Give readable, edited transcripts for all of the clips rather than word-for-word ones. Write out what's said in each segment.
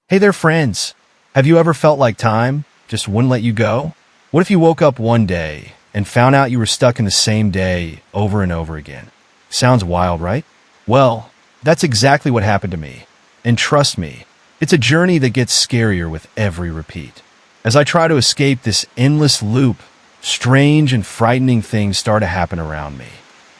Hey there, friends. Have you ever felt like time just wouldn't let you go? What if you woke up one day and found out you were stuck in the same day over and over again? Sounds wild, right? Well, that's exactly what happened to me. And trust me, it's a journey that gets scarier with every repeat. As I try to escape this endless loop, strange and frightening things start to happen around me.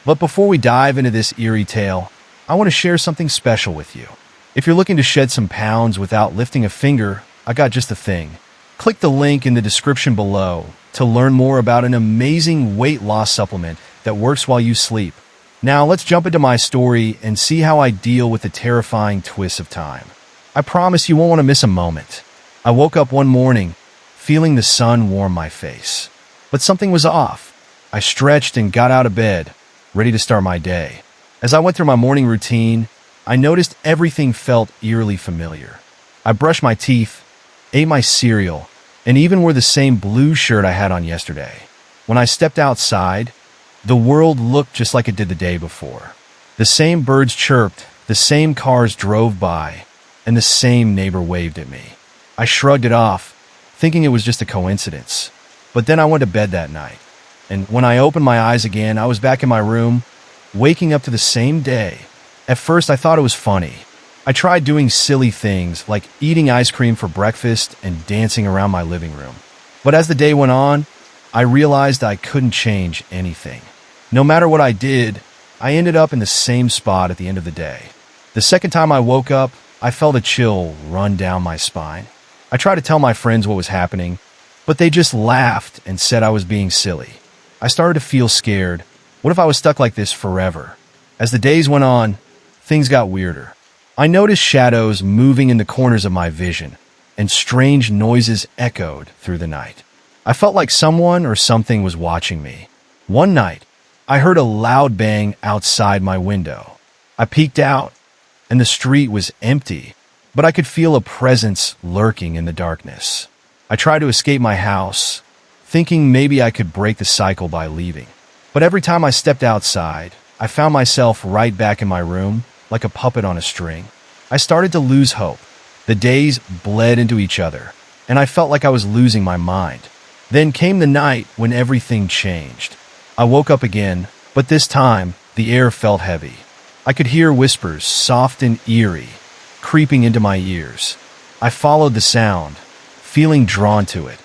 But before we dive into this eerie tale, I want to share something special with you. If you're looking to shed some pounds without lifting a finger, I got just the thing. Click the link in the description below to learn more about an amazing weight loss supplement that works while you sleep. Now let's jump into my story and see how I deal with the terrifying twists of time. I promise you won't want to miss a moment. I woke up one morning feeling the sun warm my face. But something was off. I stretched and got out of bed, ready to start my day. As I went through my morning routine, I noticed everything felt eerily familiar. I brushed my teeth, ate my cereal, and even wore the same blue shirt I had on yesterday. When I stepped outside, the world looked just like it did the day before. The same birds chirped, the same cars drove by, and the same neighbor waved at me. I shrugged it off, thinking it was just a coincidence. But then I went to bed that night, and when I opened my eyes again, I was back in my room, waking up to the same day. At first, I thought it was funny. I tried doing silly things like eating ice cream for breakfast and dancing around my living room. But as the day went on, I realized I couldn't change anything. No matter what I did, I ended up in the same spot at the end of the day. The second time I woke up, I felt a chill run down my spine. I tried to tell my friends what was happening, but they just laughed and said I was being silly. I started to feel scared. What if I was stuck like this forever? As the days went on, things got weirder. I noticed shadows moving in the corners of my vision, and strange noises echoed through the night. I felt like someone or something was watching me. One night, I heard a loud bang outside my window. I peeked out, and the street was empty, but I could feel a presence lurking in the darkness. I tried to escape my house, thinking maybe I could break the cycle by leaving. But every time I stepped outside, I found myself right back in my room, like a puppet on a string. I started to lose hope. The days bled into each other, and I felt like I was losing my mind. Then came the night when everything changed. I woke up again, but this time, the air felt heavy. I could hear whispers, soft and eerie, creeping into my ears. I followed the sound, feeling drawn to it,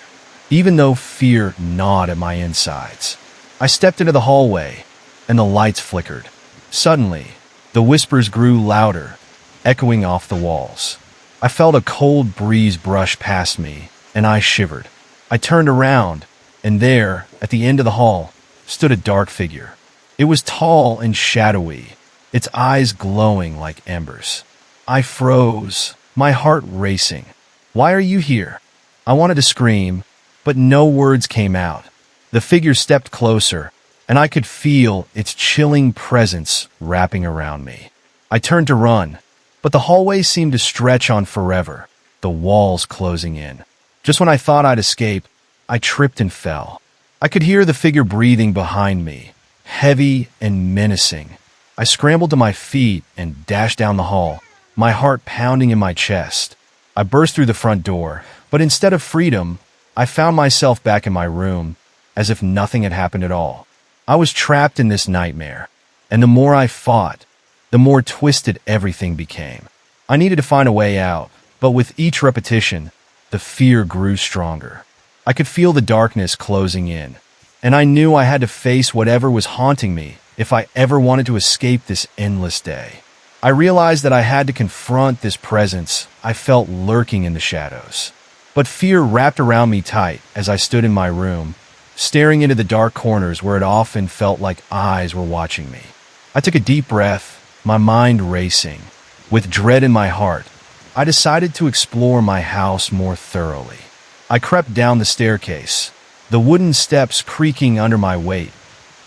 even though fear gnawed at my insides. I stepped into the hallway, and the lights flickered. Suddenly, the whispers grew louder, echoing off the walls. I felt a cold breeze brush past me, and I shivered. I turned around, and there, at the end of the hall, stood a dark figure. It was tall and shadowy, its eyes glowing like embers. I froze, my heart racing. "Why are you here?" I wanted to scream, but no words came out. The figure stepped closer, and I could feel its chilling presence wrapping around me. I turned to run, but the hallway seemed to stretch on forever, the walls closing in. Just when I thought I'd escape, I tripped and fell. I could hear the figure breathing behind me, heavy and menacing. I scrambled to my feet and dashed down the hall, my heart pounding in my chest. I burst through the front door, but instead of freedom, I found myself back in my room, as if nothing had happened at all. I was trapped in this nightmare, and the more I fought, the more twisted everything became. I needed to find a way out, but with each repetition, the fear grew stronger. I could feel the darkness closing in, and I knew I had to face whatever was haunting me if I ever wanted to escape this endless day. I realized that I had to confront this presence I felt lurking in the shadows. But fear wrapped around me tight as I stood in my room, staring into the dark corners where it often felt like eyes were watching me. I took a deep breath, my mind racing. With dread in my heart, I decided to explore my house more thoroughly. I crept down the staircase, the wooden steps creaking under my weight,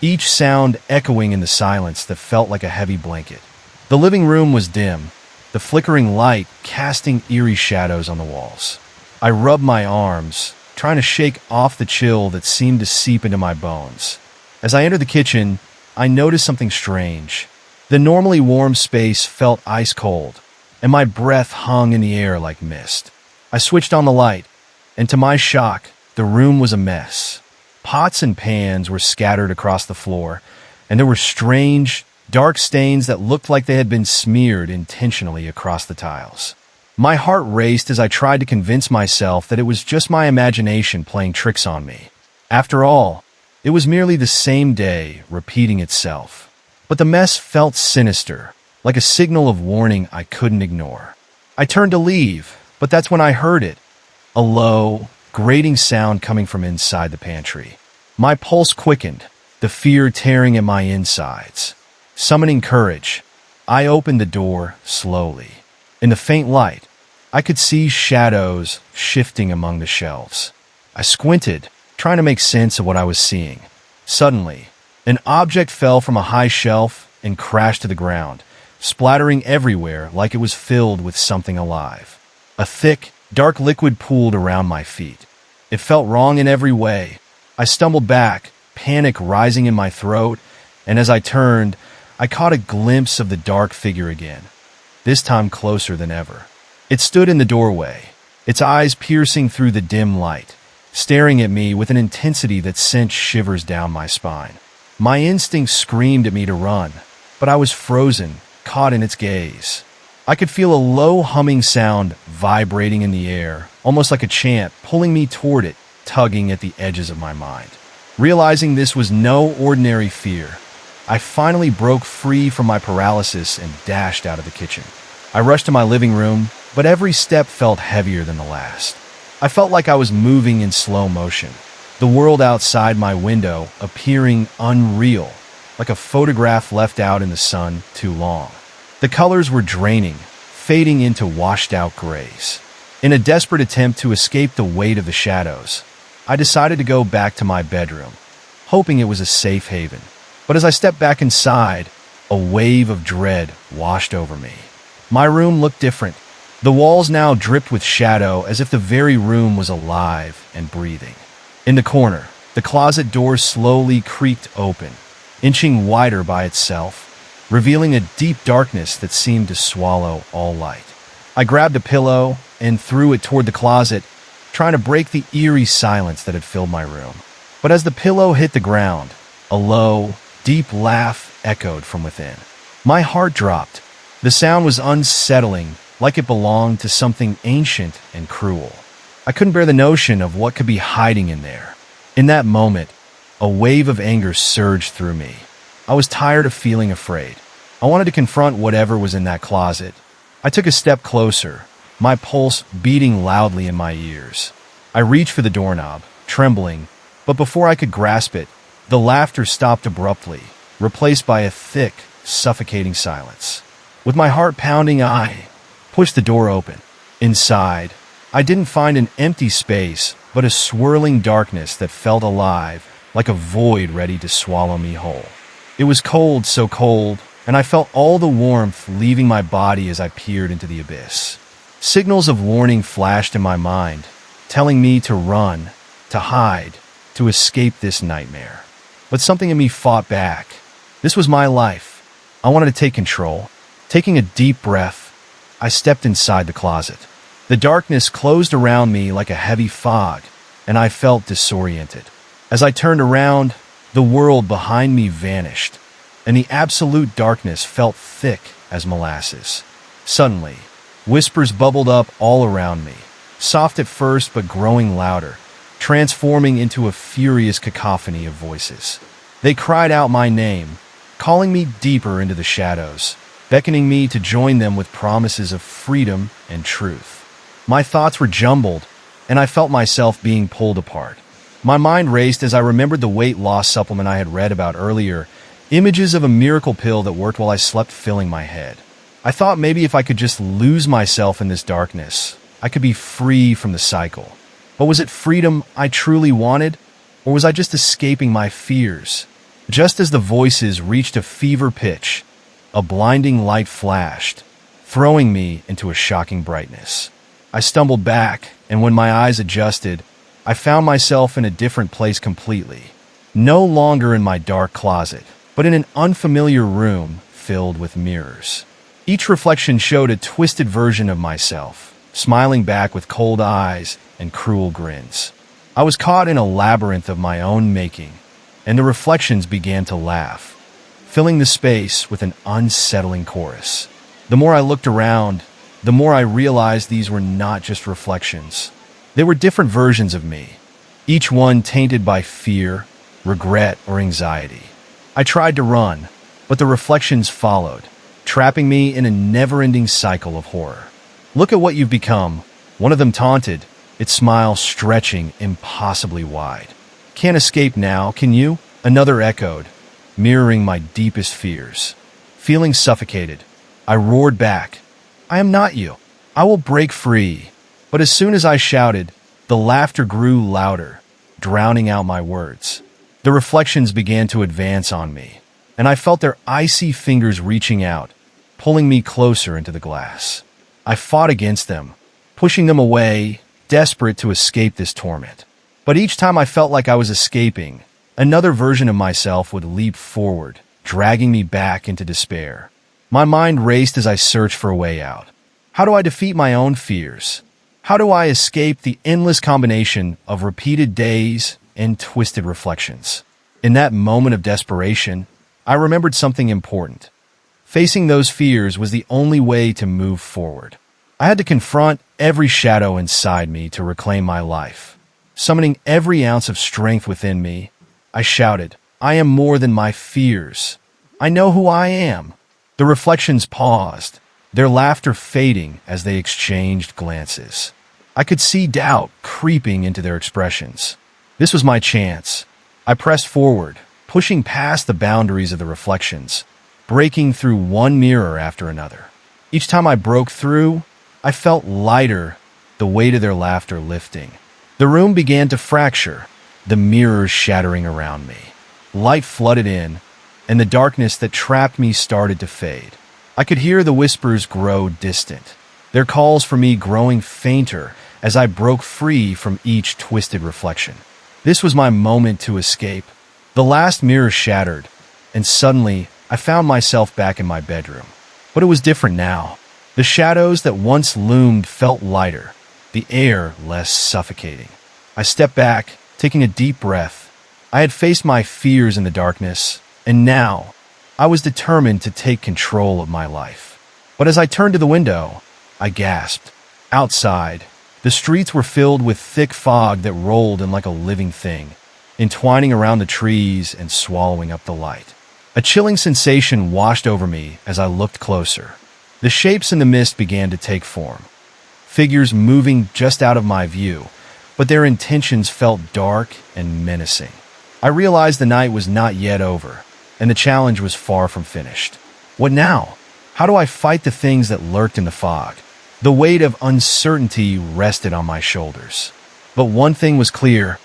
each sound echoing in the silence that felt like a heavy blanket. The living room was dim, the flickering light casting eerie shadows on the walls. I rubbed my arms, trying to shake off the chill that seemed to seep into my bones. As I entered the kitchen, I noticed something strange. The normally warm space felt ice cold, and my breath hung in the air like mist. I switched on the light, and to my shock, the room was a mess. Pots and pans were scattered across the floor, and there were strange, dark stains that looked like they had been smeared intentionally across the tiles. My heart raced as I tried to convince myself that it was just my imagination playing tricks on me. After all, it was merely the same day repeating itself. But the mess felt sinister, like a signal of warning I couldn't ignore. I turned to leave, but that's when I heard it. A low, grating sound coming from inside the pantry. My pulse quickened, the fear tearing at my insides. Summoning courage, I opened the door slowly. In the faint light, I could see shadows shifting among the shelves. I squinted, trying to make sense of what I was seeing. Suddenly, an object fell from a high shelf and crashed to the ground, splattering everywhere like it was filled with something alive. A thick, dark liquid pooled around my feet. It felt wrong in every way. I stumbled back, panic rising in my throat, and as I turned, I caught a glimpse of the dark figure again, this time closer than ever. It stood in the doorway, its eyes piercing through the dim light, staring at me with an intensity that sent shivers down my spine. My instincts screamed at me to run, but I was frozen, caught in its gaze. I could feel a low humming sound vibrating in the air, almost like a chant, pulling me toward it, tugging at the edges of my mind. Realizing this was no ordinary fear, I finally broke free from my paralysis and dashed out of the kitchen. I rushed to my living room, but every step felt heavier than the last. I felt like I was moving in slow motion, the world outside my window appearing unreal, like a photograph left out in the sun too long. The colors were draining, fading into washed-out grays. In a desperate attempt to escape the weight of the shadows, I decided to go back to my bedroom, hoping it was a safe haven. But as I stepped back inside, a wave of dread washed over me. My room looked different. The walls now dripped with shadow as if the very room was alive and breathing. In the corner, the closet door slowly creaked open, inching wider by itself, revealing a deep darkness that seemed to swallow all light. I grabbed a pillow and threw it toward the closet, trying to break the eerie silence that had filled my room. But as the pillow hit the ground, a low, deep laugh echoed from within. My heart dropped. The sound was unsettling, like it belonged to something ancient and cruel. I couldn't bear the notion of what could be hiding in there. In that moment, a wave of anger surged through me. I was tired of feeling afraid. I wanted to confront whatever was in that closet. I took a step closer, my pulse beating loudly in my ears. I reached for the doorknob, trembling, but before I could grasp it, the laughter stopped abruptly, replaced by a thick, suffocating silence. With my heart pounding, I pushed the door open. Inside, I didn't find an empty space, but a swirling darkness that felt alive, like a void ready to swallow me whole. It was cold, so cold, and I felt all the warmth leaving my body as I peered into the abyss. Signals of warning flashed in my mind, telling me to run, to hide, to escape this nightmare. But something in me fought back. This was my life. I wanted to take control. Taking a deep breath, I stepped inside the closet. The darkness closed around me like a heavy fog, and I felt disoriented. As I turned around, the world behind me vanished, and the absolute darkness felt thick as molasses. Suddenly, whispers bubbled up all around me, soft at first but growing louder, transforming into a furious cacophony of voices. They cried out my name, calling me deeper into the shadows, beckoning me to join them with promises of freedom and truth. My thoughts were jumbled, and I felt myself being pulled apart. My mind raced as I remembered the weight loss supplement I had read about earlier, images of a miracle pill that worked while I slept filling my head. I thought maybe if I could just lose myself in this darkness, I could be free from the cycle. But was it freedom I truly wanted, or was I just escaping my fears? Just as the voices reached a fever pitch, a blinding light flashed, throwing me into a shocking brightness. I stumbled back, and when my eyes adjusted, I found myself in a different place completely. No longer in my dark closet, but in an unfamiliar room filled with mirrors. Each reflection showed a twisted version of myself, smiling back with cold eyes and cruel grins. I was caught in a labyrinth of my own making, and the reflections began to laugh, filling the space with an unsettling chorus. The more I looked around, the more I realized these were not just reflections. They were different versions of me, each one tainted by fear, regret, or anxiety. I tried to run, but the reflections followed, trapping me in a never-ending cycle of horror. "Look at what you've become," one of them taunted, its smile stretching impossibly wide. "Can't escape now, can you?" Another echoed, mirroring my deepest fears. Feeling suffocated, I roared back, "I am not you. I will break free." But as soon as I shouted, the laughter grew louder, drowning out my words. The reflections began to advance on me, and I felt their icy fingers reaching out, pulling me closer into the glass. I fought against them, pushing them away, desperate to escape this torment. But each time I felt like I was escaping, another version of myself would leap forward, dragging me back into despair. My mind raced as I searched for a way out. How do I defeat my own fears? How do I escape the endless combination of repeated days and twisted reflections? In that moment of desperation, I remembered something important. Facing those fears was the only way to move forward. I had to confront every shadow inside me to reclaim my life. Summoning every ounce of strength within me, I shouted, "I am more than my fears. I know who I am." The reflections paused, their laughter fading as they exchanged glances. I could see doubt creeping into their expressions. This was my chance. I pressed forward, pushing past the boundaries of the reflections, breaking through one mirror after another. Each time I broke through, I felt lighter, the weight of their laughter lifting. The room began to fracture, the mirrors shattering around me. Light flooded in, and the darkness that trapped me started to fade. I could hear the whispers grow distant, their calls for me growing fainter as I broke free from each twisted reflection. This was my moment to escape. The last mirror shattered, and suddenly I found myself back in my bedroom. But it was different now. The shadows that once loomed felt lighter, the air less suffocating. I stepped back, taking a deep breath. I had faced my fears in the darkness, and now I was determined to take control of my life. But as I turned to the window, I gasped. Outside, the streets were filled with thick fog that rolled in like a living thing, entwining around the trees and swallowing up the light. A chilling sensation washed over me as I looked closer. The shapes in the mist began to take form, figures moving just out of my view, but their intentions felt dark and menacing. I realized the night was not yet over, and the challenge was far from finished. What now? How do I fight the things that lurked in the fog? The weight of uncertainty rested on my shoulders. But one thing was clear: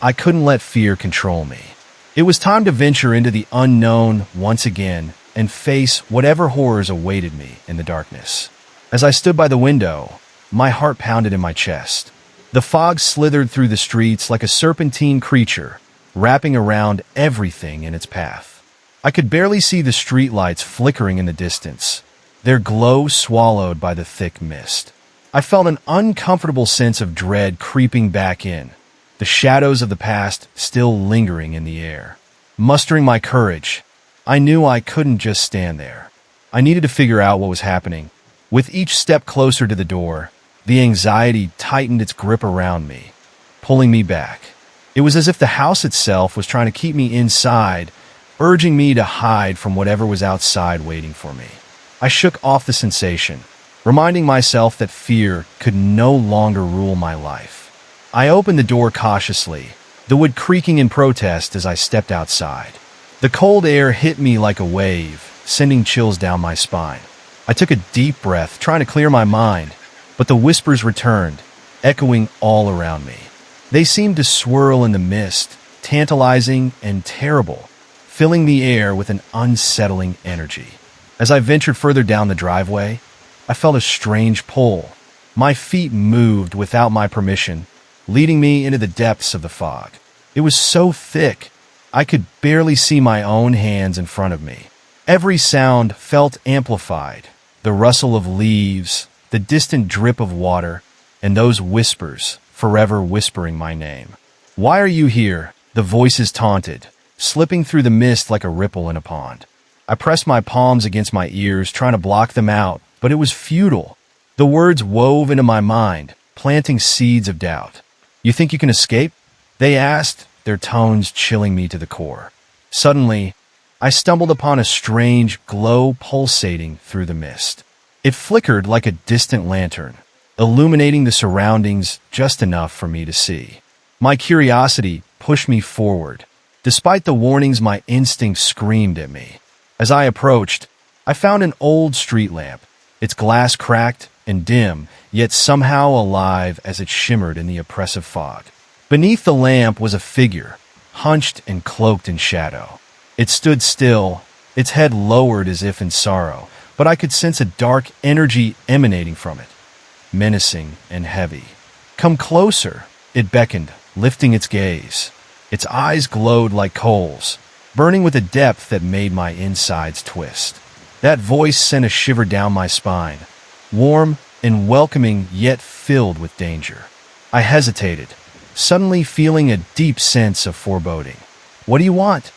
I couldn't let fear control me. It was time to venture into the unknown once again and face whatever horrors awaited me in the darkness. As I stood by the window, my heart pounded in my chest. The fog slithered through the streets like a serpentine creature, wrapping around everything in its path. I could barely see the streetlights flickering in the distance, their glow swallowed by the thick mist. I felt an uncomfortable sense of dread creeping back in, the shadows of the past still lingering in the air. Mustering my courage, I knew I couldn't just stand there. I needed to figure out what was happening. With each step closer to the door, the anxiety tightened its grip around me, pulling me back. It was as if the house itself was trying to keep me inside, urging me to hide from whatever was outside waiting for me. I shook off the sensation, reminding myself that fear could no longer rule my life. I opened the door cautiously, the wood creaking in protest as I stepped outside. The cold air hit me like a wave, sending chills down my spine. I took a deep breath, trying to clear my mind, but the whispers returned, echoing all around me. They seemed to swirl in the mist, tantalizing and terrible, filling the air with an unsettling energy. As I ventured further down the driveway, I felt a strange pull. My feet moved without my permission, leading me into the depths of the fog. It was so thick, I could barely see my own hands in front of me. Every sound felt amplified, The rustle of leaves, the distant drip of water, and those whispers, forever whispering my name. Why are you here? The voices taunted, slipping through the mist like a ripple in a pond. I pressed my palms against my ears, trying to block them out, but it was futile. The words wove into my mind, planting seeds of doubt. You think you can escape? They asked, their tones chilling me to the core. Suddenly, I stumbled upon a strange glow pulsating through the mist. It flickered like a distant lantern, illuminating the surroundings just enough for me to see. My curiosity pushed me forward. Despite the warnings, my instincts screamed at me. As I approached, I found an old street lamp, its glass cracked and dim, yet somehow alive as it shimmered in the oppressive fog. Beneath the lamp was a figure, hunched and cloaked in shadow. It stood still, its head lowered as if in sorrow, but I could sense a dark energy emanating from it, menacing and heavy. Come closer, it beckoned, lifting its gaze. Its eyes glowed like coals, burning with a depth that made my insides twist. That voice sent a shiver down my spine, warm and welcoming yet filled with danger. I hesitated, suddenly feeling a deep sense of foreboding. What do you want?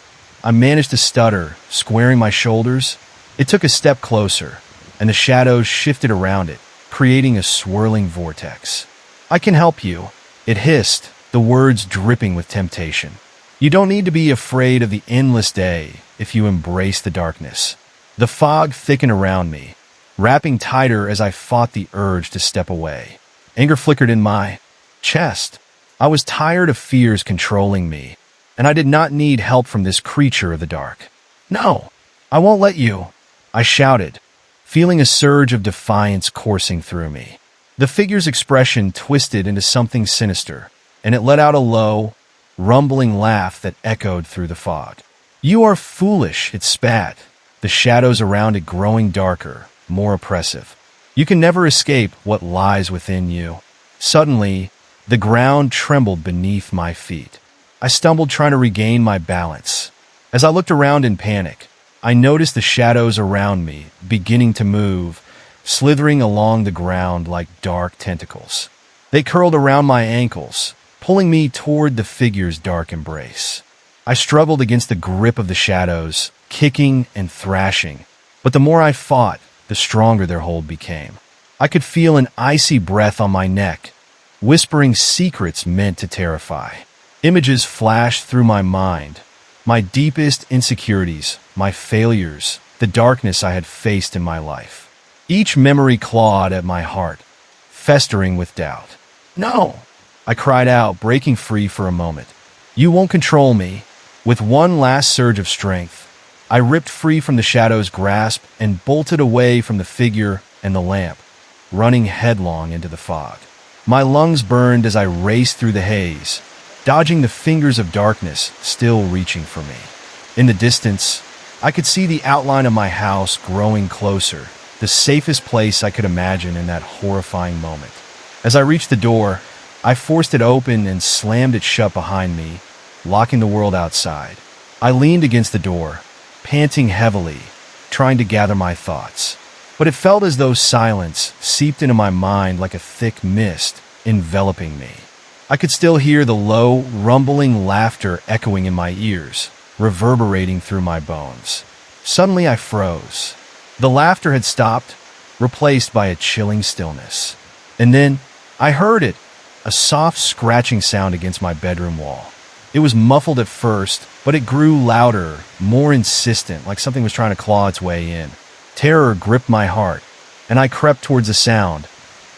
I managed to stutter, squaring my shoulders. It took a step closer, and the shadows shifted around it, creating a swirling vortex. I can help you, it hissed, the words dripping with temptation. You don't need to be afraid of the endless day if you embrace the darkness. The fog thickened around me, wrapping tighter as I fought the urge to step away. Anger flickered in my chest. I was tired of fears controlling me, and I did not need help from this creature of the dark. No, I won't let you, I shouted, feeling a surge of defiance coursing through me. The figure's expression twisted into something sinister, and it let out a low, rumbling laugh that echoed through the fog. You are foolish, it spat, the shadows around it growing darker, more oppressive. You can never escape what lies within you. Suddenly, the ground trembled beneath my feet. I stumbled trying to regain my balance. As I looked around in panic, I noticed the shadows around me beginning to move, slithering along the ground like dark tentacles. They curled around my ankles, pulling me toward the figure's dark embrace. I struggled against the grip of the shadows, kicking and thrashing, but the more I fought, the stronger their hold became. I could feel an icy breath on my neck, whispering secrets meant to terrify. Images flashed through my mind, my deepest insecurities, my failures, the darkness I had faced in my life. Each memory clawed at my heart, festering with doubt. No, I cried out, breaking free for a moment. You won't control me. With one last surge of strength, I ripped free from the shadow's grasp and bolted away from the figure and the lamp, running headlong into the fog. My lungs burned as I raced through the haze, dodging the fingers of darkness still reaching for me. In the distance, I could see the outline of my house growing closer, the safest place I could imagine in that horrifying moment. As I reached the door, I forced it open and slammed it shut behind me, locking the world outside. I leaned against the door, panting heavily, trying to gather my thoughts. But it felt as though silence seeped into my mind like a thick mist, enveloping me. I could still hear the low, rumbling laughter echoing in my ears, reverberating through my bones. Suddenly I froze. The laughter had stopped, replaced by a chilling stillness. And then I heard it, a soft scratching sound against my bedroom wall. It was muffled at first, but it grew louder, more insistent, like something was trying to claw its way in. Terror gripped my heart, and I crept towards the sound,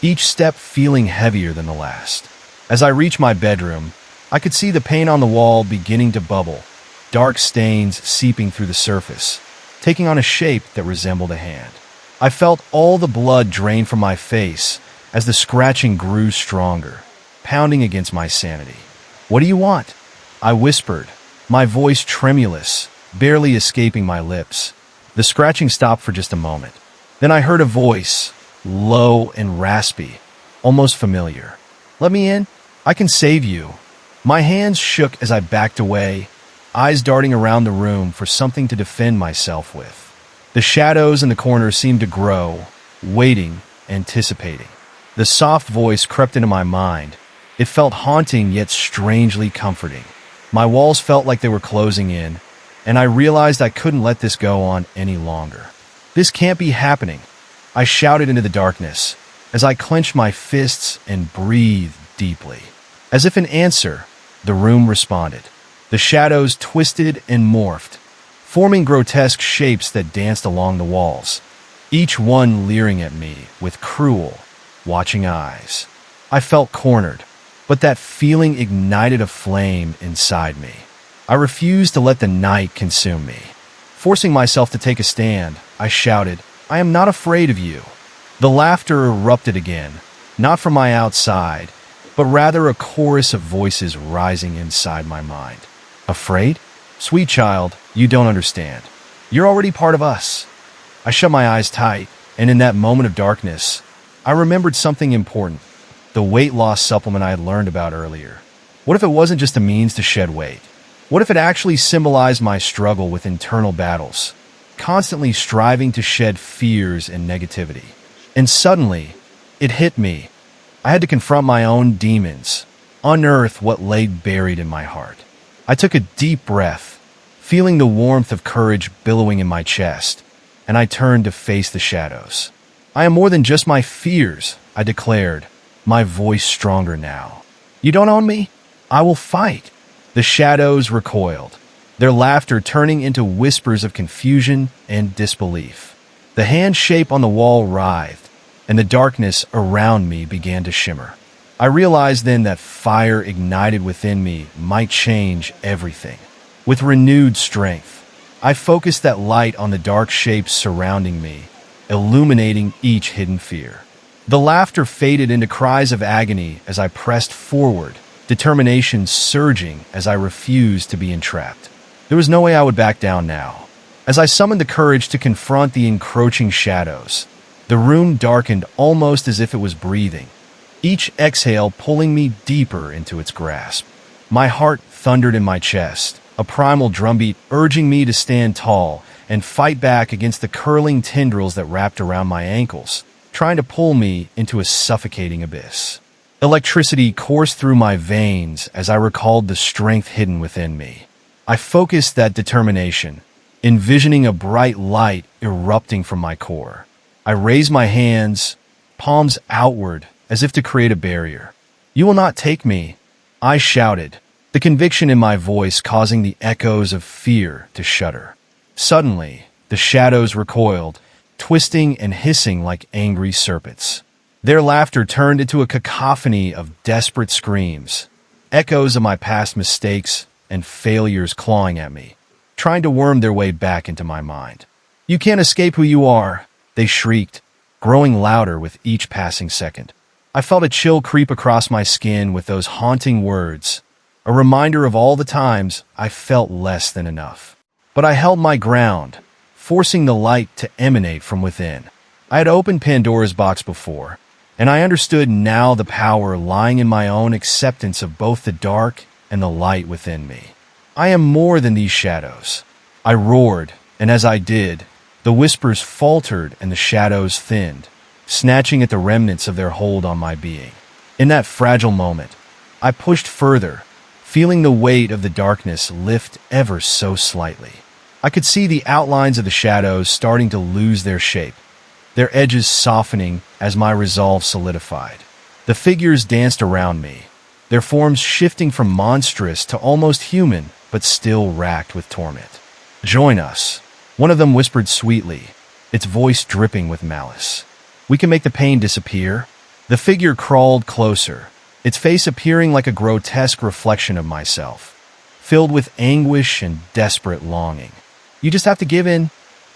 each step feeling heavier than the last. As I reached my bedroom, I could see the paint on the wall beginning to bubble, dark stains seeping through the surface, taking on a shape that resembled a hand. I felt all the blood drain from my face as the scratching grew stronger, pounding against my sanity. What do you want? I whispered, my voice tremulous, barely escaping my lips. The scratching stopped for just a moment. Then I heard a voice, low and raspy, almost familiar. Let me in. I can save you. My hands shook as I backed away, eyes darting around the room for something to defend myself with. The shadows in the corner seemed to grow, waiting, anticipating. The soft voice crept into my mind. It felt haunting yet strangely comforting. My walls felt like they were closing in, and I realized I couldn't let this go on any longer. This can't be happening, I shouted into the darkness as I clenched my fists and breathed deeply. As if in answer, the room responded. The shadows twisted and morphed, forming grotesque shapes that danced along the walls, each one leering at me with cruel, watching eyes. I felt cornered, but that feeling ignited a flame inside me. I refused to let the night consume me. Forcing myself to take a stand, I shouted, "I am not afraid of you." The laughter erupted again, not from my outside, but rather a chorus of voices rising inside my mind. Afraid? Sweet child, you don't understand. You're already part of us. I shut my eyes tight, and in that moment of darkness, I remembered something important, the weight loss supplement I had learned about earlier. What if it wasn't just a means to shed weight? What if it actually symbolized my struggle with internal battles, constantly striving to shed fears and negativity? And suddenly, it hit me. I had to confront my own demons, unearth what lay buried in my heart. I took a deep breath, feeling the warmth of courage billowing in my chest, and I turned to face the shadows. "I am more than just my fears," I declared, my voice stronger now. "You don't own me? I will fight." The shadows recoiled, their laughter turning into whispers of confusion and disbelief. The hand shape on the wall writhed, and the darkness around me began to shimmer. I realized then that fire ignited within me might change everything. With renewed strength, I focused that light on the dark shapes surrounding me, illuminating each hidden fear. The laughter faded into cries of agony as I pressed forward, determination surging as I refused to be entrapped. There was no way I would back down now. As I summoned the courage to confront the encroaching shadows, the room darkened almost as if it was breathing, each exhale pulling me deeper into its grasp. My heart thundered in my chest, a primal drumbeat urging me to stand tall and fight back against the curling tendrils that wrapped around my ankles, trying to pull me into a suffocating abyss. Electricity coursed through my veins as I recalled the strength hidden within me. I focused that determination, envisioning a bright light erupting from my core. I raised my hands, palms outward, as if to create a barrier. "You will not take me," I shouted, the conviction in my voice causing the echoes of fear to shudder. Suddenly, the shadows recoiled, twisting and hissing like angry serpents. Their laughter turned into a cacophony of desperate screams, echoes of my past mistakes and failures clawing at me, trying to worm their way back into my mind. "You can't escape who you are," they shrieked, growing louder with each passing second. I felt a chill creep across my skin with those haunting words, a reminder of all the times I felt less than enough. But I held my ground, forcing the light to emanate from within. I had opened Pandora's box before, and I understood now the power lying in my own acceptance of both the dark and the light within me. "I am more than these shadows," I roared, and as I did, the whispers faltered and the shadows thinned, snatching at the remnants of their hold on my being. In that fragile moment, I pushed further, feeling the weight of the darkness lift ever so slightly. I could see the outlines of the shadows starting to lose their shape, their edges softening as my resolve solidified. The figures danced around me, their forms shifting from monstrous to almost human, but still racked with torment. "Join us," one of them whispered sweetly, its voice dripping with malice. "We can make the pain disappear." The figure crawled closer, its face appearing like a grotesque reflection of myself, filled with anguish and desperate longing. "You just have to give in."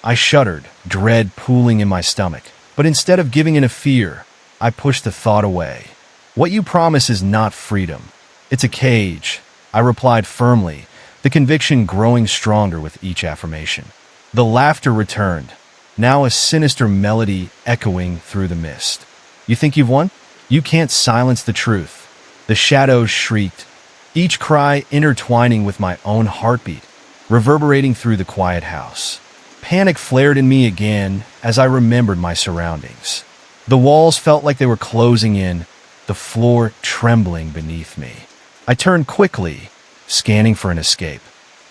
I shuddered, dread pooling in my stomach, but instead of giving in to fear, I pushed the thought away. "What you promise is not freedom. It's a cage," I replied firmly, the conviction growing stronger with each affirmation. The laughter returned, now a sinister melody echoing through the mist. "You think you've won? You can't silence the truth." The shadows shrieked, each cry intertwining with my own heartbeat, reverberating through the quiet house. Panic flared in me again as I remembered my surroundings. The walls felt like they were closing in, the floor trembling beneath me. I turned quickly, scanning for an escape.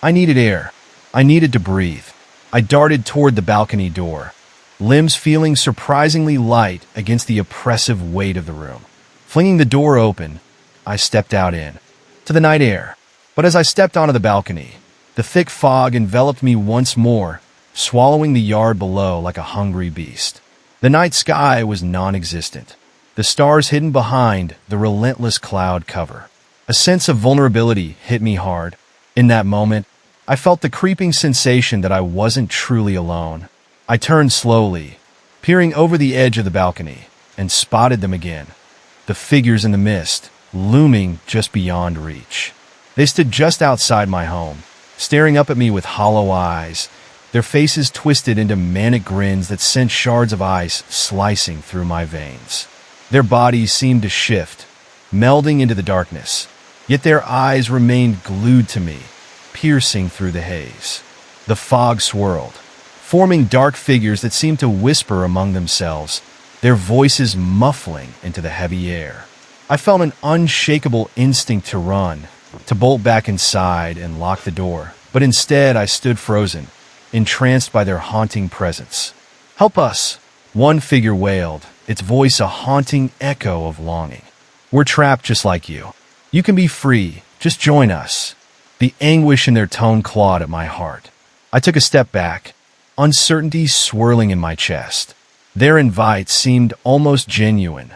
I needed air. I needed to breathe. I darted toward the balcony door, limbs feeling surprisingly light against the oppressive weight of the room. Flinging the door open, I stepped out to the night air. But as I stepped onto the balcony, the thick fog enveloped me once more, swallowing the yard below like a hungry beast. The night sky was non-existent, the stars hidden behind the relentless cloud cover. A sense of vulnerability hit me hard. In that moment, I felt the creeping sensation that I wasn't truly alone. I turned slowly, peering over the edge of the balcony, and spotted them again. The figures in the mist, looming just beyond reach. They stood just outside my home, staring up at me with hollow eyes, their faces twisted into manic grins that sent shards of ice slicing through my veins. Their bodies seemed to shift, melding into the darkness, yet their eyes remained glued to me, piercing through the haze. The fog swirled, forming dark figures that seemed to whisper among themselves, their voices muffling into the heavy air. I felt an unshakable instinct to run, to bolt back inside and lock the door, but instead I stood frozen, entranced by their haunting presence. "Help us!" One figure wailed, its voice a haunting echo of longing. "We're trapped just like you. You can be free. Just join us." The anguish in their tone clawed at my heart. I took a step back, uncertainty swirling in my chest. Their invite seemed almost genuine,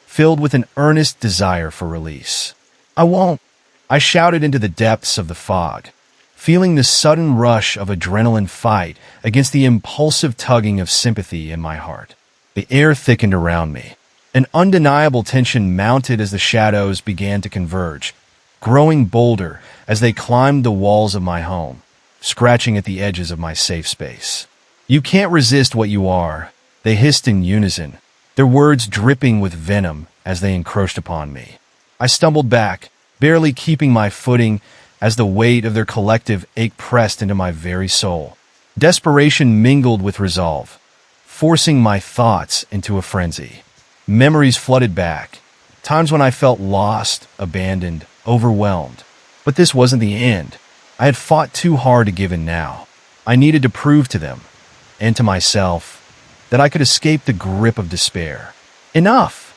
filled with an earnest desire for release. "I won't!" I shouted into the depths of the fog, feeling the sudden rush of adrenaline fight against the impulsive tugging of sympathy in my heart. The air thickened around me. An undeniable tension mounted as the shadows began to converge, growing bolder as they climbed the walls of my home, scratching at the edges of my safe space. "You can't resist what you are," they hissed in unison, their words dripping with venom as they encroached upon me. I stumbled back, barely keeping my footing as the weight of their collective ache pressed into my very soul. Desperation mingled with resolve, forcing my thoughts into a frenzy. Memories flooded back, times when I felt lost, abandoned, overwhelmed. But this wasn't the end. I had fought too hard to give in now. I needed to prove to them, and to myself, that I could escape the grip of despair. "Enough!"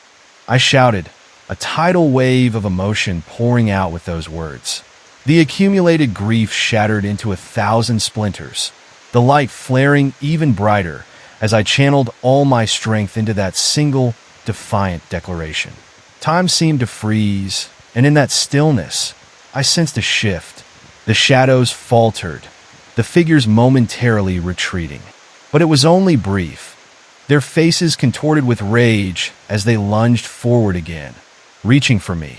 I shouted, a tidal wave of emotion pouring out with those words. The accumulated grief shattered into 1,000 splinters, the light flaring even brighter as I channeled all my strength into that single, defiant declaration. Time seemed to freeze, and in that stillness, I sensed a shift. The shadows faltered, the figures momentarily retreating. But it was only brief. Their faces contorted with rage as they lunged forward again, reaching for me,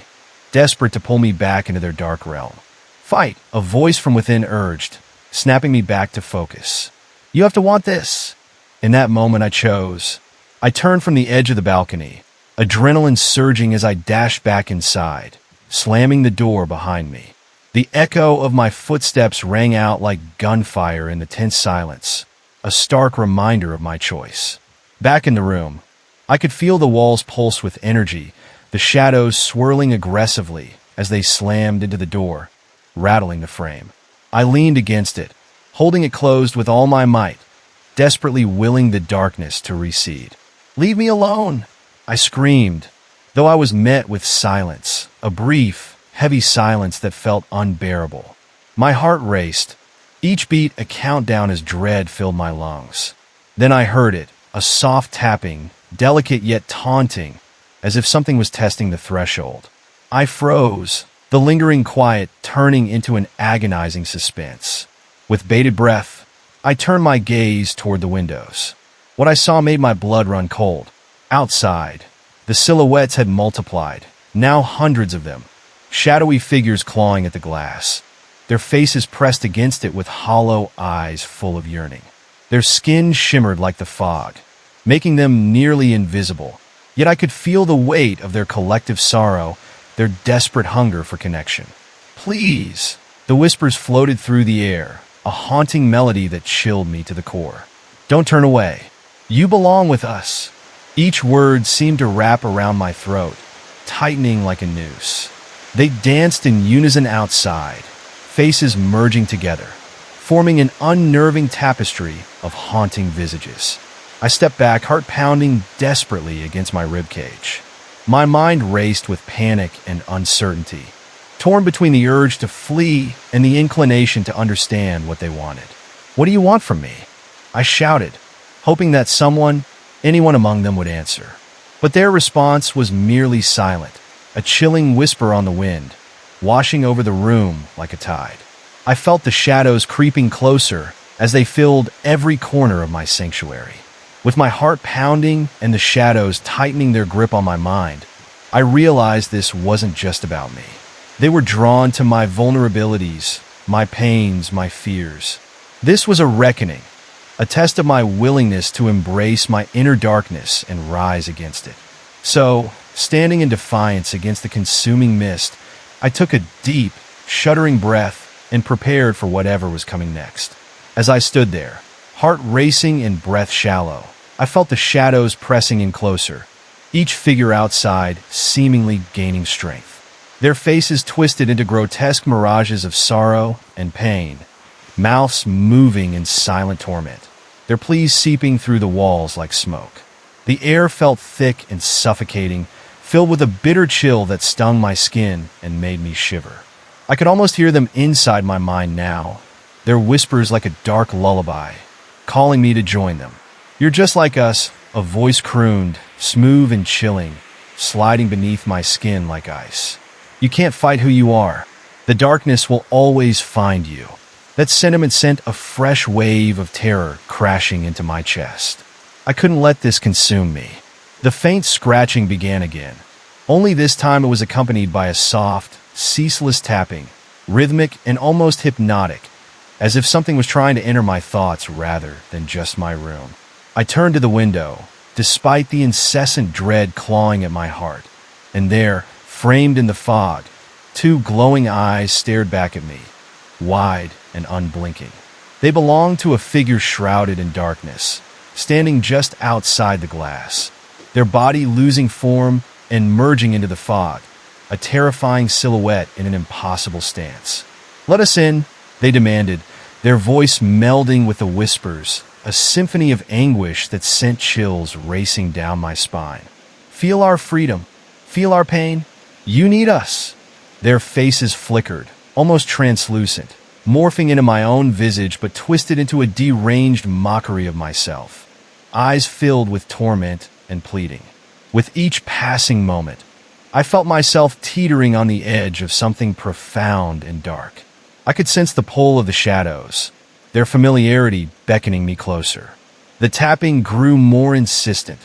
desperate to pull me back into their dark realm. "Fight!" a voice from within urged, snapping me back to focus. "You have to want this." In that moment I chose. I turned from the edge of the balcony, adrenaline surging as I dashed back inside, slamming the door behind me. The echo of my footsteps rang out like gunfire in the tense silence, a stark reminder of my choice. Back in the room, I could feel the walls pulse with energy, the shadows swirling aggressively as they slammed into the door, rattling the frame. I leaned against it, holding it closed with all my might, desperately willing the darkness to recede. "Leave me alone!" I screamed, though I was met with silence, a brief, heavy silence that felt unbearable. My heart raced, each beat a countdown as dread filled my lungs. Then I heard it, a soft tapping, delicate yet taunting, as if something was testing the threshold. I froze, the lingering quiet turning into an agonizing suspense. With bated breath, I turned my gaze toward the windows. What I saw made my blood run cold. Outside, the silhouettes had multiplied, now hundreds of them, shadowy figures clawing at the glass, their faces pressed against it with hollow eyes full of yearning. Their skin shimmered like the fog, making them nearly invisible, yet I could feel the weight of their collective sorrow, their desperate hunger for connection. "Please!" The whispers floated through the air, a haunting melody that chilled me to the core. Don't turn away. You belong with us. Each word seemed to wrap around my throat, tightening like a noose. They danced in unison outside, faces merging together, forming an unnerving tapestry of haunting visages. I stepped back, heart pounding desperately against my ribcage. My mind raced with panic and uncertainty, torn between the urge to flee and the inclination to understand what they wanted. "What do you want from me?" I shouted, hoping that anyone among them would answer. But their response was merely silent, a chilling whisper on the wind, washing over the room like a tide. I felt the shadows creeping closer as they filled every corner of my sanctuary. With my heart pounding and the shadows tightening their grip on my mind, I realized this wasn't just about me. They were drawn to my vulnerabilities, my pains, my fears. This was a reckoning, a test of my willingness to embrace my inner darkness and rise against it. So, standing in defiance against the consuming mist, I took a deep, shuddering breath and prepared for whatever was coming next. As I stood there, heart racing and breath shallow, I felt the shadows pressing in closer, each figure outside seemingly gaining strength. Their faces twisted into grotesque mirages of sorrow and pain, mouths moving in silent torment, their pleas seeping through the walls like smoke. The air felt thick and suffocating, filled with a bitter chill that stung my skin and made me shiver. I could almost hear them inside my mind now, their whispers like a dark lullaby, calling me to join them. "You're just like us," a voice crooned, smooth and chilling, sliding beneath my skin like ice. "You can't fight who you are. The darkness will always find you." That sentiment sent a fresh wave of terror crashing into my chest. I couldn't let this consume me. The faint scratching began again. Only this time it was accompanied by a soft, ceaseless tapping, rhythmic and almost hypnotic, as if something was trying to enter my thoughts rather than just my room. I turned to the window, despite the incessant dread clawing at my heart, and there, framed in the fog, two glowing eyes stared back at me, wide and unblinking. They belonged to a figure shrouded in darkness, standing just outside the glass, their body losing form and merging into the fog, a terrifying silhouette in an impossible stance. "Let us in," they demanded, their voice melding with the whispers, a symphony of anguish that sent chills racing down my spine. "Feel our freedom. Feel our pain. You need us." Their faces flickered, almost translucent, morphing into my own visage but twisted into a deranged mockery of myself. Eyes filled with torment and pleading. With each passing moment, I felt myself teetering on the edge of something profound and dark. I could sense the pull of the shadows, their familiarity beckoning me closer. The tapping grew more insistent,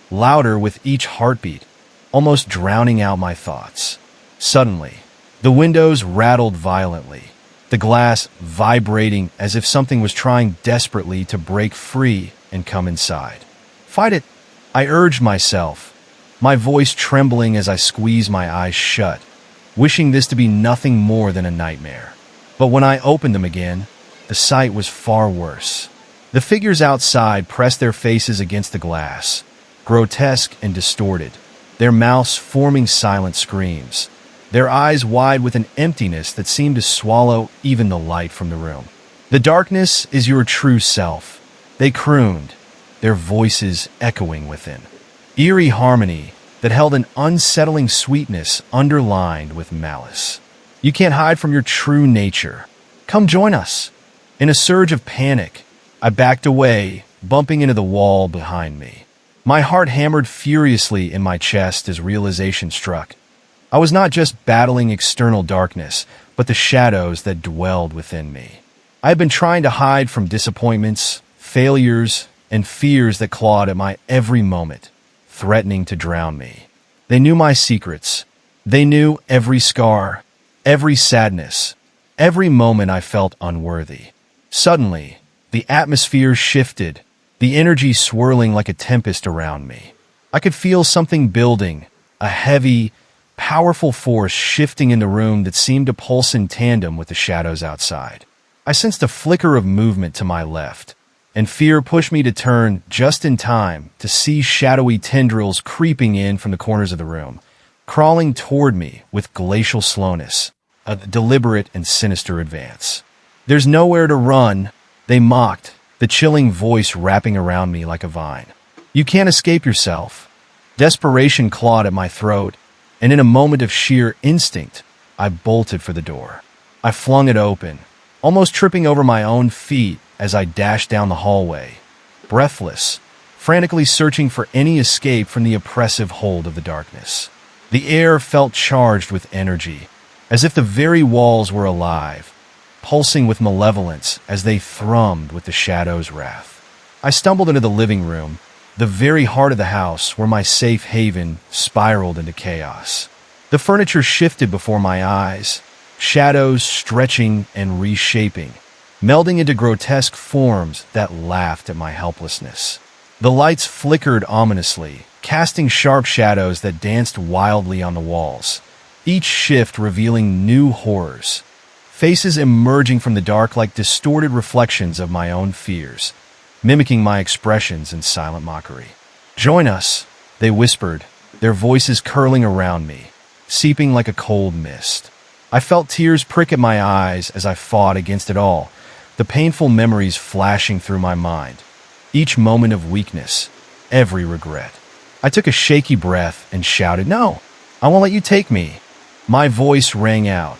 louder with each heartbeat, almost drowning out my thoughts. Suddenly, the windows rattled violently, the glass vibrating as if something was trying desperately to break free and come inside. "Fight it," I urged myself, my voice trembling as I squeezed my eyes shut, wishing this to be nothing more than a nightmare. But when I opened them again, the sight was far worse. The figures outside pressed their faces against the glass, grotesque and distorted, their mouths forming silent screams, their eyes wide with an emptiness that seemed to swallow even the light from the room. "The darkness is your true self," they crooned, their voices echoing within. Eerie harmony that held an unsettling sweetness underlined with malice. "You can't hide from your true nature. Come join us." In a surge of panic, I backed away, bumping into the wall behind me. My heart hammered furiously in my chest as realization struck. I was not just battling external darkness, but the shadows that dwelled within me. I had been trying to hide from disappointments, failures, and fears that clawed at my every moment, threatening to drown me. They knew my secrets. They knew every scar, every sadness, every moment I felt unworthy. Suddenly, the atmosphere shifted, the energy swirling like a tempest around me. I could feel something building, a heavy, powerful force shifting in the room that seemed to pulse in tandem with the shadows outside. I sensed a flicker of movement to my left, and fear pushed me to turn just in time to see shadowy tendrils creeping in from the corners of the room, crawling toward me with glacial slowness, a deliberate and sinister advance. "There's nowhere to run," they mocked, the chilling voice wrapping around me like a vine. "You can't escape yourself." Desperation clawed at my throat, and in a moment of sheer instinct, I bolted for the door. I flung it open, almost tripping over my own feet as I dashed down the hallway, breathless, frantically searching for any escape from the oppressive hold of the darkness. The air felt charged with energy, as if the very walls were alive, pulsing with malevolence as they thrummed with the shadow's wrath. I stumbled into the living room, the very heart of the house where my safe haven spiraled into chaos. The furniture shifted before my eyes, shadows stretching and reshaping, melding into grotesque forms that laughed at my helplessness. The lights flickered ominously, casting sharp shadows that danced wildly on the walls, each shift revealing new horrors. Faces emerging from the dark like distorted reflections of my own fears, mimicking my expressions in silent mockery. "Join us," they whispered, their voices curling around me, seeping like a cold mist. I felt tears prick at my eyes as I fought against it all, the painful memories flashing through my mind. Each moment of weakness, every regret. I took a shaky breath and shouted, "No, I won't let you take me." My voice rang out,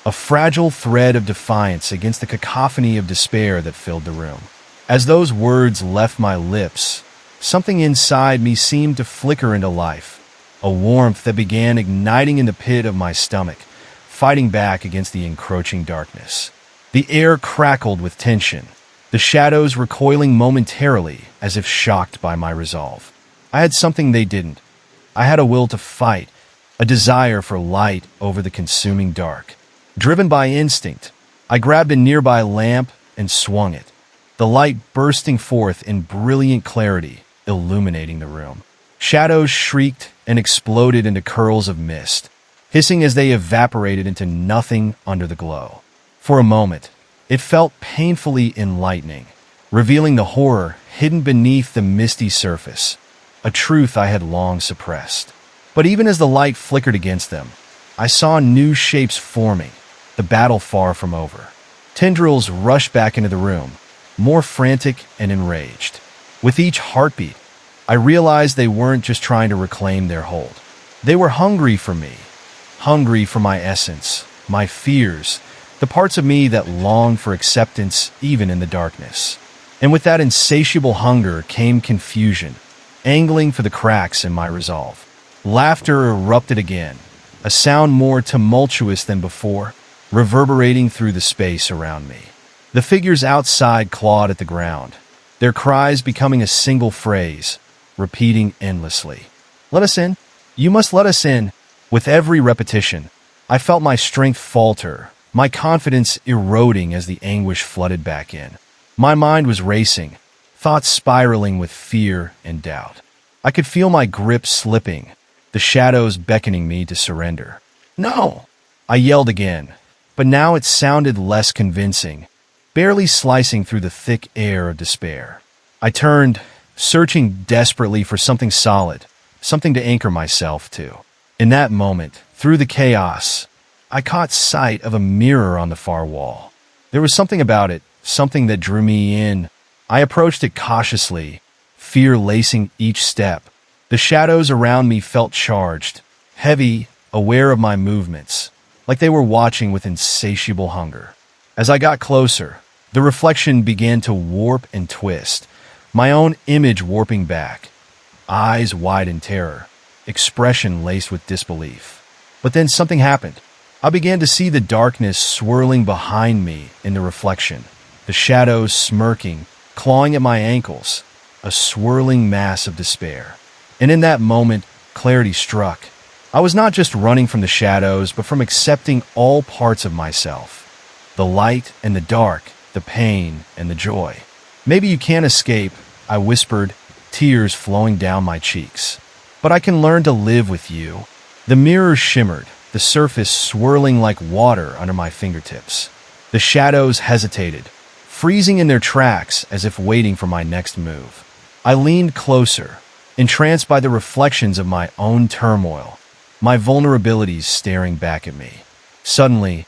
a fragile thread of defiance against the cacophony of despair that filled the room. As those words left my lips, something inside me seemed to flicker into life, a warmth that began igniting in the pit of my stomach, fighting back against the encroaching darkness. The air crackled with tension, the shadows recoiling momentarily as if shocked by my resolve. I had something they didn't. I had a will to fight, a desire for light over the consuming dark. Driven by instinct, I grabbed a nearby lamp and swung it, the light bursting forth in brilliant clarity, illuminating the room. Shadows shrieked and exploded into curls of mist, hissing as they evaporated into nothing under the glow. For a moment, it felt painfully enlightening, revealing the horror hidden beneath the misty surface, a truth I had long suppressed. But even as the light flickered against them, I saw new shapes forming, the battle far from over. Tendrils rushed back into the room, more frantic and enraged. With each heartbeat, I realized they weren't just trying to reclaim their hold. They were hungry for me, hungry for my essence, my fears, the parts of me that longed for acceptance even in the darkness. And with that insatiable hunger came confusion, angling for the cracks in my resolve. Laughter erupted again, a sound more tumultuous than before, reverberating through the space around me. The figures outside clawed at the ground, their cries becoming a single phrase, repeating endlessly. "Let us in. You must let us in." With every repetition, I felt my strength falter, my confidence eroding as the anguish flooded back in. My mind was racing, thoughts spiraling with fear and doubt. I could feel my grip slipping, the shadows beckoning me to surrender. "No!" I yelled again, but now it sounded less convincing, barely slicing through the thick air of despair. I turned, searching desperately for something solid, something to anchor myself to. In that moment, through the chaos, I caught sight of a mirror on the far wall. There was something about it, something that drew me in. I approached it cautiously, fear lacing each step. The shadows around me felt charged, heavy, aware of my movements, like they were watching with insatiable hunger. As I got closer, the reflection began to warp and twist, my own image warping back, eyes wide in terror, expression laced with disbelief. But then something happened. I began to see the darkness swirling behind me in the reflection, the shadows smirking, clawing at my ankles, a swirling mass of despair. And in that moment, clarity struck. I was not just running from the shadows, but from accepting all parts of myself. The light and the dark, the pain and the joy. "Maybe you can't escape," I whispered, tears flowing down my cheeks. "But I can learn to live with you." The mirror shimmered, the surface swirling like water under my fingertips. The shadows hesitated, freezing in their tracks as if waiting for my next move. I leaned closer, entranced by the reflections of my own turmoil, my vulnerabilities staring back at me. Suddenly,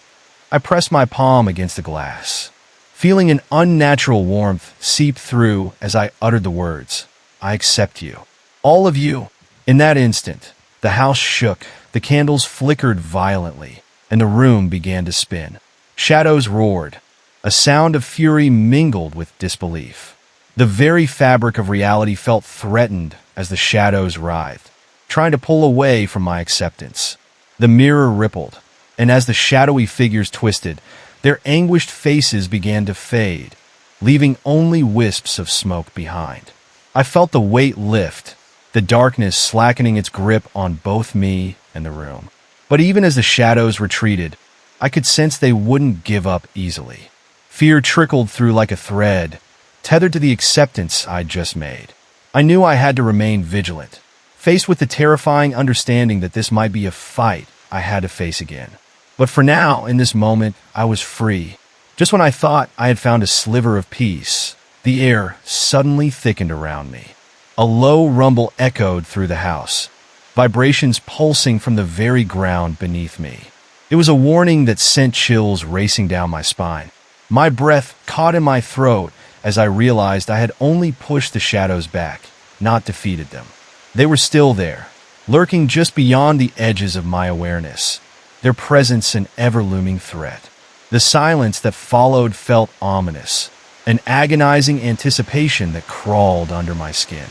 I pressed my palm against the glass, feeling an unnatural warmth seep through as I uttered the words, "I accept you. All of you." In that instant, the house shook, the candles flickered violently, and the room began to spin. Shadows roared. A sound of fury mingled with disbelief. The very fabric of reality felt threatened as the shadows writhed, trying to pull away from my acceptance. The mirror rippled, and as the shadowy figures twisted, their anguished faces began to fade, leaving only wisps of smoke behind. I felt the weight lift, the darkness slackening its grip on both me and the room. But even as the shadows retreated, I could sense they wouldn't give up easily. Fear trickled through like a thread, tethered to the acceptance I'd just made. I knew I had to remain vigilant, faced with the terrifying understanding that this might be a fight I had to face again. But for now, in this moment, I was free. Just when I thought I had found a sliver of peace, the air suddenly thickened around me. A low rumble echoed through the house, vibrations pulsing from the very ground beneath me. It was a warning that sent chills racing down my spine. My breath caught in my throat as I realized I had only pushed the shadows back, not defeated them. They were still there, lurking just beyond the edges of my awareness, their presence an ever-looming threat. The silence that followed felt ominous, an agonizing anticipation that crawled under my skin.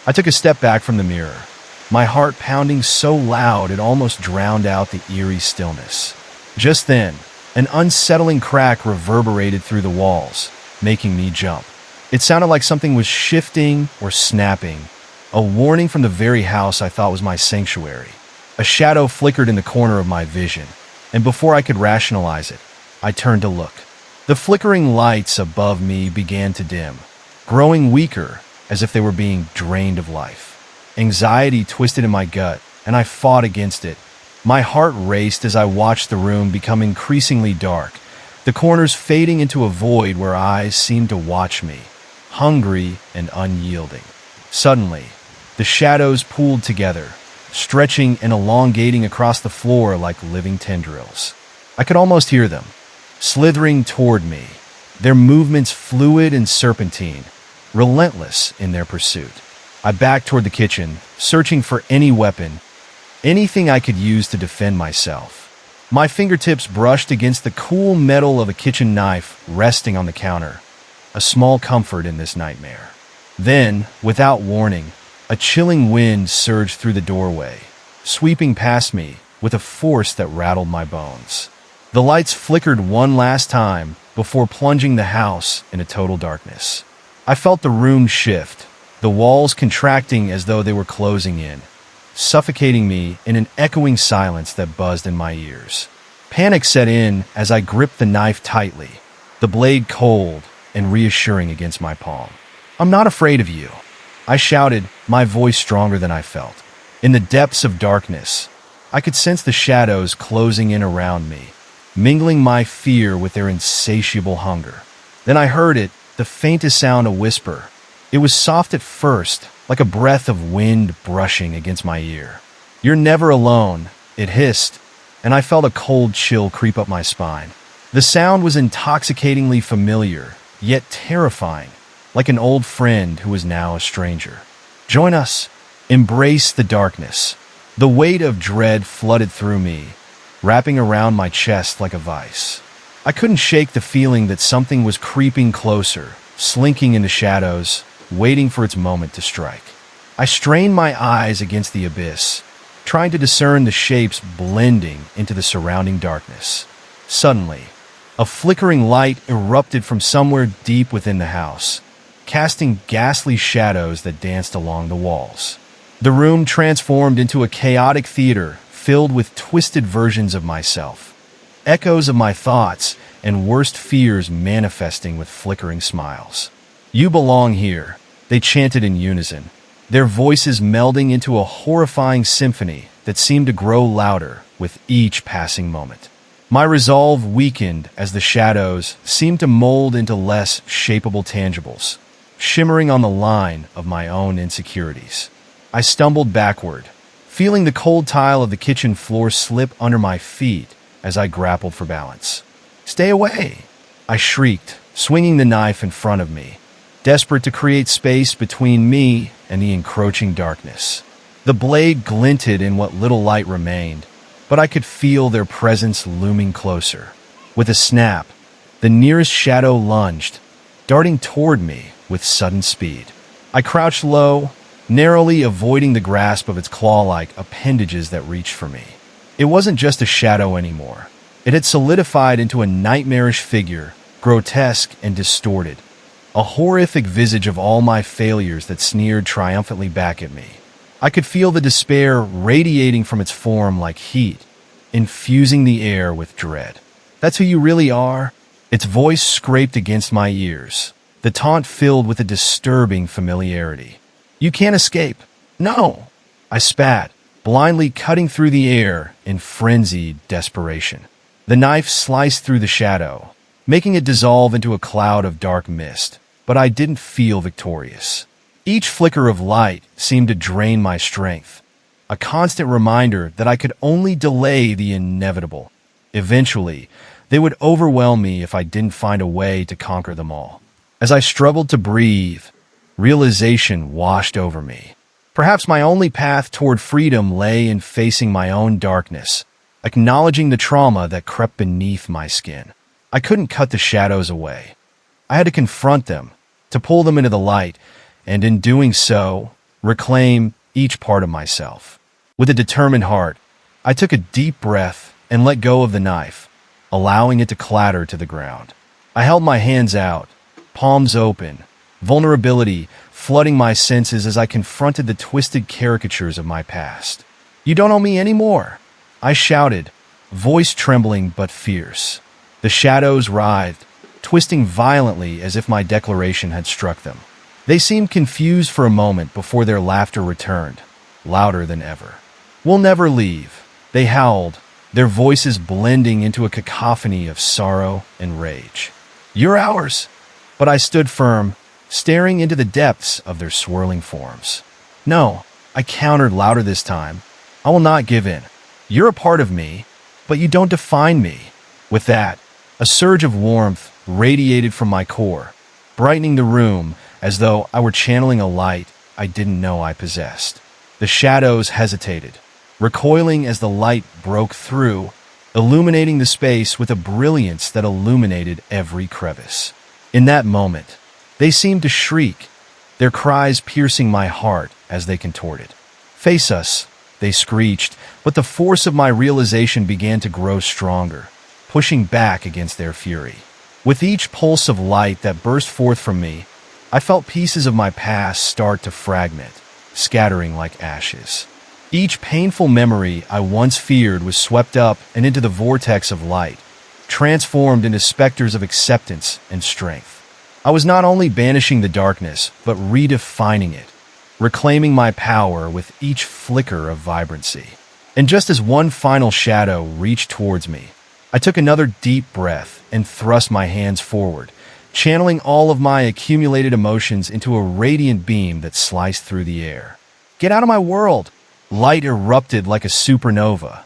I took a step back from the mirror, my heart pounding so loud it almost drowned out the eerie stillness. Just then, an unsettling crack reverberated through the walls, making me jump. It sounded like something was shifting or snapping, a warning from the very house I thought was my sanctuary. A shadow flickered in the corner of my vision, and before I could rationalize it, I turned to look. The flickering lights above me began to dim, growing weaker as if they were being drained of life. Anxiety twisted in my gut, and I fought against it. My heart raced as I watched the room become increasingly dark, the corners fading into a void where eyes seemed to watch me, hungry and unyielding. Suddenly, the shadows pooled together, stretching and elongating across the floor like living tendrils. I could almost hear them, slithering toward me, their movements fluid and serpentine, relentless in their pursuit. I backed toward the kitchen, searching for any weapon, anything I could use to defend myself. My fingertips brushed against the cool metal of a kitchen knife resting on the counter, a small comfort in this nightmare. Then, without warning, a chilling wind surged through the doorway, sweeping past me with a force that rattled my bones. The lights flickered one last time before plunging the house into total darkness. I felt the room shift, the walls contracting as though they were closing in, suffocating me in an echoing silence that buzzed in my ears. Panic set in as I gripped the knife tightly, the blade cold and reassuring against my palm. "I'm not afraid of you," I shouted, my voice stronger than I felt. In the depths of darkness, I could sense the shadows closing in around me, mingling my fear with their insatiable hunger. Then I heard it, the faintest sound a whisper. It was soft at first, like a breath of wind brushing against my ear. "You're never alone," it hissed, and I felt a cold chill creep up my spine. The sound was intoxicatingly familiar, yet terrifying, like an old friend who was now a stranger. "Join us. Embrace the darkness." The weight of dread flooded through me, wrapping around my chest like a vice. I couldn't shake the feeling that something was creeping closer, slinking in the shadows, waiting for its moment to strike. I strained my eyes against the abyss, trying to discern the shapes blending into the surrounding darkness. Suddenly, a flickering light erupted from somewhere deep within the house, casting ghastly shadows that danced along the walls. The room transformed into a chaotic theater filled with twisted versions of myself, echoes of my thoughts and worst fears manifesting with flickering smiles. "You belong here," they chanted in unison, their voices melding into a horrifying symphony that seemed to grow louder with each passing moment. My resolve weakened as the shadows seemed to mold into less shapeable tangibles, shimmering on the line of my own insecurities. I stumbled backward, feeling the cold tile of the kitchen floor slip under my feet as I grappled for balance. "Stay away!" I shrieked, swinging the knife in front of me, desperate to create space between me and the encroaching darkness. The blade glinted in what little light remained, but I could feel their presence looming closer. With a snap, the nearest shadow lunged, darting toward me with sudden speed. I crouched low, narrowly avoiding the grasp of its claw-like appendages that reached for me. It wasn't just a shadow anymore. It had solidified into a nightmarish figure, grotesque and distorted, a horrific visage of all my failures that sneered triumphantly back at me. I could feel the despair radiating from its form like heat, infusing the air with dread. "That's who you really are?" Its voice scraped against my ears, the taunt filled with a disturbing familiarity. "You can't escape." "No!" I spat, blindly cutting through the air in frenzied desperation. The knife sliced through the shadow, making it dissolve into a cloud of dark mist, but I didn't feel victorious. Each flicker of light seemed to drain my strength, a constant reminder that I could only delay the inevitable. Eventually, they would overwhelm me if I didn't find a way to conquer them all. As I struggled to breathe, realization washed over me. Perhaps my only path toward freedom lay in facing my own darkness, acknowledging the trauma that crept beneath my skin. I couldn't cut the shadows away. I had to confront them, to pull them into the light, and in doing so, reclaim each part of myself. With a determined heart, I took a deep breath and let go of the knife, allowing it to clatter to the ground. I held my hands out, palms open, vulnerability flooding my senses as I confronted the twisted caricatures of my past. "You don't owe me any more," I shouted, voice trembling but fierce. The shadows writhed, twisting violently as if my declaration had struck them. They seemed confused for a moment before their laughter returned, louder than ever. "We'll never leave," they howled, their voices blending into a cacophony of sorrow and rage. "You're ours." But I stood firm, staring into the depths of their swirling forms. "No," I countered louder this time. "I will not give in. You're a part of me, but you don't define me." With that, a surge of warmth radiated from my core, brightening the room as though I were channeling a light I didn't know I possessed. The shadows hesitated, recoiling as the light broke through, illuminating the space with a brilliance that illuminated every crevice. In that moment, they seemed to shriek, their cries piercing my heart as they contorted. "Face us," they screeched, but the force of my realization began to grow stronger, pushing back against their fury. With each pulse of light that burst forth from me, I felt pieces of my past start to fragment, scattering like ashes. Each painful memory I once feared was swept up and into the vortex of light, transformed into specters of acceptance and strength. I was not only banishing the darkness, but redefining it, reclaiming my power with each flicker of vibrancy. And just as one final shadow reached towards me, I took another deep breath and thrust my hands forward, channeling all of my accumulated emotions into a radiant beam that sliced through the air. "Get out of my world!" Light erupted like a supernova,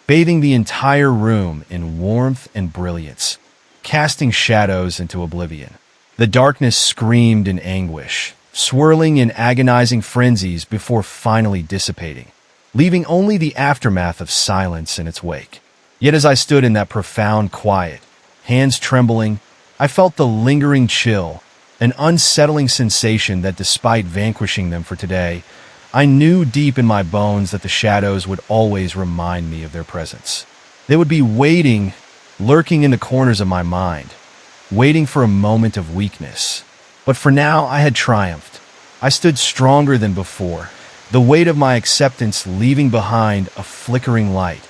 bathing the entire room in warmth and brilliance, casting shadows into oblivion. The darkness screamed in anguish, swirling in agonizing frenzies before finally dissipating, leaving only the aftermath of silence in its wake. Yet as I stood in that profound quiet, hands trembling, I felt the lingering chill, an unsettling sensation that despite vanquishing them for today, I knew deep in my bones that the shadows would always remind me of their presence. They would be waiting, lurking in the corners of my mind, waiting for a moment of weakness. But for now, I had triumphed. I stood stronger than before, the weight of my acceptance leaving behind a flickering light,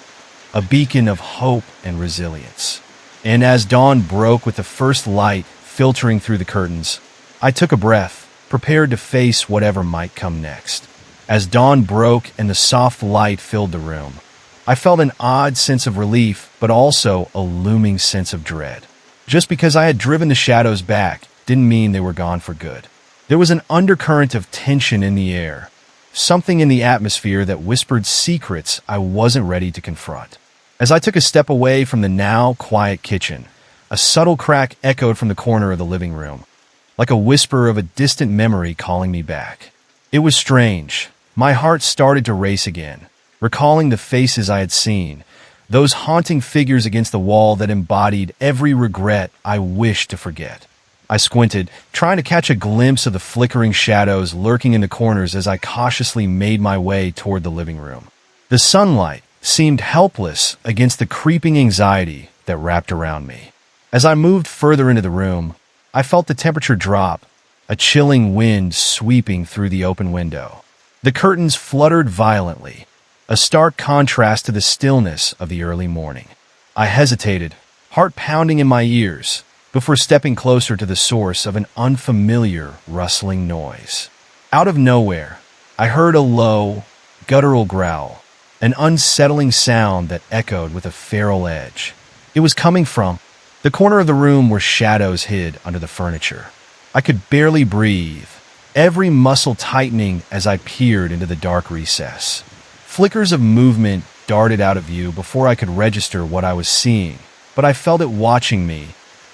a beacon of hope and resilience. And as dawn broke with the first light filtering through the curtains, I took a breath, prepared to face whatever might come next. As dawn broke and the soft light filled the room, I felt an odd sense of relief, but also a looming sense of dread. Just because I had driven the shadows back didn't mean they were gone for good. There was an undercurrent of tension in the air, something in the atmosphere that whispered secrets I wasn't ready to confront. As I took a step away from the now quiet kitchen, a subtle crack echoed from the corner of the living room, like a whisper of a distant memory calling me back. It was strange. My heart started to race again, recalling the faces I had seen, those haunting figures against the wall that embodied every regret I wished to forget. I squinted, trying to catch a glimpse of the flickering shadows lurking in the corners as I cautiously made my way toward the living room. The sunlight seemed helpless against the creeping anxiety that wrapped around me. As I moved further into the room, I felt the temperature drop, a chilling wind sweeping through the open window. The curtains fluttered violently, a stark contrast to the stillness of the early morning. I hesitated, heart pounding in my ears, before stepping closer to the source of an unfamiliar rustling noise. Out of nowhere, I heard a low, guttural growl, an unsettling sound that echoed with a feral edge. It was coming from the corner of the room where shadows hid under the furniture. I could barely breathe, every muscle tightening as I peered into the dark recess. Flickers of movement darted out of view before I could register what I was seeing, but I felt it watching me,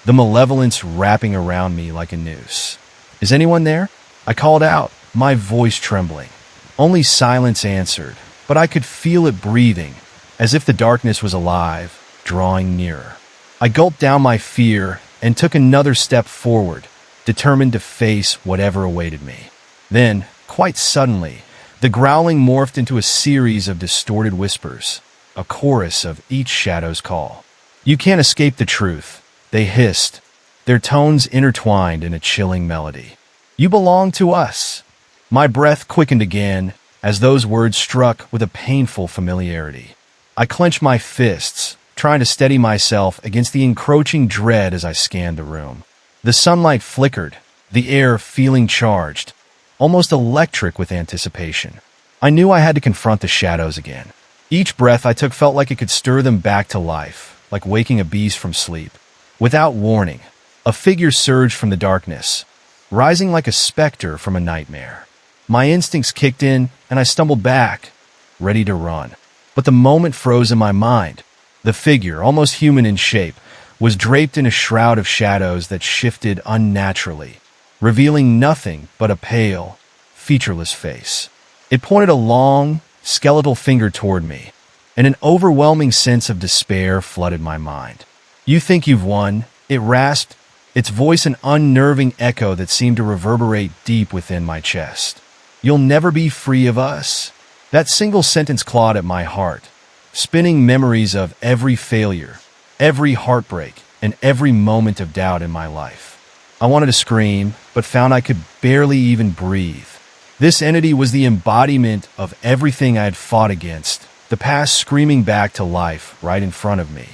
the malevolence wrapping around me like a noose. "Is anyone there?" I called out, my voice trembling. Only silence answered, but I could feel it breathing, as if the darkness was alive, drawing nearer. I gulped down my fear and took another step forward, determined to face whatever awaited me. Then, quite suddenly, the growling morphed into a series of distorted whispers, a chorus of each shadow's call. "You can't escape the truth," they hissed, their tones intertwined in a chilling melody. "You belong to us." My breath quickened again as those words struck with a painful familiarity. I clenched my fists, trying to steady myself against the encroaching dread as I scanned the room. The sunlight flickered, the air feeling charged, almost electric with anticipation. I knew I had to confront the shadows again. Each breath I took felt like it could stir them back to life, like waking a beast from sleep. Without warning, a figure surged from the darkness, rising like a specter from a nightmare. My instincts kicked in, and I stumbled back, ready to run. But the moment froze in my mind. The figure, almost human in shape, was draped in a shroud of shadows that shifted unnaturally, revealing nothing but a pale, featureless face. It pointed a long, skeletal finger toward me, and an overwhelming sense of despair flooded my mind. "You think you've won," it rasped, its voice an unnerving echo that seemed to reverberate deep within my chest. "You'll never be free of us." That single sentence clawed at my heart, spinning memories of every failure, every heartbreak, and every moment of doubt in my life. I wanted to scream, but found I could barely even breathe. This entity was the embodiment of everything I had fought against, the past screaming back to life right in front of me.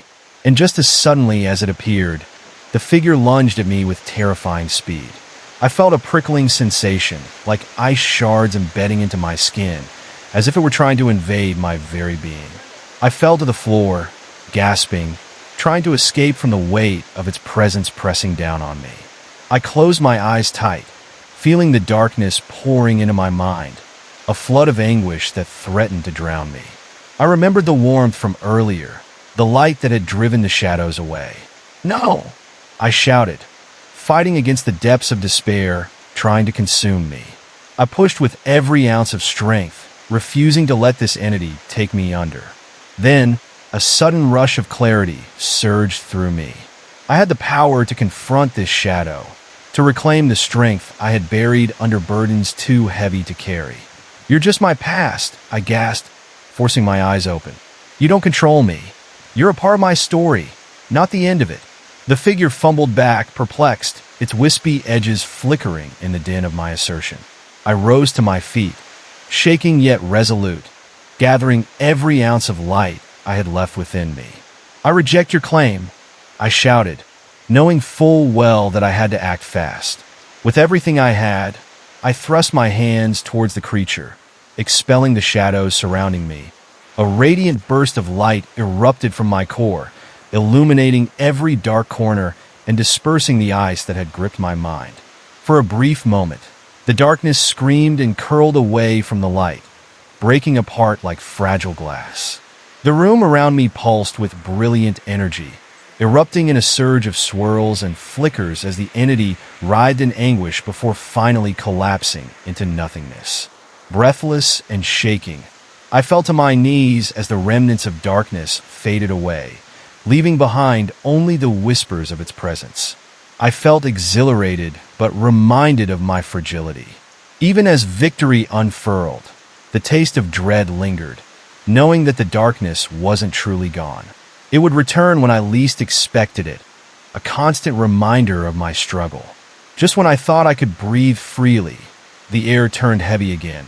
And just as suddenly as it appeared, the figure lunged at me with terrifying speed. I felt a prickling sensation, like ice shards embedding into my skin, as if it were trying to invade my very being. I fell to the floor, gasping, trying to escape from the weight of its presence pressing down on me. I closed my eyes tight, feeling the darkness pouring into my mind, a flood of anguish that threatened to drown me. I remembered the warmth from earlier, the light that had driven the shadows away. "No!" I shouted, fighting against the depths of despair trying to consume me. I pushed with every ounce of strength, refusing to let this entity take me under. Then, a sudden rush of clarity surged through me. I had the power to confront this shadow, to reclaim the strength I had buried under burdens too heavy to carry. "You're just my past," I gasped, forcing my eyes open. "You don't control me. You're a part of my story, not the end of it." The figure fumbled back, perplexed, its wispy edges flickering in the din of my assertion. I rose to my feet, shaking yet resolute, gathering every ounce of light I had left within me. "I reject your claim," I shouted, knowing full well that I had to act fast. With everything I had, I thrust my hands towards the creature, expelling the shadows surrounding me, A radiant burst of light erupted from my core, illuminating every dark corner and dispersing the ice that had gripped my mind. For a brief moment, the darkness screamed and curled away from the light, breaking apart like fragile glass. The room around me pulsed with brilliant energy, erupting in a surge of swirls and flickers as the entity writhed in anguish before finally collapsing into nothingness. Breathless and shaking, I fell to my knees as the remnants of darkness faded away, leaving behind only the whispers of its presence. I felt exhilarated but reminded of my fragility. Even as victory unfurled, the taste of dread lingered, knowing that the darkness wasn't truly gone. It would return when I least expected it, a constant reminder of my struggle. Just when I thought I could breathe freely, the air turned heavy again,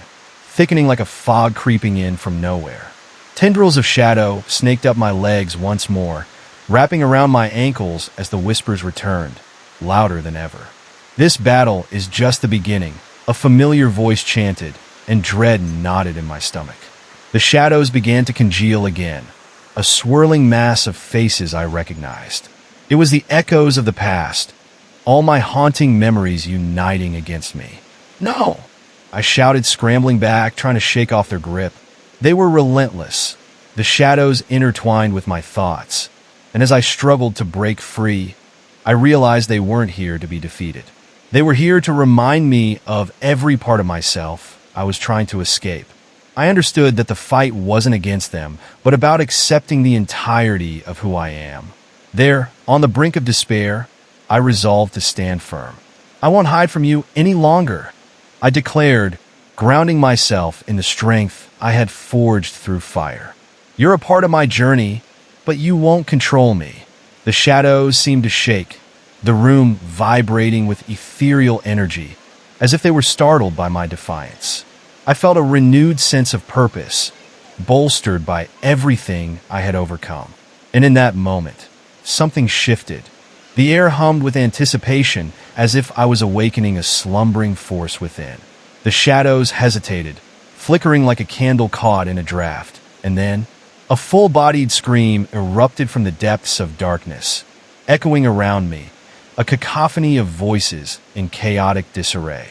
thickening like a fog creeping in from nowhere. Tendrils of shadow snaked up my legs once more, wrapping around my ankles as the whispers returned, louder than ever. "This battle is just the beginning," a familiar voice chanted, and dread knotted in my stomach. The shadows began to congeal again, a swirling mass of faces I recognized. It was the echoes of the past, all my haunting memories uniting against me. "No!" I shouted, scrambling back, trying to shake off their grip. They were relentless, the shadows intertwined with my thoughts, and as I struggled to break free, I realized they weren't here to be defeated. They were here to remind me of every part of myself I was trying to escape. I understood that the fight wasn't against them, but about accepting the entirety of who I am. There, on the brink of despair, I resolved to stand firm. "I won't hide from you any longer," I declared, grounding myself in the strength I had forged through fire. "You're a part of my journey, but you won't control me." The shadows seemed to shake, the room vibrating with ethereal energy, as if they were startled by my defiance. I felt a renewed sense of purpose, bolstered by everything I had overcome. And in that moment, something shifted. The air hummed with anticipation, as if I was awakening a slumbering force within. The shadows hesitated, flickering like a candle caught in a draft, and then a full-bodied scream erupted from the depths of darkness, echoing around me, a cacophony of voices in chaotic disarray.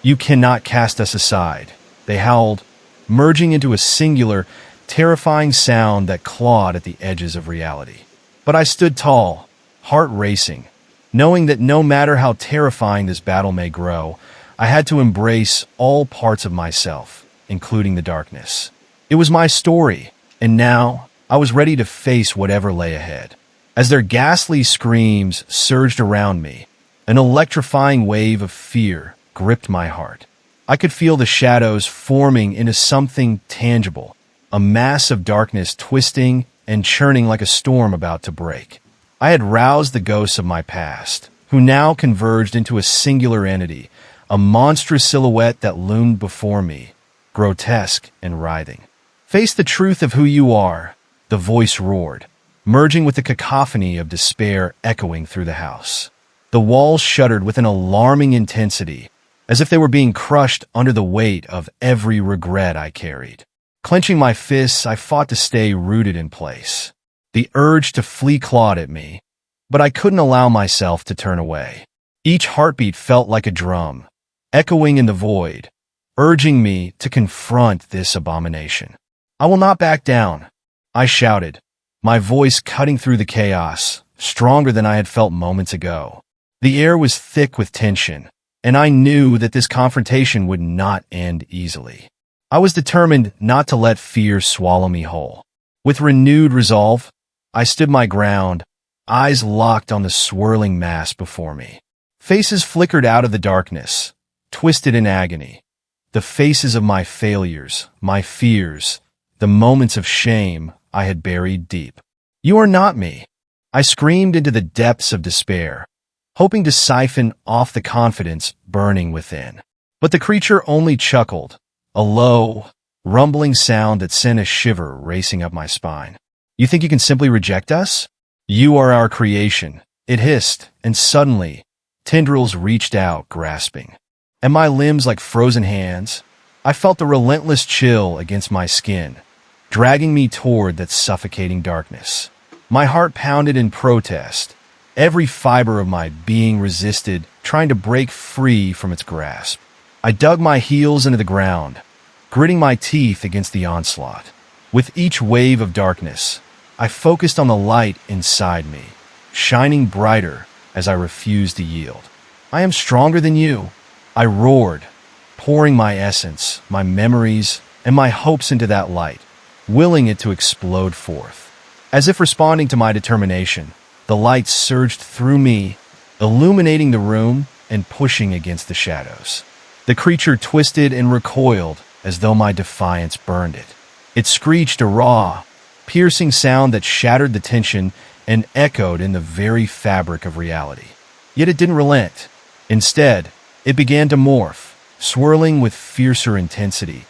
"You cannot cast us aside," they howled, merging into a singular, terrifying sound that clawed at the edges of reality. But I stood tall, heart racing, knowing that no matter how terrifying this battle may grow, I had to embrace all parts of myself, including the darkness. It was my story, and now I was ready to face whatever lay ahead. As their ghastly screams surged around me, an electrifying wave of fear gripped my heart. I could feel the shadows forming into something tangible, a mass of darkness twisting and churning like a storm about to break. I had roused the ghosts of my past, who now converged into a singular entity, a monstrous silhouette that loomed before me, grotesque and writhing. "Face the truth of who you are," the voice roared, merging with the cacophony of despair echoing through the house. The walls shuddered with an alarming intensity, as if they were being crushed under the weight of every regret I carried. Clenching my fists, I fought to stay rooted in place. The urge to flee clawed at me, but I couldn't allow myself to turn away. Each heartbeat felt like a drum, echoing in the void, urging me to confront this abomination. "I will not back down," I shouted, my voice cutting through the chaos, stronger than I had felt moments ago. The air was thick with tension, and I knew that this confrontation would not end easily. I was determined not to let fear swallow me whole. With renewed resolve, I stood my ground, eyes locked on the swirling mass before me. Faces flickered out of the darkness, twisted in agony. The faces of my failures, my fears, the moments of shame I had buried deep. "You are not me," I screamed into the depths of despair, hoping to siphon off the confidence burning within. But the creature only chuckled, a low, rumbling sound that sent a shiver racing up my spine. "You think you can simply reject us? You are our creation," it hissed, and suddenly, tendrils reached out, grasping. And my limbs like frozen hands, I felt the relentless chill against my skin, dragging me toward that suffocating darkness. My heart pounded in protest. Every fiber of my being resisted, trying to break free from its grasp. I dug my heels into the ground, gritting my teeth against the onslaught. With each wave of darkness, I focused on the light inside me, shining brighter as I refused to yield. I am stronger than you, I roared, pouring my essence, my memories, and my hopes into that light, willing it to explode forth. As if responding to my determination, the light surged through me, illuminating the room and pushing against the shadows. The creature twisted and recoiled as though my defiance burned it. It screeched a raw, piercing sound that shattered the tension and echoed in the very fabric of reality. Yet it didn't relent. Instead, it began to morph, swirling with fiercer intensity,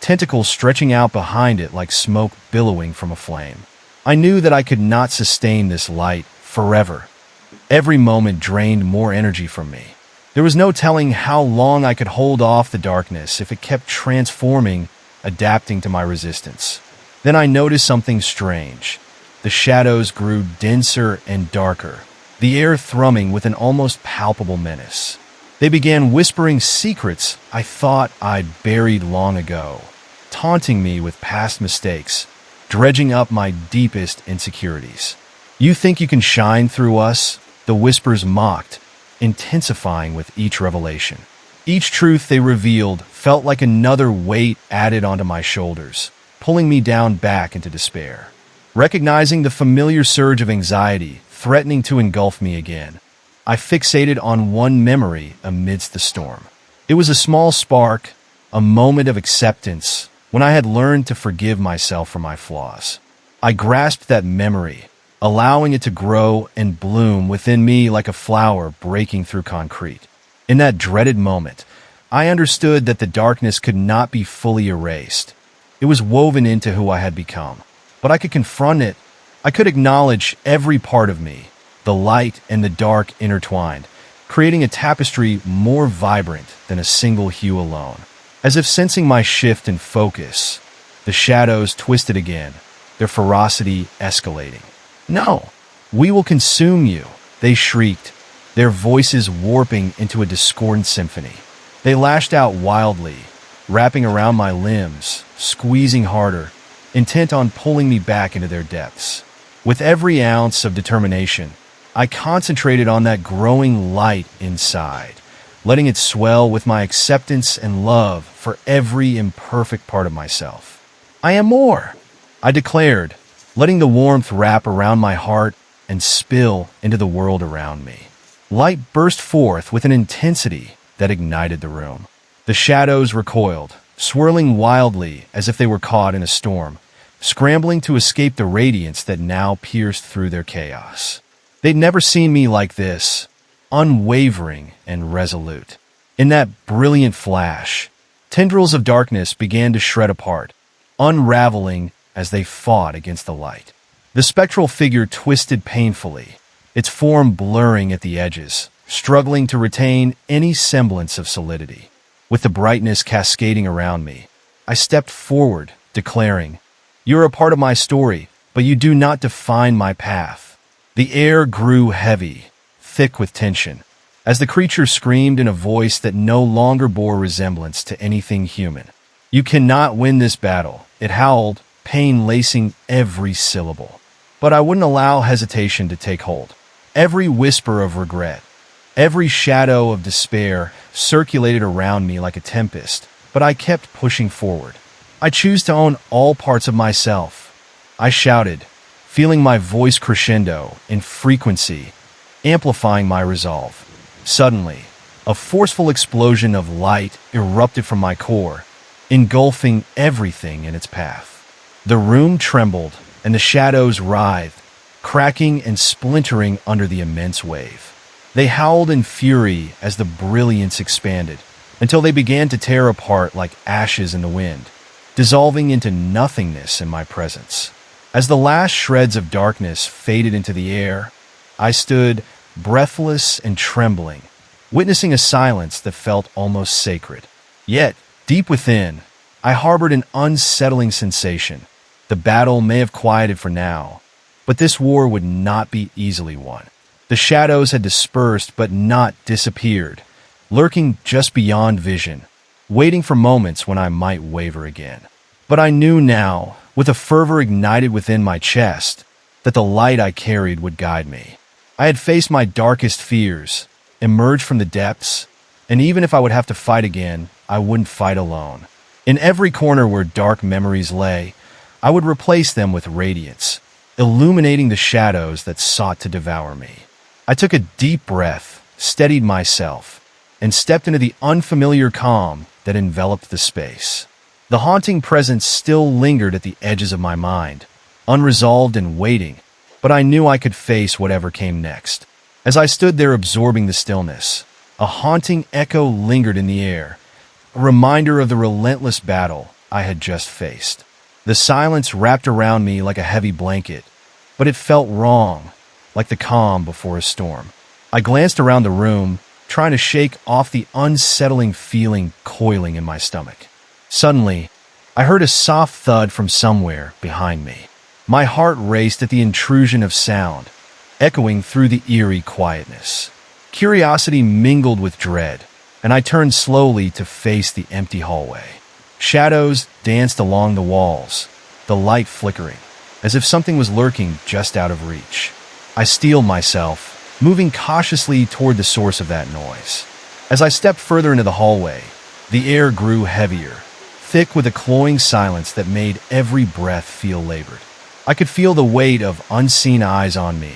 tentacles stretching out behind it like smoke billowing from a flame. I knew that I could not sustain this light forever. Every moment drained more energy from me. There was no telling how long I could hold off the darkness if it kept transforming, adapting to my resistance. Then I noticed something strange. The shadows grew denser and darker, the air thrumming with an almost palpable menace. They began whispering secrets I thought I'd buried long ago, taunting me with past mistakes, dredging up my deepest insecurities. "You think you can shine through us?" the whispers mocked, intensifying with each revelation. Each truth they revealed felt like another weight added onto my shoulders, pulling me down back into despair. Recognizing the familiar surge of anxiety threatening to engulf me again, I fixated on one memory amidst the storm. It was a small spark, a moment of acceptance when I had learned to forgive myself for my flaws. I grasped that memory, allowing it to grow and bloom within me like a flower breaking through concrete. In that dreaded moment, I understood that the darkness could not be fully erased. It was woven into who I had become. But I could confront it. I could acknowledge every part of me, the light and the dark intertwined, creating a tapestry more vibrant than a single hue alone. As if sensing my shift in focus, the shadows twisted again, their ferocity escalating. "No, we will consume you," they shrieked, their voices warping into a discordant symphony. They lashed out wildly, wrapping around my limbs, squeezing harder, intent on pulling me back into their depths. With every ounce of determination, I concentrated on that growing light inside, letting it swell with my acceptance and love for every imperfect part of myself. "I am more," I declared, letting the warmth wrap around my heart and spill into the world around me. Light burst forth with an intensity that ignited the room. The shadows recoiled, swirling wildly as if they were caught in a storm, scrambling to escape the radiance that now pierced through their chaos. They'd never seen me like this, unwavering and resolute. In that brilliant flash, tendrils of darkness began to shred apart, unraveling as they fought against the light. The spectral figure twisted painfully, its form blurring at the edges, struggling to retain any semblance of solidity. With the brightness cascading around me, I stepped forward, declaring, "You're a part of my story, but you do not define my path." The air grew heavy, thick with tension, as the creature screamed in a voice that no longer bore resemblance to anything human. "You cannot win this battle," it howled, pain lacing every syllable. But I wouldn't allow hesitation to take hold. Every whisper of regret, every shadow of despair circulated around me like a tempest, but I kept pushing forward. "I choose to own all parts of myself," I shouted, feeling my voice crescendo in frequency, amplifying my resolve. Suddenly, a forceful explosion of light erupted from my core, engulfing everything in its path. The room trembled, and the shadows writhed, cracking and splintering under the immense wave. They howled in fury as the brilliance expanded, until they began to tear apart like ashes in the wind, dissolving into nothingness in my presence. As the last shreds of darkness faded into the air, I stood, breathless and trembling, witnessing a silence that felt almost sacred. Yet, deep within, I harbored an unsettling sensation, The battle may have quieted for now, but this war would not be easily won. The shadows had dispersed but not disappeared, lurking just beyond vision, waiting for moments when I might waver again. But I knew now, with a fervor ignited within my chest, that the light I carried would guide me. I had faced my darkest fears, emerged from the depths, and even if I would have to fight again, I wouldn't fight alone. In every corner where dark memories lay, I would replace them with radiance, illuminating the shadows that sought to devour me. I took a deep breath, steadied myself, and stepped into the unfamiliar calm that enveloped the space. The haunting presence still lingered at the edges of my mind, unresolved and waiting, but I knew I could face whatever came next. As I stood there absorbing the stillness, a haunting echo lingered in the air, a reminder of the relentless battle I had just faced. The silence wrapped around me like a heavy blanket, but it felt wrong, like the calm before a storm. I glanced around the room, trying to shake off the unsettling feeling coiling in my stomach. Suddenly, I heard a soft thud from somewhere behind me. My heart raced at the intrusion of sound, echoing through the eerie quietness. Curiosity mingled with dread, and I turned slowly to face the empty hallway. Shadows danced along the walls, the light flickering, as if something was lurking just out of reach. I steeled myself, moving cautiously toward the source of that noise. As I stepped further into the hallway, the air grew heavier, thick with a cloying silence that made every breath feel labored. I could feel the weight of unseen eyes on me,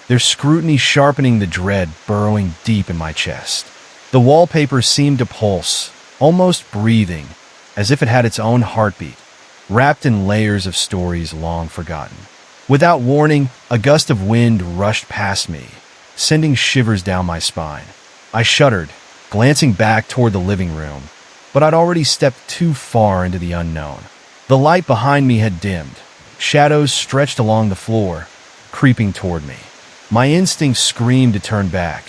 their scrutiny sharpening the dread burrowing deep in my chest. The wallpaper seemed to pulse, almost breathing, as if it had its own heartbeat, wrapped in layers of stories long forgotten. Without warning, a gust of wind rushed past me, sending shivers down my spine. I shuddered, glancing back toward the living room, but I'd already stepped too far into the unknown. The light behind me had dimmed, shadows stretched along the floor, creeping toward me. My instincts screamed to turn back,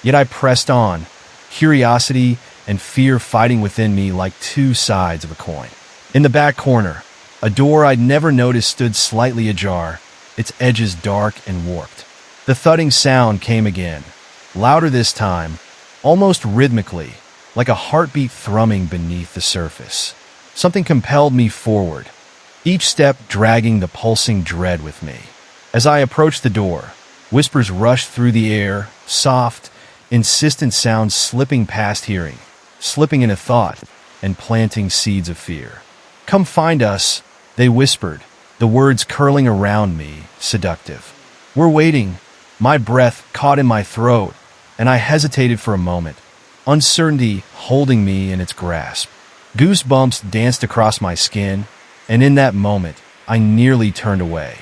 yet I pressed on, curiosity and fear fighting within me like two sides of a coin. In the back corner, a door I'd never noticed stood slightly ajar, its edges dark and warped. The thudding sound came again, louder this time, almost rhythmically, like a heartbeat thrumming beneath the surface. Something compelled me forward, each step dragging the pulsing dread with me. As I approached the door, whispers rushed through the air, soft, insistent sounds slipping past hearing, slipping into thought, and planting seeds of fear. "Come find us," they whispered, the words curling around me, seductive. "We're waiting." My breath caught in my throat, and I hesitated for a moment, uncertainty holding me in its grasp. Goosebumps danced across my skin, and in that moment, I nearly turned away.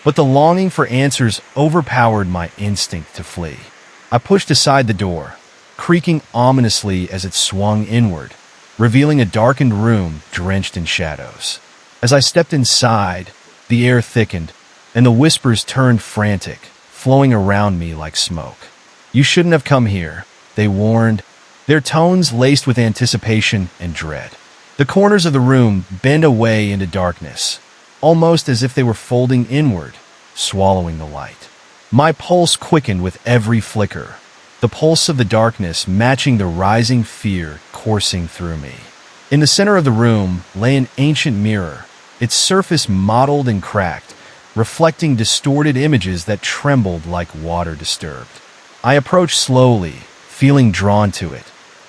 But the longing for answers overpowered my instinct to flee. I pushed aside the door, creaking ominously as it swung inward, revealing a darkened room drenched in shadows. As I stepped inside, the air thickened, and the whispers turned frantic, flowing around me like smoke. "You shouldn't have come here," they warned, their tones laced with anticipation and dread. The corners of the room bent away into darkness, almost as if they were folding inward, swallowing the light. My pulse quickened with every flicker, the pulse of the darkness matching the rising fear coursing through me. In the center of the room lay an ancient mirror, its surface mottled and cracked, reflecting distorted images that trembled like water disturbed. I approached slowly, feeling drawn to it,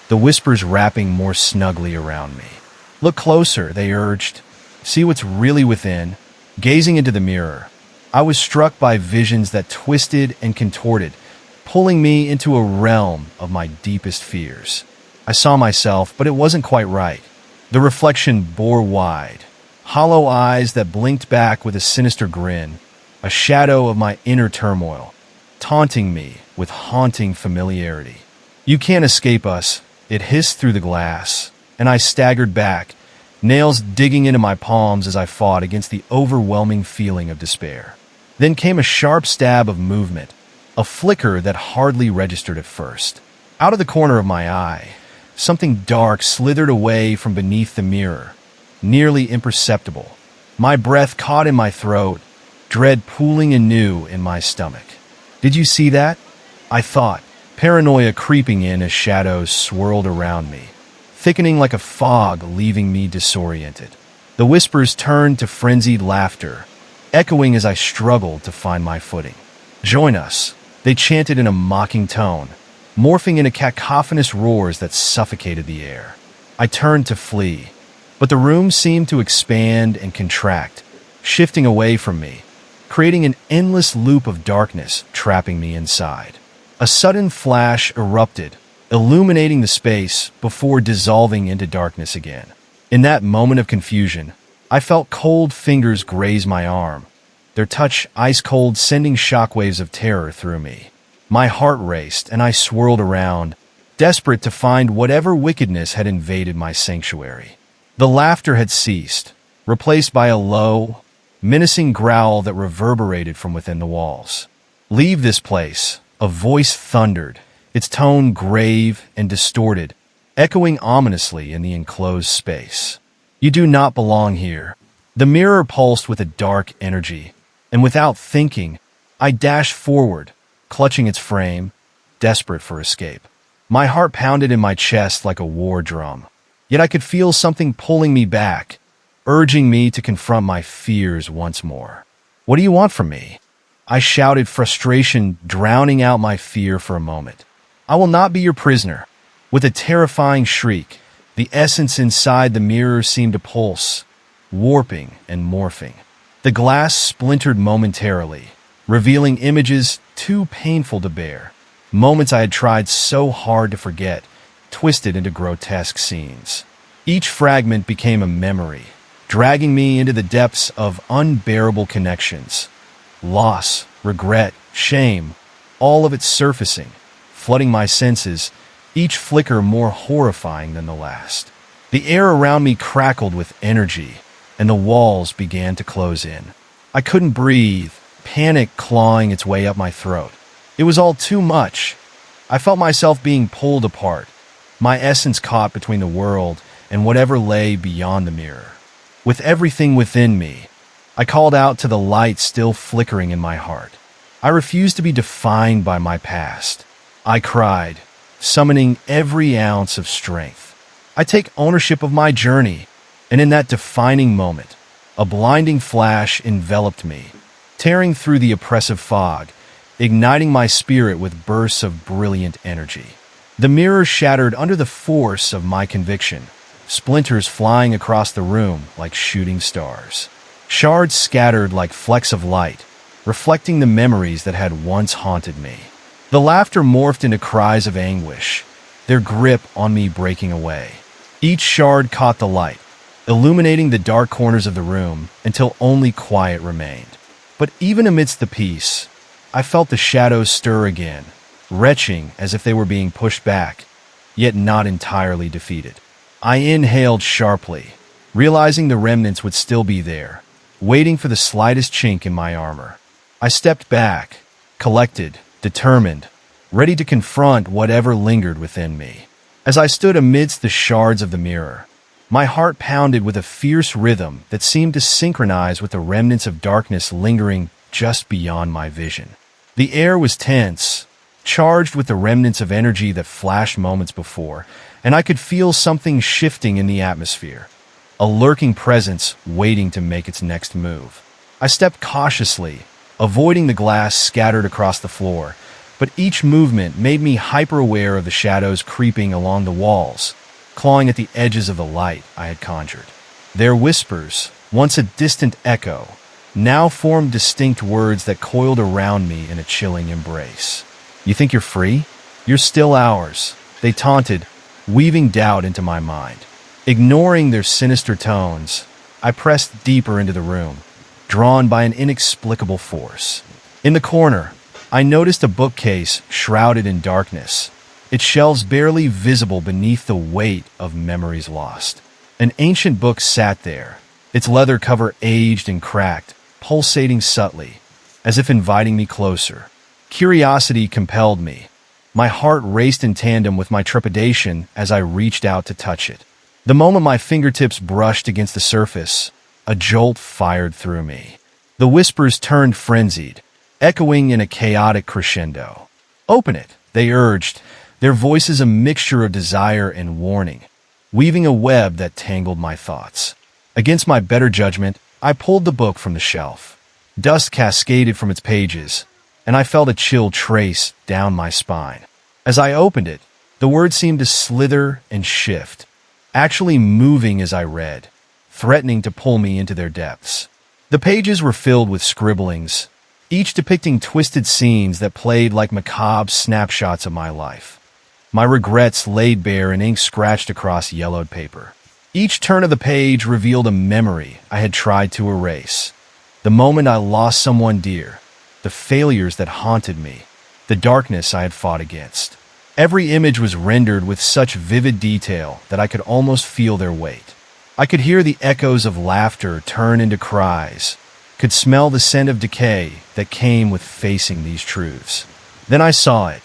the whispers wrapping more snugly around me. "Look closer," they urged. "See what's really within." Gazing into the mirror, I was struck by visions that twisted and contorted, pulling me into a realm of my deepest fears. I saw myself, but it wasn't quite right. The reflection bore wide, hollow eyes that blinked back with a sinister grin, a shadow of my inner turmoil, taunting me with haunting familiarity. "You can't escape us," it hissed through the glass, and I staggered back, nails digging into my palms as I fought against the overwhelming feeling of despair. Then came a sharp stab of movement, a flicker that hardly registered at first. Out of the corner of my eye, something dark slithered away from beneath the mirror, nearly imperceptible, My breath caught in my throat, dread pooling anew in my stomach. Did you see that? I thought, paranoia creeping in as shadows swirled around me, thickening like a fog, leaving me disoriented. The whispers turned to frenzied laughter, echoing as I struggled to find my footing. "Join us," they chanted in a mocking tone, morphing into cacophonous roars that suffocated the air. I turned to flee, but the room seemed to expand and contract, shifting away from me, creating an endless loop of darkness, trapping me inside. A sudden flash erupted, illuminating the space before dissolving into darkness again. In that moment of confusion, I felt cold fingers graze my arm, their touch ice-cold, sending shockwaves of terror through me. My heart raced, and I swirled around, desperate to find whatever wickedness had invaded my sanctuary. The laughter had ceased, replaced by a low, menacing growl that reverberated from within the walls. "Leave this place," a voice thundered, its tone grave and distorted, echoing ominously in the enclosed space. "You do not belong here." The mirror pulsed with a dark energy, and without thinking, I dashed forward, clutching its frame, desperate for escape. My heart pounded in my chest like a war drum, yet I could feel something pulling me back, urging me to confront my fears once more. "What do you want from me?" I shouted, frustration drowning out my fear for a moment. "I will not be your prisoner." With a terrifying shriek, the essence inside the mirror seemed to pulse, warping and morphing. The glass splintered momentarily, revealing images too painful to bear, moments I had tried so hard to forget, twisted into grotesque scenes. Each fragment became a memory, dragging me into the depths of unbearable connections. Loss, regret, shame, all of it surfacing, flooding my senses, each flicker more horrifying than the last. The air around me crackled with energy, and the walls began to close in. I couldn't breathe, panic clawing its way up my throat. It was all too much. I felt myself being pulled apart, my essence caught between the world and whatever lay beyond the mirror. With everything within me, I called out to the light still flickering in my heart. I refused to be defined by my past. I cried, summoning every ounce of strength. I take ownership of my journey, and in that defining moment, a blinding flash enveloped me, tearing through the oppressive fog, igniting my spirit with bursts of brilliant energy. The mirror shattered under the force of my conviction, splinters flying across the room like shooting stars. Shards scattered like flecks of light, reflecting the memories that had once haunted me. The laughter morphed into cries of anguish, their grip on me breaking away. Each shard caught the light, illuminating the dark corners of the room until only quiet remained. But even amidst the peace, I felt the shadows stir again, retching as if they were being pushed back, yet not entirely defeated. I inhaled sharply, realizing the remnants would still be there, waiting for the slightest chink in my armor. I stepped back, collected, determined, ready to confront whatever lingered within me. As I stood amidst the shards of the mirror, my heart pounded with a fierce rhythm that seemed to synchronize with the remnants of darkness lingering just beyond my vision. The air was tense, charged with the remnants of energy that flashed moments before, and I could feel something shifting in the atmosphere, a lurking presence waiting to make its next move. I stepped cautiously, avoiding the glass scattered across the floor, but each movement made me hyper-aware of the shadows creeping along the walls, clawing at the edges of the light I had conjured. Their whispers, once a distant echo, now formed distinct words that coiled around me in a chilling embrace. "You think you're free? You're still ours," they taunted, weaving doubt into my mind. Ignoring their sinister tones, I pressed deeper into the room, drawn by an inexplicable force. In the corner, I noticed a bookcase shrouded in darkness, its shelves barely visible beneath the weight of memories lost. An ancient book sat there, its leather cover aged and cracked, pulsating subtly, as if inviting me closer. Curiosity compelled me. My heart raced in tandem with my trepidation as I reached out to touch it. The moment my fingertips brushed against the surface, A jolt fired through me. The whispers turned frenzied, echoing in a chaotic crescendo. "Open it," they urged, their voices a mixture of desire and warning, weaving a web that tangled my thoughts. Against my better judgment, I pulled the book from the shelf. Dust cascaded from its pages, and I felt a chill trace down my spine. As I opened it, the words seemed to slither and shift, actually moving as I read, threatening to pull me into their depths. The pages were filled with scribblings, each depicting twisted scenes that played like macabre snapshots of my life. My regrets laid bare in ink scratched across yellowed paper. Each turn of the page revealed a memory I had tried to erase. The moment I lost someone dear, the failures that haunted me, the darkness I had fought against. Every image was rendered with such vivid detail that I could almost feel their weight. I could hear the echoes of laughter turn into cries, could smell the scent of decay that came with facing these truths. Then I saw it,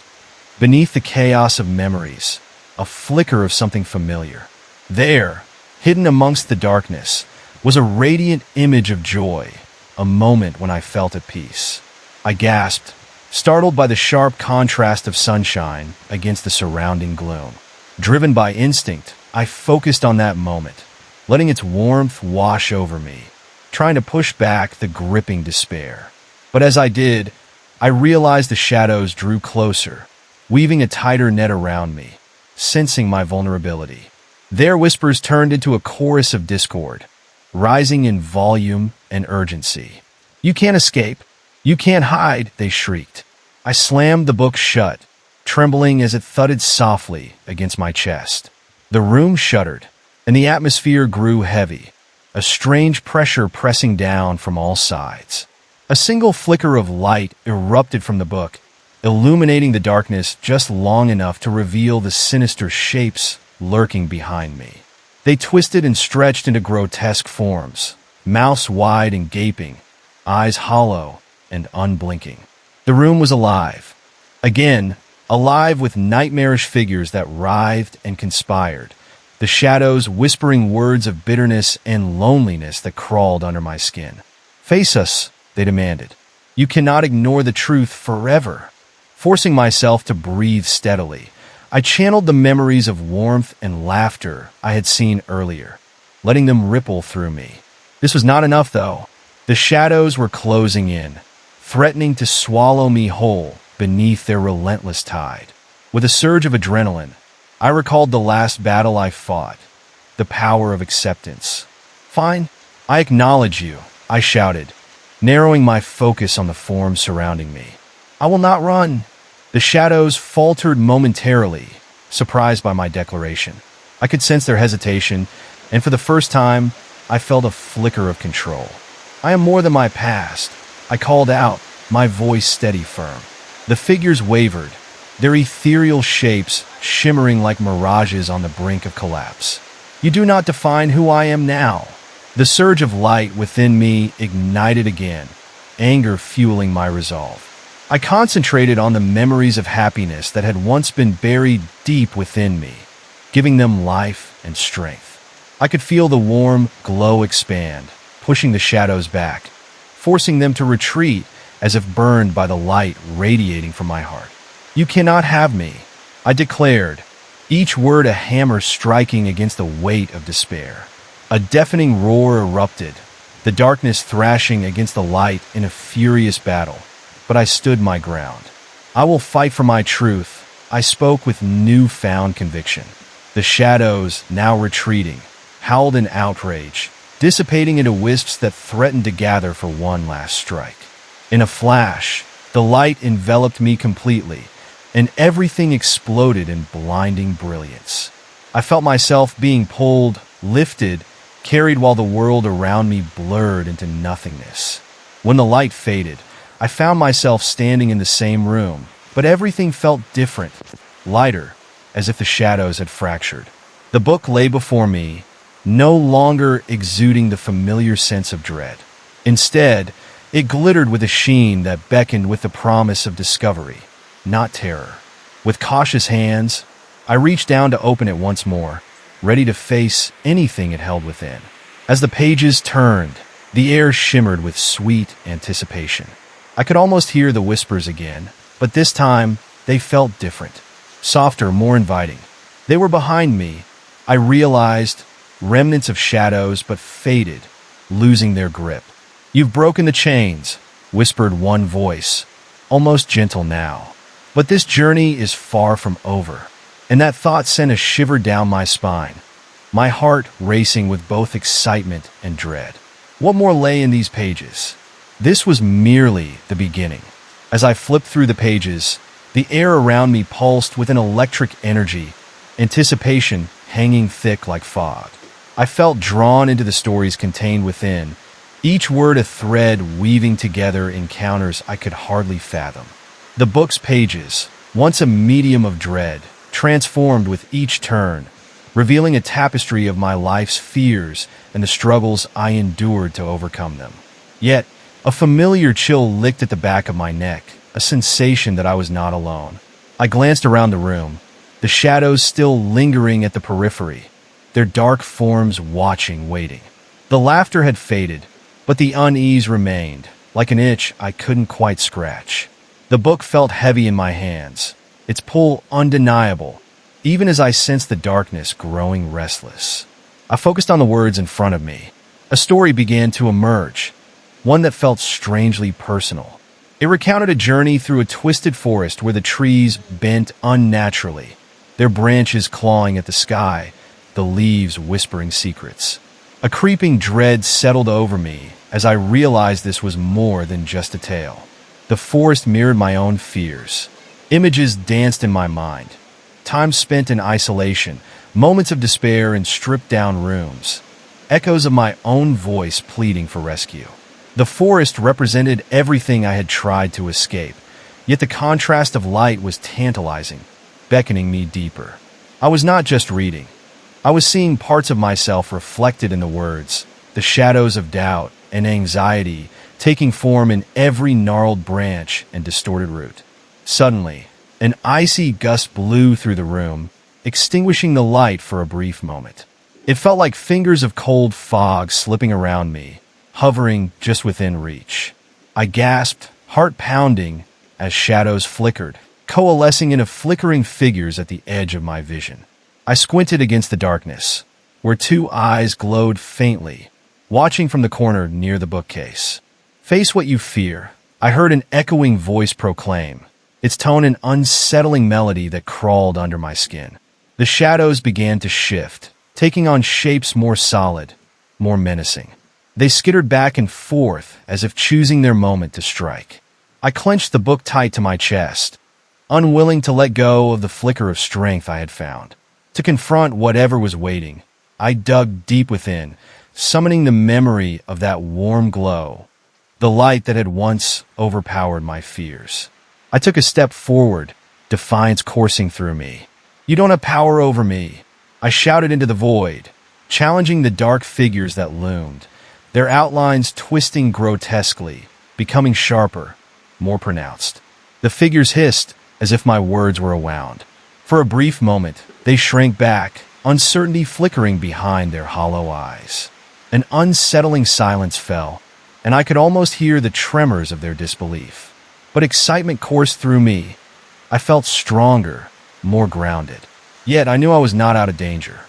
beneath the chaos of memories, a flicker of something familiar. There, hidden amongst the darkness, was a radiant image of joy, a moment when I felt at peace. I gasped, startled by the sharp contrast of sunshine against the surrounding gloom. Driven by instinct, I focused on that moment, letting its warmth wash over me, trying to push back the gripping despair. But as I did, I realized the shadows drew closer, weaving a tighter net around me, sensing my vulnerability. Their whispers turned into a chorus of discord, rising in volume and urgency. "You can't escape. You can't hide," they shrieked. I slammed the book shut, trembling as it thudded softly against my chest. The room shuddered, and the atmosphere grew heavy, a strange pressure pressing down from all sides. A single flicker of light erupted from the book, illuminating the darkness just long enough to reveal the sinister shapes lurking behind me. They twisted and stretched into grotesque forms, mouths wide and gaping, eyes hollow and unblinking. The room was alive. Again, alive with nightmarish figures that writhed and conspired, the shadows whispering words of bitterness and loneliness that crawled under my skin. "Face us," they demanded. "You cannot ignore the truth forever." Forcing myself to breathe steadily, I channeled the memories of warmth and laughter I had seen earlier, letting them ripple through me. This was not enough, though. The shadows were closing in, threatening to swallow me whole beneath their relentless tide. With a surge of adrenaline, I recalled the last battle I fought, the power of acceptance. "Fine, I acknowledge you," I shouted, narrowing my focus on the form surrounding me. "I will not run." The shadows faltered momentarily, surprised by my declaration. I could sense their hesitation, and for the first time, I felt a flicker of control. "I am more than my past," I called out, my voice steady firm. The figures wavered, their ethereal shapes shimmering like mirages on the brink of collapse. "You do not define who I am now." The surge of light within me ignited again, anger fueling my resolve. I concentrated on the memories of happiness that had once been buried deep within me, giving them life and strength. I could feel the warm glow expand, pushing the shadows back, forcing them to retreat as if burned by the light radiating from my heart. "You cannot have me," I declared, each word a hammer striking against the weight of despair. A deafening roar erupted, the darkness thrashing against the light in a furious battle. But I stood my ground. "I will fight for my truth," I spoke with newfound conviction. The shadows, now retreating, howled in outrage, dissipating into wisps that threatened to gather for one last strike. In a flash, the light enveloped me completely, and everything exploded in blinding brilliance. I felt myself being pulled, lifted, carried while the world around me blurred into nothingness. When the light faded, I found myself standing in the same room, but everything felt different, lighter, as if the shadows had fractured. The book lay before me, no longer exuding the familiar sense of dread. Instead, it glittered with a sheen that beckoned with the promise of discovery, not terror. With cautious hands, I reached down to open it once more, ready to face anything it held within. As the pages turned, the air shimmered with sweet anticipation. I could almost hear the whispers again, but this time they felt different. Softer, more inviting. They were behind me. I realized remnants of shadows, but faded, losing their grip. "You've broken the chains," whispered one voice, almost gentle now. But this journey is far from over. And that thought sent a shiver down my spine, my heart racing with both excitement and dread. What more lay in these pages? This was merely the beginning. As I flipped through the pages, the air around me pulsed with an electric energy, anticipation hanging thick like fog. I felt drawn into the stories contained within, each word a thread weaving together encounters I could hardly fathom. The book's pages, once a medium of dread, transformed with each turn, revealing a tapestry of my life's fears and the struggles I endured to overcome them. Yet, a familiar chill licked at the back of my neck, a sensation that I was not alone. I glanced around the room, the shadows still lingering at the periphery, their dark forms watching, waiting. The laughter had faded, but the unease remained, like an itch I couldn't quite scratch. The book felt heavy in my hands, its pull undeniable, even as I sensed the darkness growing restless. I focused on the words in front of me. A story began to emerge, one that felt strangely personal. It recounted a journey through a twisted forest where the trees bent unnaturally, their branches clawing at the sky, the leaves whispering secrets. A creeping dread settled over me as I realized this was more than just a tale. The forest mirrored my own fears. Images danced in my mind. Time spent in isolation, moments of despair in stripped-down rooms, echoes of my own voice pleading for rescue. The forest represented everything I had tried to escape, yet the contrast of light was tantalizing, beckoning me deeper. I was not just reading. I was seeing parts of myself reflected in the words, the shadows of doubt and anxiety taking form in every gnarled branch and distorted root. Suddenly, an icy gust blew through the room, extinguishing the light for a brief moment. It felt like fingers of cold fog slipping around me, hovering just within reach. I gasped, heart pounding, as shadows flickered, coalescing into flickering figures at the edge of my vision. I squinted against the darkness, where two eyes glowed faintly, watching from the corner near the bookcase. "Face what you fear," I heard an echoing voice proclaim, its tone an unsettling melody that crawled under my skin. The shadows began to shift, taking on shapes more solid, more menacing. They skittered back and forth as if choosing their moment to strike. I clenched the book tight to my chest, unwilling to let go of the flicker of strength I had found. To confront whatever was waiting, I dug deep within, summoning the memory of that warm glow, the light that had once overpowered my fears. I took a step forward, defiance coursing through me. "You don't have power over me," I shouted into the void, challenging the dark figures that loomed, their outlines twisting grotesquely, becoming sharper, more pronounced. The figures hissed as if my words were a wound. For a brief moment, they shrank back, uncertainty flickering behind their hollow eyes. An unsettling silence fell, and I could almost hear the tremors of their disbelief. But excitement coursed through me. I felt stronger, more grounded. Yet I knew I was not out of danger.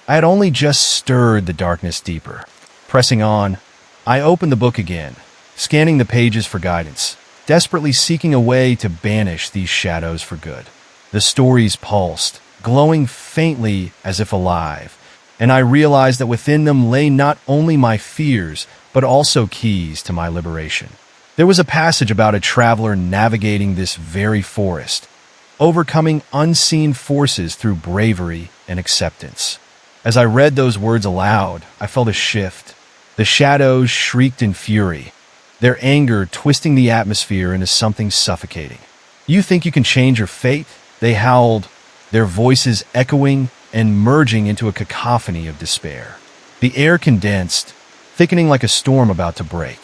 I had only just stirred the darkness deeper. Pressing on, I opened the book again, scanning the pages for guidance, desperately seeking a way to banish these shadows for good. The stories pulsed, glowing faintly as if alive, and I realized that within them lay not only my fears, but also keys to my liberation. There was a passage about a traveler navigating this very forest, overcoming unseen forces through bravery and acceptance. As I read those words aloud, I felt a shift. The shadows shrieked in fury, their anger twisting the atmosphere into something suffocating. "You think you can change your fate?" they howled, their voices echoing and merging into a cacophony of despair. The air condensed, thickening like a storm about to break.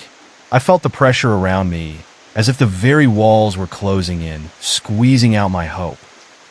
I felt the pressure around me, as if the very walls were closing in, squeezing out my hope.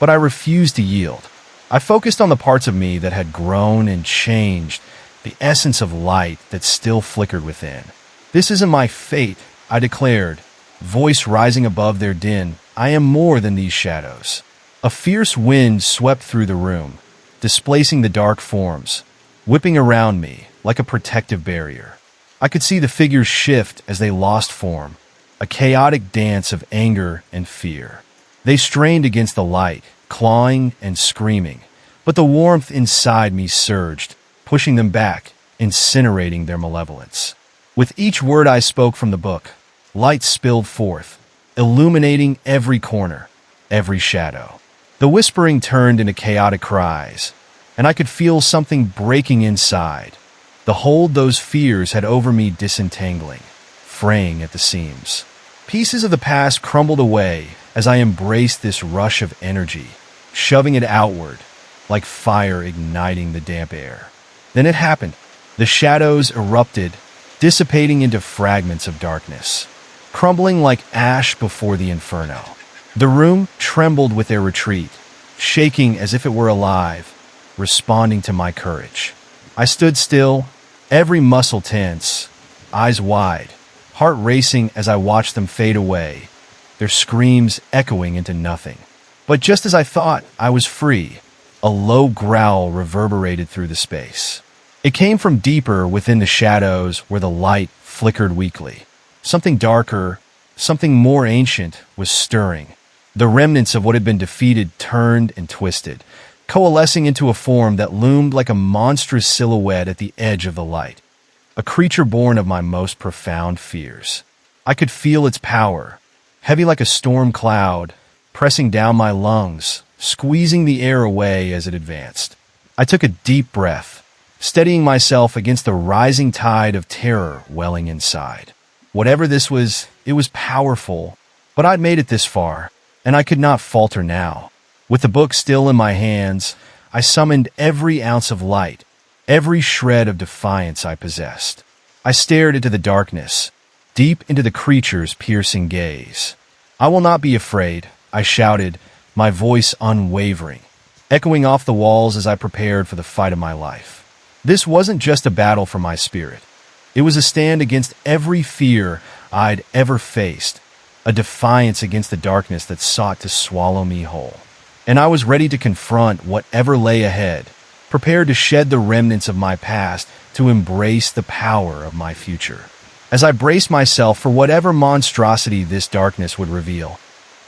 But I refused to yield. I focused on the parts of me that had grown and changed, the essence of light that still flickered within. "This isn't my fate," I declared, voice rising above their din. "I am more than these shadows." A fierce wind swept through the room, displacing the dark forms, whipping around me like a protective barrier. I could see the figures shift as they lost form, a chaotic dance of anger and fear. They strained against the light, clawing and screaming, but the warmth inside me surged, pushing them back, incinerating their malevolence. With each word I spoke from the book, light spilled forth, illuminating every corner, every shadow. The whispering turned into chaotic cries, and I could feel something breaking inside. The hold those fears had over me disentangling, fraying at the seams. Pieces of the past crumbled away as I embraced this rush of energy, shoving it outward, like fire igniting the damp air. Then it happened. The shadows erupted, dissipating into fragments of darkness, crumbling like ash before the inferno. The room trembled with their retreat, shaking as if it were alive, responding to my courage. I stood still, every muscle tense, eyes wide, heart racing as I watched them fade away, their screams echoing into nothing. But just as I thought I was free, a low growl reverberated through the space. It came from deeper within the shadows where the light flickered weakly. Something darker, something more ancient was stirring. The remnants of what had been defeated turned and twisted, coalescing into a form that loomed like a monstrous silhouette at the edge of the light. A creature born of my most profound fears. I could feel its power, heavy like a storm cloud, pressing down my lungs, squeezing the air away as it advanced. I took a deep breath, steadying myself against the rising tide of terror welling inside. Whatever this was, it was powerful, but I'd made it this far, and I could not falter now. With the book still in my hands, I summoned every ounce of light, every shred of defiance I possessed. I stared into the darkness, deep into the creature's piercing gaze. "I will not be afraid," I shouted, my voice unwavering, echoing off the walls as I prepared for the fight of my life. This wasn't just a battle for my spirit. It was a stand against every fear I'd ever faced, a defiance against the darkness that sought to swallow me whole. And I was ready to confront whatever lay ahead, prepared to shed the remnants of my past to embrace the power of my future. As I braced myself for whatever monstrosity this darkness would reveal,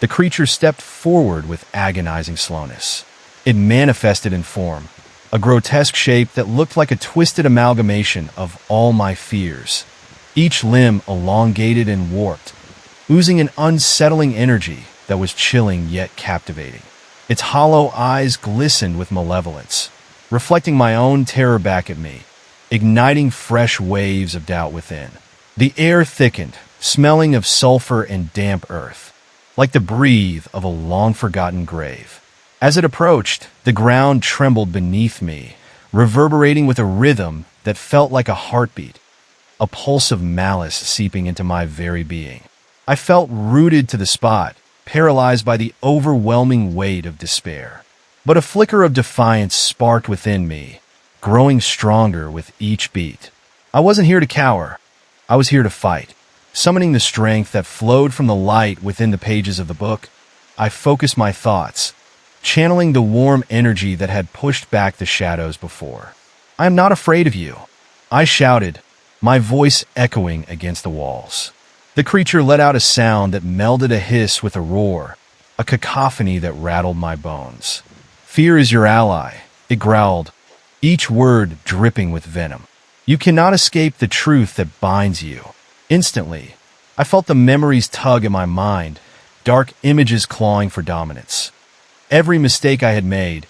the creature stepped forward with agonizing slowness. It manifested in form, a grotesque shape that looked like a twisted amalgamation of all my fears, each limb elongated and warped, oozing an unsettling energy that was chilling yet captivating. Its hollow eyes glistened with malevolence, reflecting my own terror back at me, igniting fresh waves of doubt within. The air thickened, smelling of sulfur and damp earth, like the breathe of a long-forgotten grave. As it approached, the ground trembled beneath me, reverberating with a rhythm that felt like a heartbeat, a pulse of malice seeping into my very being. I felt rooted to the spot, paralyzed by the overwhelming weight of despair. But a flicker of defiance sparked within me, growing stronger with each beat. I wasn't here to cower. I was here to fight. Summoning the strength that flowed from the light within the pages of the book, I focused my thoughts, channeling the warm energy that had pushed back the shadows before. "I am not afraid of you," I shouted, my voice echoing against the walls. The creature let out a sound that melded a hiss with a roar, a cacophony that rattled my bones. "Fear is your ally," it growled, each word dripping with venom. "You cannot escape the truth that binds you." Instantly, I felt the memories tug at my mind, dark images clawing for dominance. Every mistake I had made,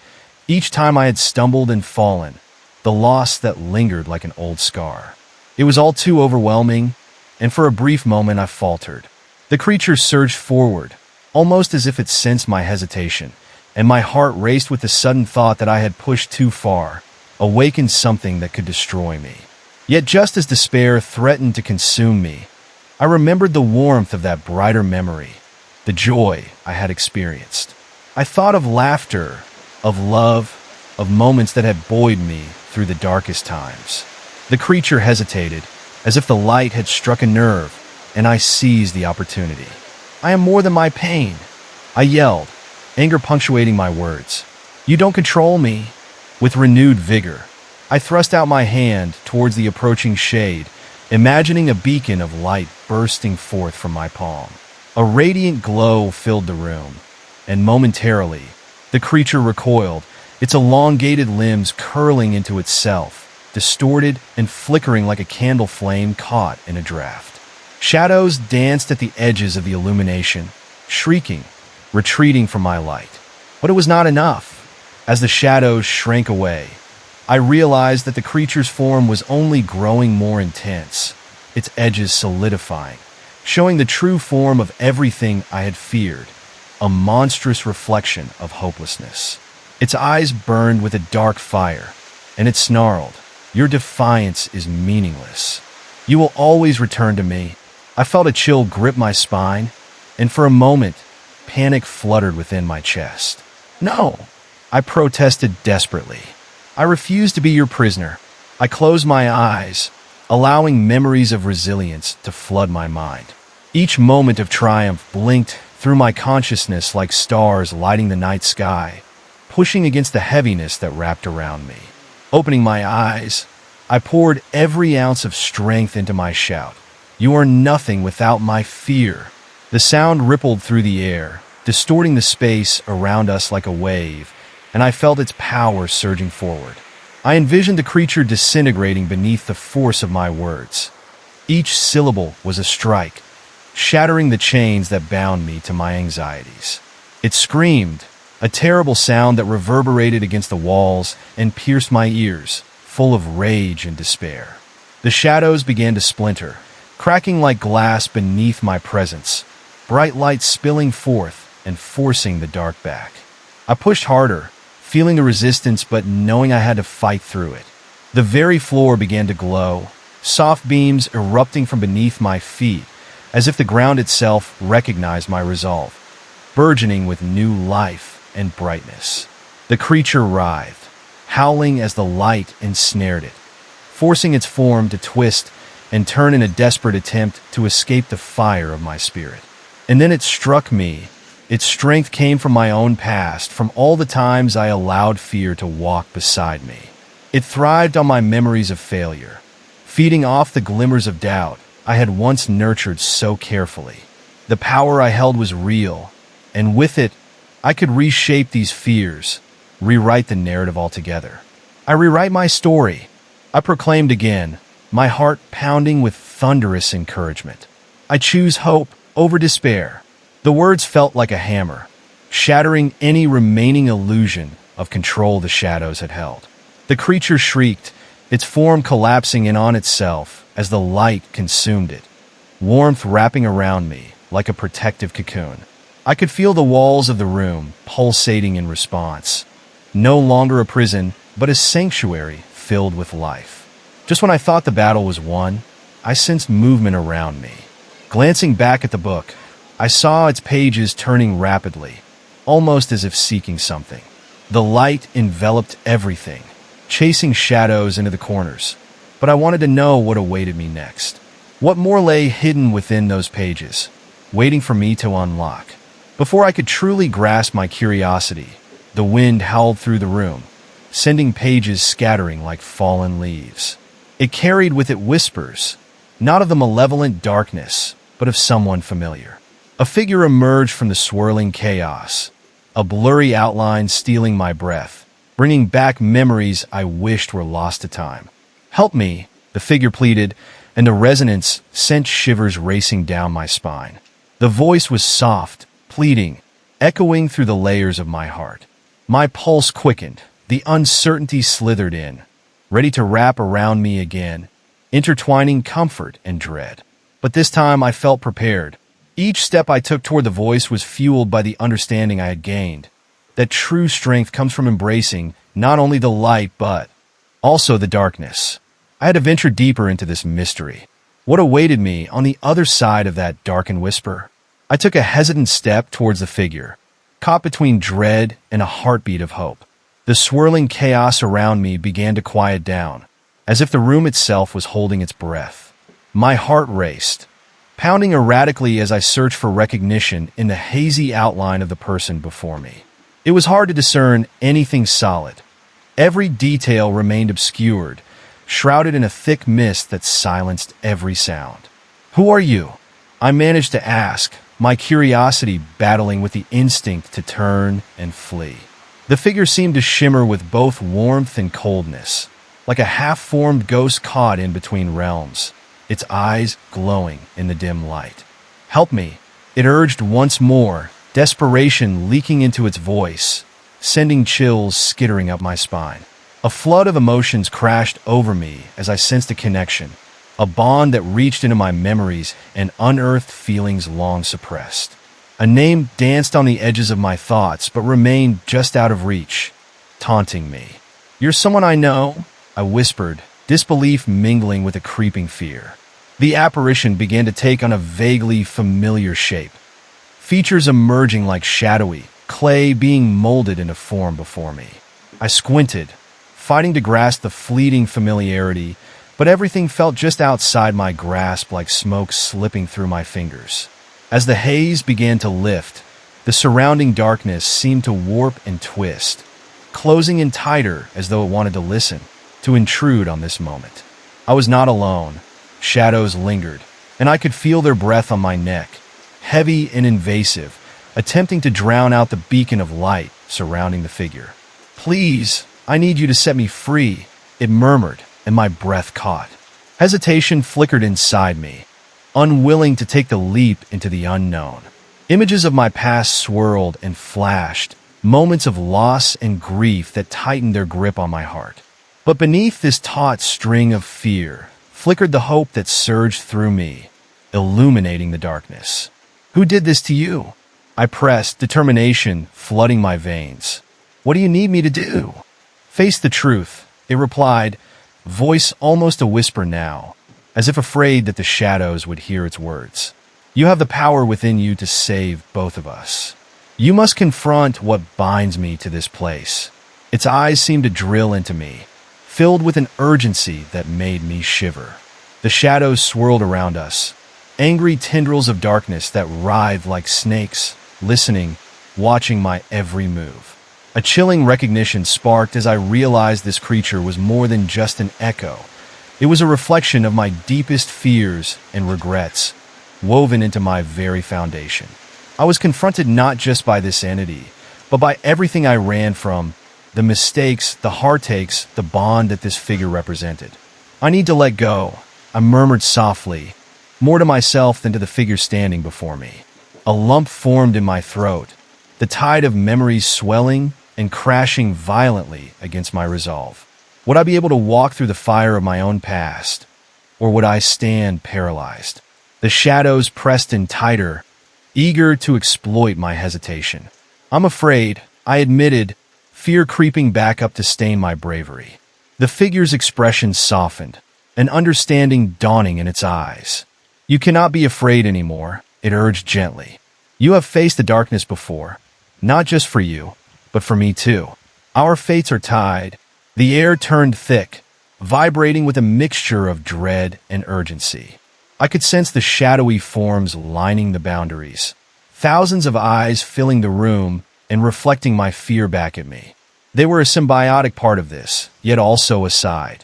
each time I had stumbled and fallen, the loss that lingered like an old scar. It was all too overwhelming, and for a brief moment I faltered. The creature surged forward, almost as if it sensed my hesitation, and my heart raced with the sudden thought that I had pushed too far, awakened something that could destroy me. Yet just as despair threatened to consume me, I remembered the warmth of that brighter memory, the joy I had experienced. I thought of laughter, of love, of moments that had buoyed me through the darkest times. The creature hesitated, as if the light had struck a nerve, and I seized the opportunity. "I am more than my pain," I yelled, anger punctuating my words. "You don't control me." With renewed vigor, I thrust out my hand towards the approaching shade, imagining a beacon of light bursting forth from my palm. A radiant glow filled the room, and momentarily, the creature recoiled, its elongated limbs curling into itself, distorted and flickering like a candle flame caught in a draft. Shadows danced at the edges of the illumination, shrieking, retreating from my light. But it was not enough. As the shadows shrank away, I realized that the creature's form was only growing more intense, its edges solidifying, showing the true form of everything I had feared, a monstrous reflection of hopelessness. Its eyes burned with a dark fire, and it snarled, "Your defiance is meaningless. You will always return to me." I felt a chill grip my spine, and for a moment, panic fluttered within my chest. "No!" I protested desperately. "I refuse to be your prisoner." I closed my eyes, allowing memories of resilience to flood my mind. Each moment of triumph blinked through my consciousness like stars lighting the night sky, pushing against the heaviness that wrapped around me. Opening my eyes, I poured every ounce of strength into my shout. "You are nothing without my fear." The sound rippled through the air, distorting the space around us like a wave, and I felt its power surging forward. I envisioned the creature disintegrating beneath the force of my words. Each syllable was a strike, shattering the chains that bound me to my anxieties. It screamed, a terrible sound that reverberated against the walls and pierced my ears, full of rage and despair. The shadows began to splinter, cracking like glass beneath my presence, bright light spilling forth and forcing the dark back. I pushed harder, feeling the resistance but knowing I had to fight through it. The very floor began to glow, soft beams erupting from beneath my feet, as if the ground itself recognized my resolve, burgeoning with new life and brightness. The creature writhed, howling as the light ensnared it, forcing its form to twist and turn in a desperate attempt to escape the fire of my spirit. And then it struck me. Its strength came from my own past, from all the times I allowed fear to walk beside me. It thrived on my memories of failure, feeding off the glimmers of doubt I had once nurtured so carefully. The power I held was real, and with it, I could reshape these fears, rewrite the narrative altogether. "I rewrite my story," I proclaimed again, my heart pounding with thunderous encouragement. "I choose hope over despair." The words felt like a hammer, shattering any remaining illusion of control the shadows had held. The creature shrieked, its form collapsing in on itself as the light consumed it, warmth wrapping around me like a protective cocoon. I could feel the walls of the room pulsating in response, no longer a prison, but a sanctuary filled with life. Just when I thought the battle was won, I sensed movement around me. Glancing back at the book, I saw its pages turning rapidly, almost as if seeking something. The light enveloped everything, chasing shadows into the corners, but I wanted to know what awaited me next. What more lay hidden within those pages, waiting for me to unlock? Before I could truly grasp my curiosity, the wind howled through the room, sending pages scattering like fallen leaves. It carried with it whispers, not of the malevolent darkness, but of someone familiar. A figure emerged from the swirling chaos, a blurry outline stealing my breath, bringing back memories I wished were lost to time. "Help me," the figure pleaded, and the resonance sent shivers racing down my spine. The voice was soft, pleading, echoing through the layers of my heart. My pulse quickened, the uncertainty slithered in, ready to wrap around me again, intertwining comfort and dread. But this time I felt prepared. Each step I took toward the voice was fueled by the understanding I had gained, that true strength comes from embracing not only the light but also the darkness. I had to venture deeper into this mystery. What awaited me on the other side of that darkened whisper? I took a hesitant step towards the figure, caught between dread and a heartbeat of hope. The swirling chaos around me began to quiet down, as if the room itself was holding its breath. My heart raced, pounding erratically as I searched for recognition in the hazy outline of the person before me. It was hard to discern anything solid. Every detail remained obscured, shrouded in a thick mist that silenced every sound. "Who are you?" I managed to ask, my curiosity battling with the instinct to turn and flee. The figure seemed to shimmer with both warmth and coldness, like a half-formed ghost caught in between realms, its eyes glowing in the dim light. "Help me," it urged once more, desperation leaking into its voice, sending chills skittering up my spine. A flood of emotions crashed over me as I sensed a connection, a bond that reached into my memories and unearthed feelings long suppressed. A name danced on the edges of my thoughts but remained just out of reach, taunting me. "You're someone I know," I whispered, disbelief mingling with a creeping fear. The apparition began to take on a vaguely familiar shape, features emerging like shadowy clay being molded into form before me. I squinted, fighting to grasp the fleeting familiarity, but everything felt just outside my grasp, like smoke slipping through my fingers. As the haze began to lift, the surrounding darkness seemed to warp and twist, closing in tighter as though it wanted to listen, to intrude on this moment. I was not alone. Shadows lingered, and I could feel their breath on my neck, heavy and invasive, attempting to drown out the beacon of light surrounding the figure. "Please, I need you to set me free," it murmured, and my breath caught. Hesitation flickered inside me, unwilling to take the leap into the unknown. Images of my past swirled and flashed, moments of loss and grief that tightened their grip on my heart. But beneath this taut string of fear flickered the hope that surged through me, illuminating the darkness. "Who did this to you?" I pressed, determination flooding my veins. "What do you need me to do?" "Face the truth," it replied, voice almost a whisper now, as if afraid that the shadows would hear its words. "You have the power within you to save both of us. You must confront what binds me to this place." Its eyes seemed to drill into me, filled with an urgency that made me shiver. The shadows swirled around us, angry tendrils of darkness that writhed like snakes, listening, watching my every move. A chilling recognition sparked as I realized this creature was more than just an echo. It was a reflection of my deepest fears and regrets, woven into my very foundation. I was confronted not just by this entity, but by everything I ran from, the mistakes, the heartaches, the bond that this figure represented. "I need to let go," I murmured softly, more to myself than to the figure standing before me. A lump formed in my throat, the tide of memories swelling and crashing violently against my resolve. Would I be able to walk through the fire of my own past, or would I stand paralyzed? The shadows pressed in tighter, eager to exploit my hesitation. "I'm afraid," I admitted, fear creeping back up to stain my bravery. The figure's expression softened, an understanding dawning in its eyes. "You cannot be afraid anymore," it urged gently. "You have faced the darkness before, not just for you, but for me too. Our fates are tied." The air turned thick, vibrating with a mixture of dread and urgency. I could sense the shadowy forms lining the boundaries, thousands of eyes filling the room and reflecting my fear back at me. They were a symbiotic part of this, yet also a side.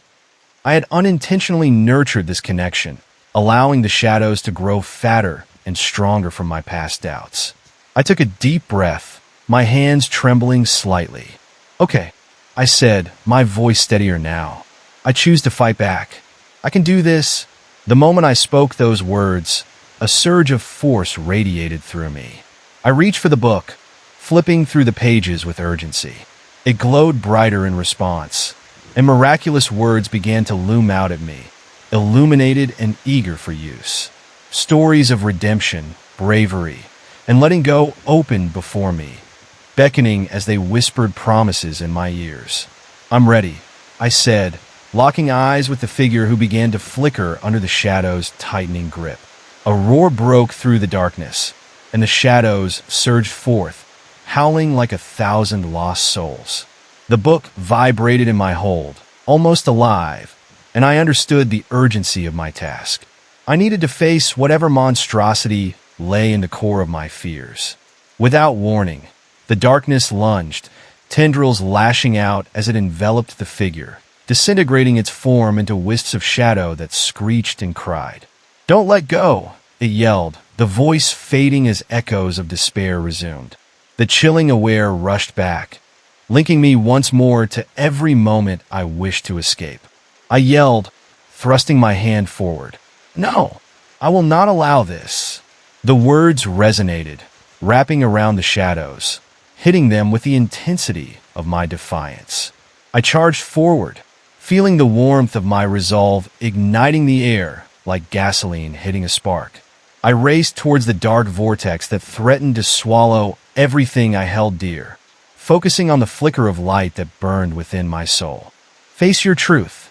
I had unintentionally nurtured this connection, allowing the shadows to grow fatter and stronger from my past doubts. I took a deep breath, my hands trembling slightly. "Okay," I said, my voice steadier now. "I choose to fight back. I can do this." The moment I spoke those words, a surge of force radiated through me. I reached for the book, flipping through the pages with urgency. It glowed brighter in response, and miraculous words began to loom out at me, illuminated and eager for use. Stories of redemption, bravery, and letting go opened before me, beckoning as they whispered promises in my ears. "I'm ready," I said, locking eyes with the figure who began to flicker under the shadow's tightening grip. A roar broke through the darkness, and the shadows surged forth, howling like 1,000 lost souls. The book vibrated in my hold, almost alive, and I understood the urgency of my task. I needed to face whatever monstrosity lay in the core of my fears. Without warning, the darkness lunged, tendrils lashing out as it enveloped the figure, disintegrating its form into wisps of shadow that screeched and cried. "Don't let go!" it yelled, the voice fading as echoes of despair resumed. The chilling aware rushed back, linking me once more to every moment I wished to escape. I yelled, thrusting my hand forward. "No, I will not allow this." The words resonated, wrapping around the shadows, hitting them with the intensity of my defiance. I charged forward, feeling the warmth of my resolve igniting the air like gasoline hitting a spark. I raced towards the dark vortex that threatened to swallow everything I held dear, focusing on the flicker of light that burned within my soul. "Face your truth,"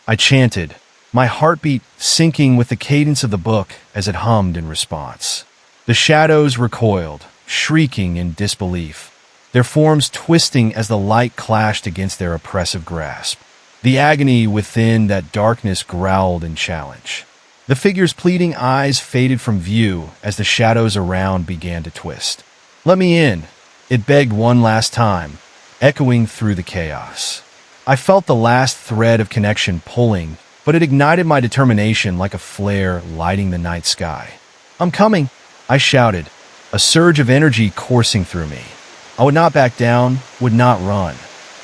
I chanted, my heartbeat syncing with the cadence of the book as it hummed in response. The shadows recoiled, shrieking in disbelief, their forms twisting as the light clashed against their oppressive grasp. The agony within that darkness growled in challenge. The figure's pleading eyes faded from view as the shadows around began to twist. "Let me in," it begged one last time, echoing through the chaos. I felt the last thread of connection pulling, but it ignited my determination like a flare lighting the night sky. "I'm coming," I shouted, a surge of energy coursing through me. I would not back down, would not run.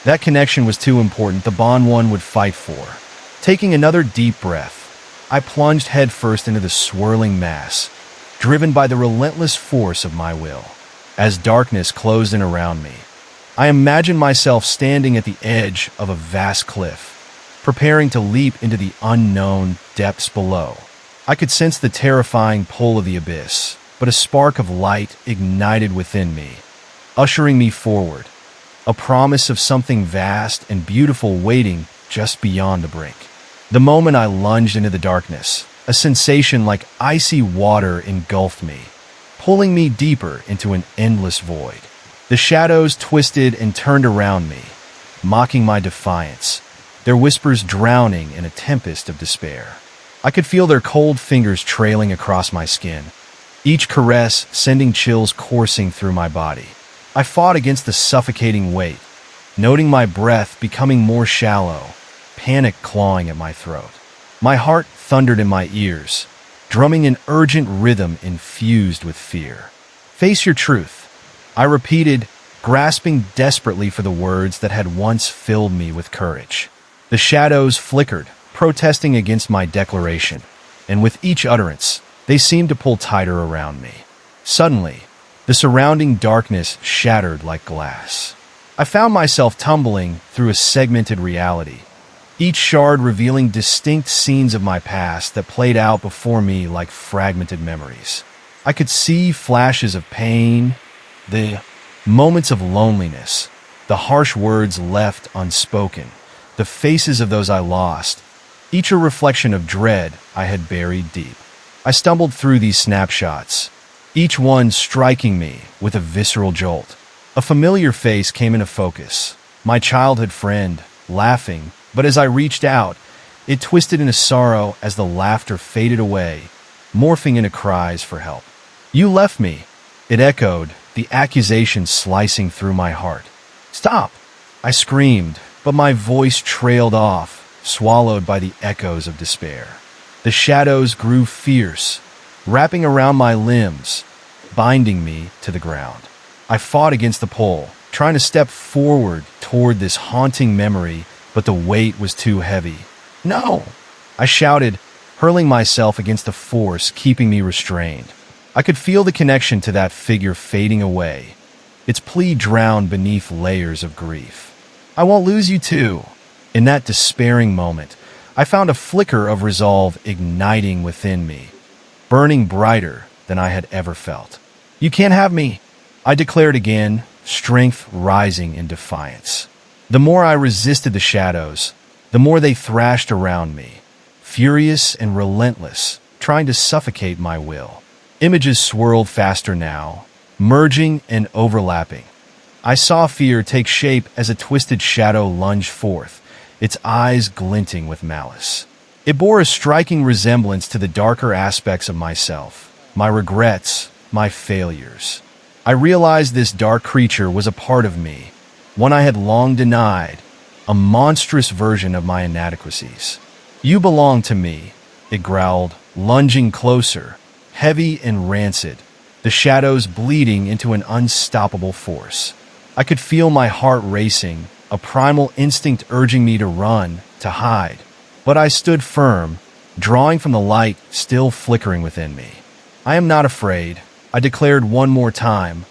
That connection was too important, the bond one would fight for. Taking another deep breath, I plunged headfirst into the swirling mass, driven by the relentless force of my will. As darkness closed in around me, I imagined myself standing at the edge of a vast cliff, preparing to leap into the unknown depths below. I could sense the terrifying pull of the abyss, but a spark of light ignited within me, ushering me forward, a promise of something vast and beautiful waiting just beyond the brink. The moment I lunged into the darkness, a sensation like icy water engulfed me, pulling me deeper into an endless void. The shadows twisted and turned around me, mocking my defiance, their whispers drowning in a tempest of despair. I could feel their cold fingers trailing across my skin, each caress sending chills coursing through my body. I fought against the suffocating weight, noting my breath becoming more shallow, panic clawing at my throat. My heart thundered in my ears, drumming an urgent rhythm infused with fear. "Face your truth," I repeated, grasping desperately for the words that had once filled me with courage. The shadows flickered, protesting against my declaration, and with each utterance, they seemed to pull tighter around me. Suddenly, the surrounding darkness shattered like glass. I found myself tumbling through a segmented reality, each shard revealing distinct scenes of my past that played out before me like fragmented memories. I could see flashes of pain, the moments of loneliness, the harsh words left unspoken, the faces of those I lost, each a reflection of dread I had buried deep. I stumbled through these snapshots, each one striking me with a visceral jolt. A familiar face came into focus, my childhood friend, laughing, but as I reached out, it twisted into sorrow as the laughter faded away, morphing into cries for help. "You left me," it echoed, the accusation slicing through my heart. "Stop!" I screamed, but my voice trailed off, swallowed by the echoes of despair. The shadows grew fierce, wrapping around my limbs, binding me to the ground. I fought against the pull, trying to step forward toward this haunting memory, but the weight was too heavy. "No!" I shouted, hurling myself against the force keeping me restrained. I could feel the connection to that figure fading away, its plea drowned beneath layers of grief. "I won't lose you too." In that despairing moment, I found a flicker of resolve igniting within me, burning brighter than I had ever felt. "You can't have me," I declared again, strength rising in defiance. The more I resisted the shadows, the more they thrashed around me, furious and relentless, trying to suffocate my will. Images swirled faster now, merging and overlapping. I saw fear take shape as a twisted shadow lunged forth, its eyes glinting with malice. It bore a striking resemblance to the darker aspects of myself, my regrets, my failures. I realized this dark creature was a part of me, one I had long denied, a monstrous version of my inadequacies. "You belong to me," it growled, lunging closer, heavy and rancid, the shadows bleeding into an unstoppable force. I could feel my heart racing, a primal instinct urging me to run, to hide. But I stood firm, drawing from the light still flickering within me. "I am not afraid," I declared one more time.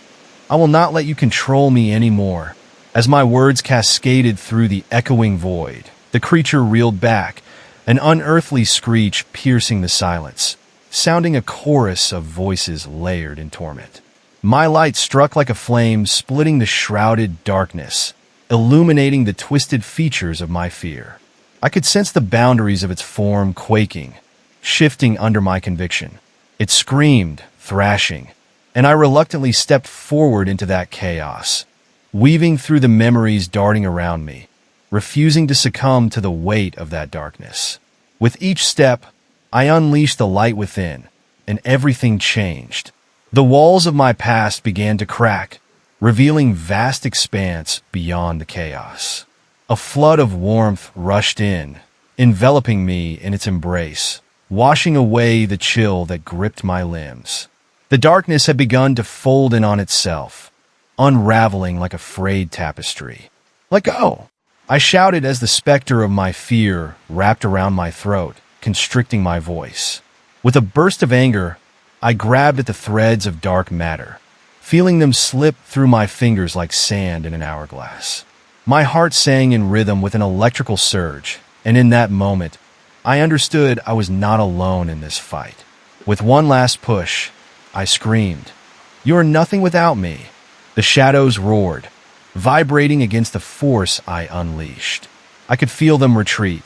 "I will not let you control me anymore." As my words cascaded through the echoing void, the creature reeled back, an unearthly screech piercing the silence, sounding a chorus of voices layered in torment. My light struck like a flame, splitting the shrouded darkness, illuminating the twisted features of my fear. I could sense the boundaries of its form quaking, shifting under my conviction. It screamed, thrashing, and I reluctantly stepped forward into that chaos, weaving through the memories darting around me, refusing to succumb to the weight of that darkness. With each step, I unleashed the light within, and everything changed. The walls of my past began to crack, revealing vast expanse beyond the chaos. A flood of warmth rushed in, enveloping me in its embrace, washing away the chill that gripped my limbs. The darkness had begun to fold in on itself, unraveling like a frayed tapestry. "Let go!" I shouted as the specter of my fear wrapped around my throat, constricting my voice. With a burst of anger, I grabbed at the threads of dark matter, feeling them slip through my fingers like sand in an hourglass. My heart sang in rhythm with an electrical surge, and in that moment, I understood I was not alone in this fight. With one last push, I screamed, "You are nothing without me." The shadows roared, vibrating against the force I unleashed. I could feel them retreat,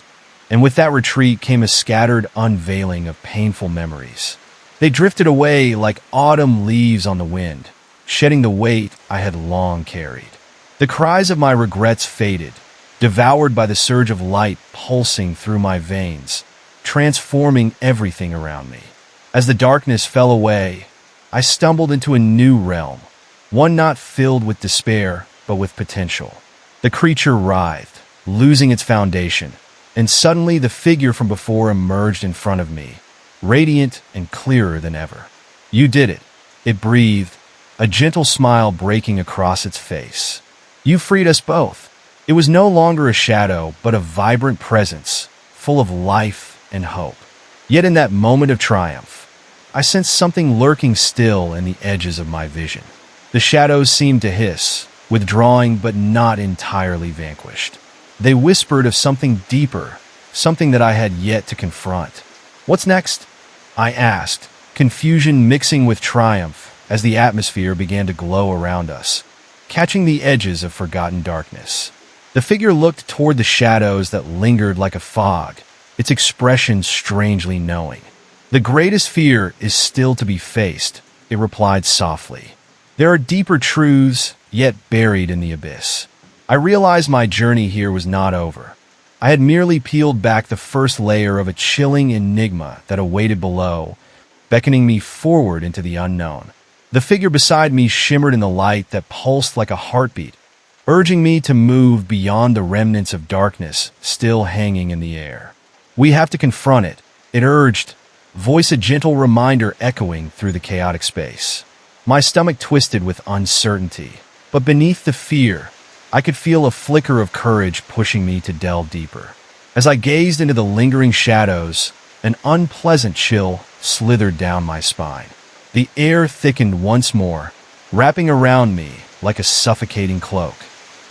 and with that retreat came a scattered unveiling of painful memories. They drifted away like autumn leaves on the wind, shedding the weight I had long carried. The cries of my regrets faded, devoured by the surge of light pulsing through my veins, transforming everything around me. As the darkness fell away, I stumbled into a new realm, one not filled with despair, but with potential. The creature writhed, losing its foundation, and suddenly the figure from before emerged in front of me, radiant and clearer than ever. "You did it," it breathed, a gentle smile breaking across its face. "You freed us both." It was no longer a shadow, but a vibrant presence, full of life and hope. Yet in that moment of triumph, I sensed something lurking still in the edges of my vision. The shadows seemed to hiss, withdrawing but not entirely vanquished. They whispered of something deeper, something that I had yet to confront. "What's next?" I asked, confusion mixing with triumph as the atmosphere began to glow around us, catching the edges of forgotten darkness. The figure looked toward the shadows that lingered like a fog, its expression strangely knowing. "The greatest fear is still to be faced," it replied softly. "There are deeper truths yet buried in the abyss." I realized my journey here was not over. I had merely peeled back the first layer of a chilling enigma that awaited below, beckoning me forward into the unknown. The figure beside me shimmered in the light that pulsed like a heartbeat, urging me to move beyond the remnants of darkness still hanging in the air. "We have to confront it," it urged, voice a gentle reminder echoing through the chaotic space. My stomach twisted with uncertainty, but beneath the fear, I could feel a flicker of courage pushing me to delve deeper. As I gazed into the lingering shadows, an unpleasant chill slithered down my spine. The air thickened once more, wrapping around me like a suffocating cloak.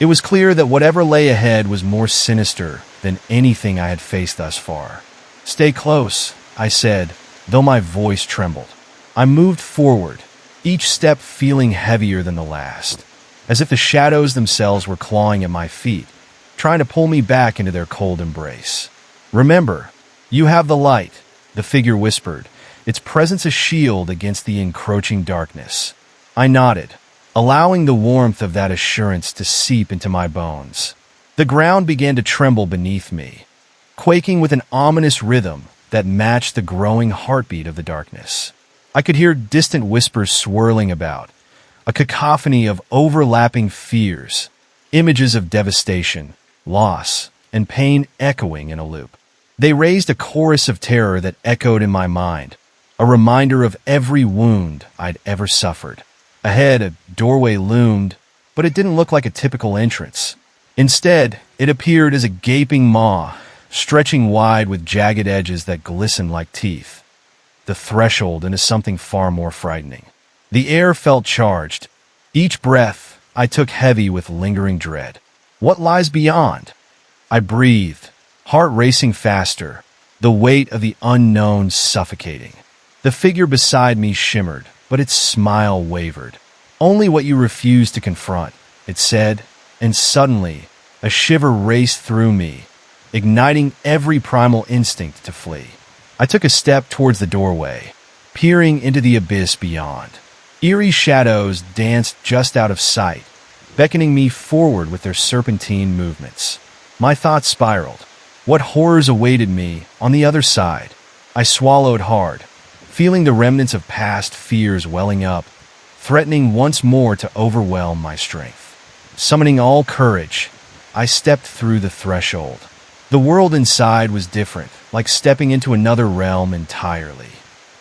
It was clear that whatever lay ahead was more sinister than anything I had faced thus far. "Stay close," I said, though my voice trembled. I moved forward, each step feeling heavier than the last, as if the shadows themselves were clawing at my feet, trying to pull me back into their cold embrace. "Remember, you have the light," the figure whispered, its presence a shield against the encroaching darkness. I nodded, allowing the warmth of that assurance to seep into my bones. The ground began to tremble beneath me, quaking with an ominous rhythm that matched the growing heartbeat of the darkness. I could hear distant whispers swirling about, a cacophony of overlapping fears, images of devastation, loss, and pain echoing in a loop. They raised a chorus of terror that echoed in my mind, a reminder of every wound I'd ever suffered. Ahead, a doorway loomed, but it didn't look like a typical entrance. Instead, it appeared as a gaping maw, stretching wide with jagged edges that glistened like teeth. The threshold into something far more frightening. The air felt charged. Each breath I took heavy with lingering dread. What lies beyond? I breathed, heart racing faster, the weight of the unknown suffocating. The figure beside me shimmered, but its smile wavered. Only what you refuse to confront, it said, and suddenly, a shiver raced through me, igniting every primal instinct to flee. I took a step towards the doorway, peering into the abyss beyond. Eerie shadows danced just out of sight, beckoning me forward with their serpentine movements. My thoughts spiraled. What horrors awaited me on the other side? I swallowed hard, feeling the remnants of past fears welling up, threatening once more to overwhelm my strength. Summoning all courage, I stepped through the threshold. The world inside was different, like stepping into another realm entirely.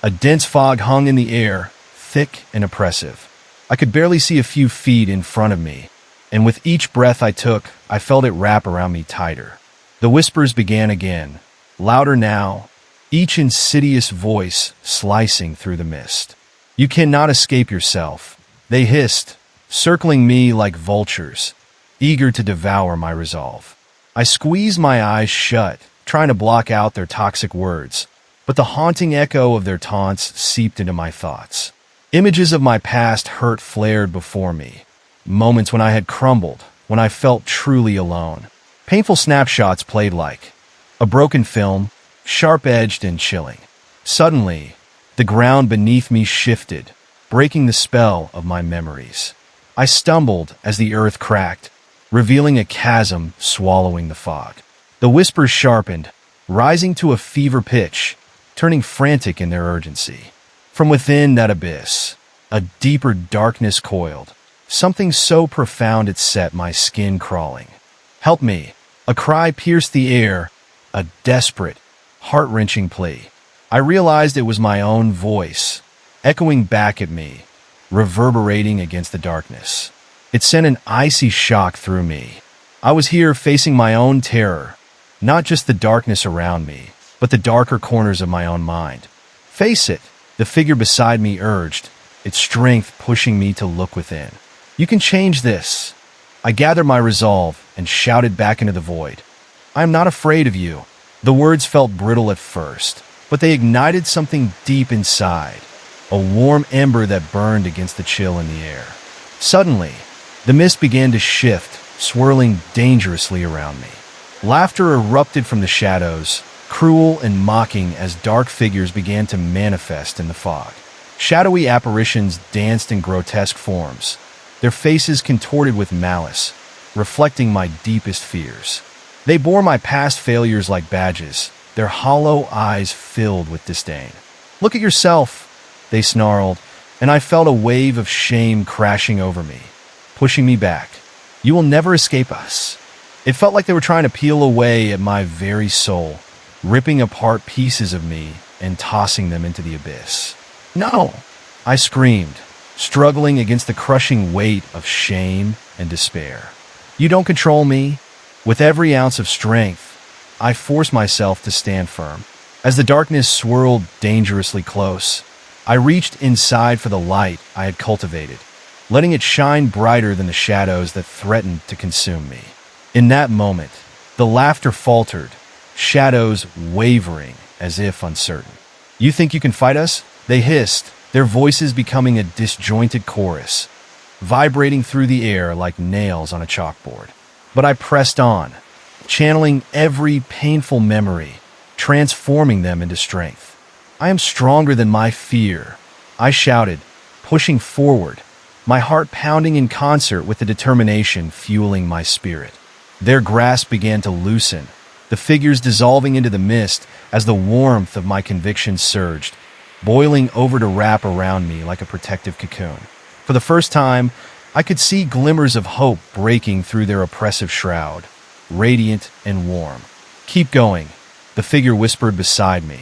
A dense fog hung in the air, thick and oppressive. I could barely see a few feet in front of me, and with each breath I took, I felt it wrap around me tighter. The whispers began again, louder now, each insidious voice slicing through the mist. "You cannot escape yourself," they hissed, circling me like vultures, eager to devour my resolve. I squeezed my eyes shut, trying to block out their toxic words, but the haunting echo of their taunts seeped into my thoughts. Images of my past hurt flared before me, moments when I had crumbled, when I felt truly alone. Painful snapshots played like a broken film, sharp-edged and chilling. Suddenly, the ground beneath me shifted, breaking the spell of my memories. I stumbled as the earth cracked, revealing a chasm swallowing the fog. The whispers sharpened, rising to a fever pitch, turning frantic in their urgency. From within that abyss, a deeper darkness coiled, something so profound it set my skin crawling. "Help me!" A cry pierced the air, a desperate, heart-wrenching plea. I realized it was my own voice, echoing back at me, reverberating against the darkness. It sent an icy shock through me. I was here facing my own terror, not just the darkness around me, but the darker corners of my own mind. "Face it," the figure beside me urged, its strength pushing me to look within. "You can change this." I gathered my resolve and shouted back into the void. "I am not afraid of you." The words felt brittle at first, but they ignited something deep inside, a warm ember that burned against the chill in the air. Suddenly, the mist began to shift, swirling dangerously around me. Laughter erupted from the shadows, cruel and mocking as dark figures began to manifest in the fog. Shadowy apparitions danced in grotesque forms, their faces contorted with malice, reflecting my deepest fears. They bore my past failures like badges, their hollow eyes filled with disdain. "Look at yourself," they snarled, and I felt a wave of shame crashing over me, pushing me back. "You will never escape us." It felt like they were trying to peel away at my very soul, ripping apart pieces of me and tossing them into the abyss. "No!" I screamed, struggling against the crushing weight of shame and despair. "You don't control me." With every ounce of strength, I forced myself to stand firm. As the darkness swirled dangerously close, I reached inside for the light I had cultivated, letting it shine brighter than the shadows that threatened to consume me. In that moment, the laughter faltered, shadows wavering as if uncertain. "You think you can fight us?" they hissed, their voices becoming a disjointed chorus, vibrating through the air like nails on a chalkboard. But I pressed on, channeling every painful memory, transforming them into strength. "I am stronger than my fear," I shouted, pushing forward, my heart pounding in concert with the determination fueling my spirit. Their grasp began to loosen, the figures dissolving into the mist as the warmth of my conviction surged, boiling over to wrap around me like a protective cocoon. For the first time, I could see glimmers of hope breaking through their oppressive shroud, radiant and warm. "Keep going," the figure whispered beside me,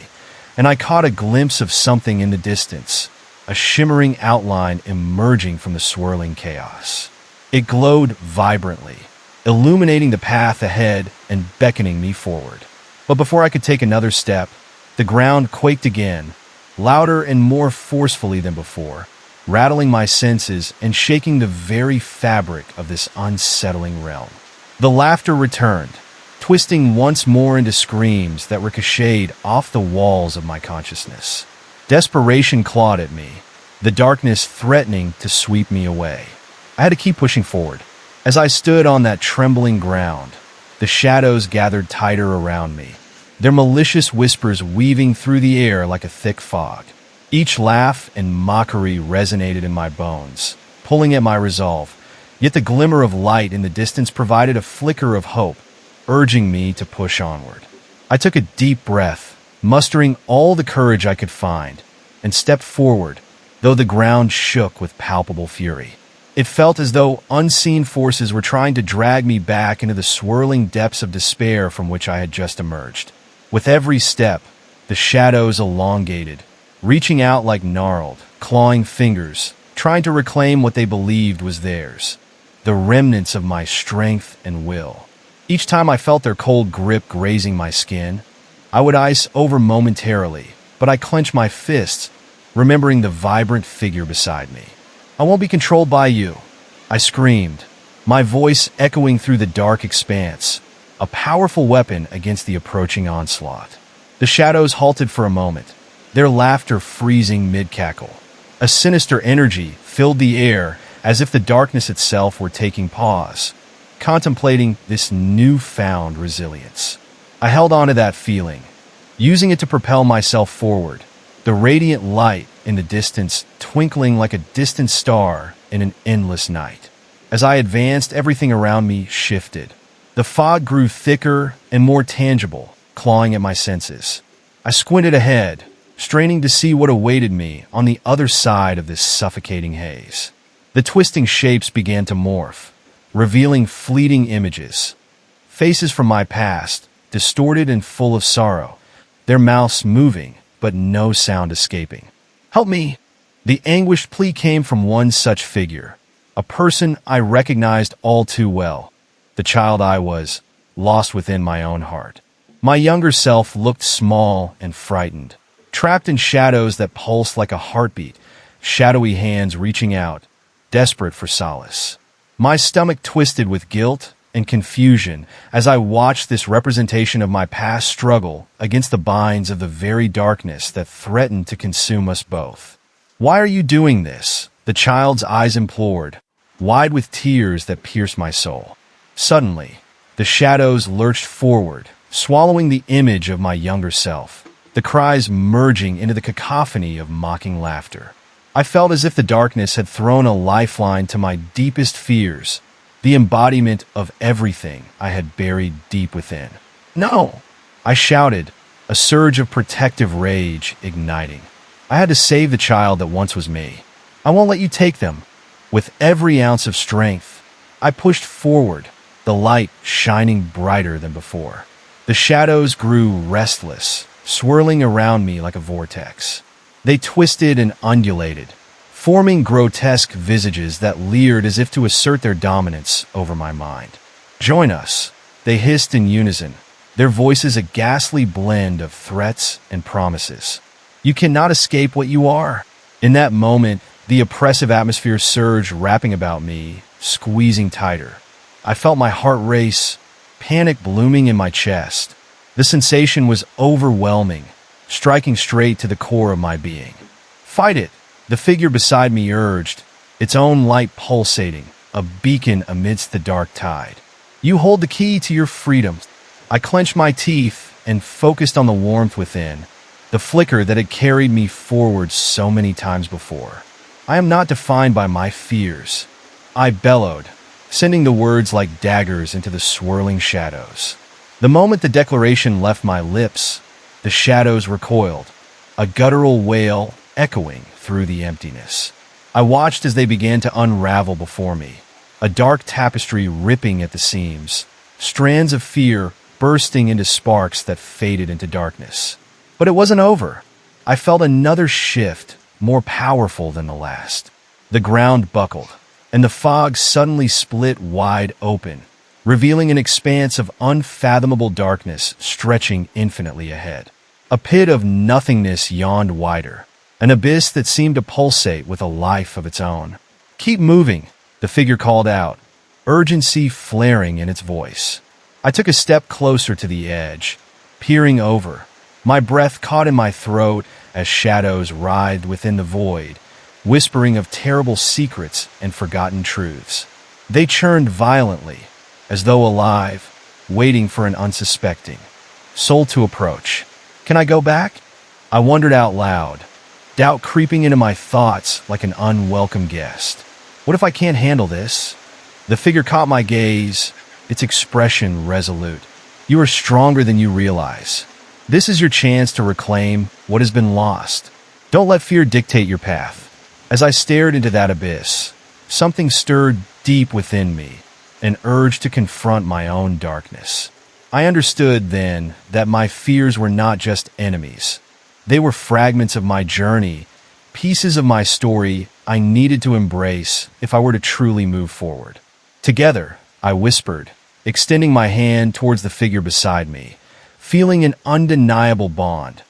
and I caught a glimpse of something in the distance, a shimmering outline emerging from the swirling chaos. It glowed vibrantly, illuminating the path ahead and beckoning me forward. But before I could take another step, the ground quaked again, louder and more forcefully than before, rattling my senses and shaking the very fabric of this unsettling realm. The laughter returned, twisting once more into screams that ricocheted off the walls of my consciousness. Desperation clawed at me, the darkness threatening to sweep me away. I had to keep pushing forward. As I stood on that trembling ground, the shadows gathered tighter around me, their malicious whispers weaving through the air like a thick fog. Each laugh and mockery resonated in my bones, pulling at my resolve, yet the glimmer of light in the distance provided a flicker of hope, urging me to push onward. I took a deep breath, mustering all the courage I could find, and stepped forward, though the ground shook with palpable fury. It felt as though unseen forces were trying to drag me back into the swirling depths of despair from which I had just emerged. With every step, the shadows elongated, reaching out like gnarled, clawing fingers, trying to reclaim what they believed was theirs, the remnants of my strength and will. Each time I felt their cold grip grazing my skin, I would ice over momentarily, but I clenched my fists, remembering the vibrant figure beside me. "I won't be controlled by you," I screamed, my voice echoing through the dark expanse, a powerful weapon against the approaching onslaught. The shadows halted for a moment, their laughter freezing mid-cackle. A sinister energy filled the air as if the darkness itself were taking pause, contemplating this newfound resilience. I held on to that feeling, using it to propel myself forward, the radiant light in the distance twinkling like a distant star in an endless night. As I advanced, everything around me shifted. The fog grew thicker and more tangible, clawing at my senses. I squinted ahead, straining to see what awaited me on the other side of this suffocating haze. The twisting shapes began to morph, revealing fleeting images. Faces from my past, distorted and full of sorrow, their mouths moving, but no sound escaping. "Help me!" The anguished plea came from one such figure, a person I recognized all too well, the child I was, lost within my own heart. My younger self looked small and frightened, trapped in shadows that pulsed like a heartbeat, shadowy hands reaching out, desperate for solace. My stomach twisted with guilt and confusion as I watched this representation of my past struggle against the binds of the very darkness that threatened to consume us both. "Why are you doing this?" the child's eyes implored, wide with tears that pierced my soul. Suddenly, the shadows lurched forward, swallowing the image of my younger self, the cries merging into the cacophony of mocking laughter. I felt as if the darkness had thrown a lifeline to my deepest fears, the embodiment of everything I had buried deep within. "No!" I shouted, a surge of protective rage igniting. I had to save the child that once was me. "I won't let you take them." With every ounce of strength, I pushed forward, the light shining brighter than before. The shadows grew restless, swirling around me like a vortex. They twisted and undulated, forming grotesque visages that leered as if to assert their dominance over my mind. "Join us," they hissed in unison, their voices a ghastly blend of threats and promises. "You cannot escape what you are." In that moment, the oppressive atmosphere surged, wrapping about me, squeezing tighter. I felt my heart race, panic blooming in my chest. The sensation was overwhelming, striking straight to the core of my being. "Fight it," the figure beside me urged, its own light pulsating, a beacon amidst the dark tide. "You hold the key to your freedom." I clenched my teeth and focused on the warmth within, the flicker that had carried me forward so many times before. "I am not defined by my fears," I bellowed, sending the words like daggers into the swirling shadows. The moment the declaration left my lips, the shadows recoiled, a guttural wail echoing through the emptiness. I watched as they began to unravel before me, a dark tapestry ripping at the seams, strands of fear bursting into sparks that faded into darkness. But it wasn't over. I felt another shift, more powerful than the last. The ground buckled, and the fog suddenly split wide open, revealing an expanse of unfathomable darkness stretching infinitely ahead. A pit of nothingness yawned wider, an abyss that seemed to pulsate with a life of its own. "Keep moving," the figure called out, urgency flaring in its voice. I took a step closer to the edge, peering over, my breath caught in my throat as shadows writhed within the void, whispering of terrible secrets and forgotten truths. They churned violently, as though alive, waiting for an unsuspecting soul to approach. "Can I go back?" I wondered out loud, doubt creeping into my thoughts like an unwelcome guest. What if I can't handle this? The figure caught my gaze, its expression resolute. "You are stronger than you realize. This is your chance to reclaim what has been lost. Don't let fear dictate your path." As I stared into that abyss, something stirred deep within me, an urge to confront my own darkness. I understood then that my fears were not just enemies. They were fragments of my journey, pieces of my story I needed to embrace if I were to truly move forward. "Together," I whispered, extending my hand towards the figure beside me, feeling an undeniable bond.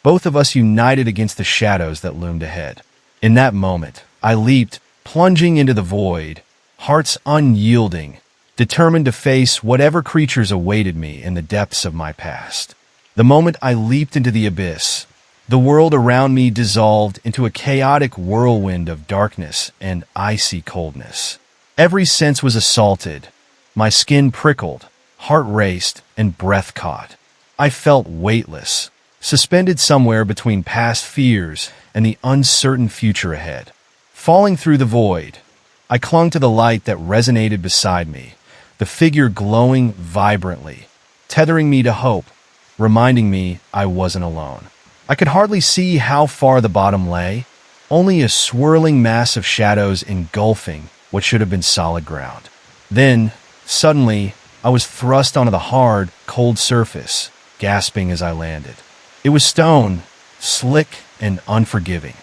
Both of us united against the shadows that loomed ahead. In that moment, I leaped, plunging into the void, hearts unyielding, determined to face whatever creatures awaited me in the depths of my past. The moment I leaped into the abyss, the world around me dissolved into a chaotic whirlwind of darkness and icy coldness. Every sense was assaulted. My skin prickled, heart raced, and breath caught. I felt weightless, suspended somewhere between past fears and the uncertain future ahead. Falling through the void, I clung to the light that resonated beside me, the figure glowing vibrantly, tethering me to hope, reminding me I wasn't alone. I could hardly see how far the bottom lay, only a swirling mass of shadows engulfing what should have been solid ground. Then, suddenly, I was thrust onto the hard, cold surface, gasping as I landed. It was stone, slick and unforgiving.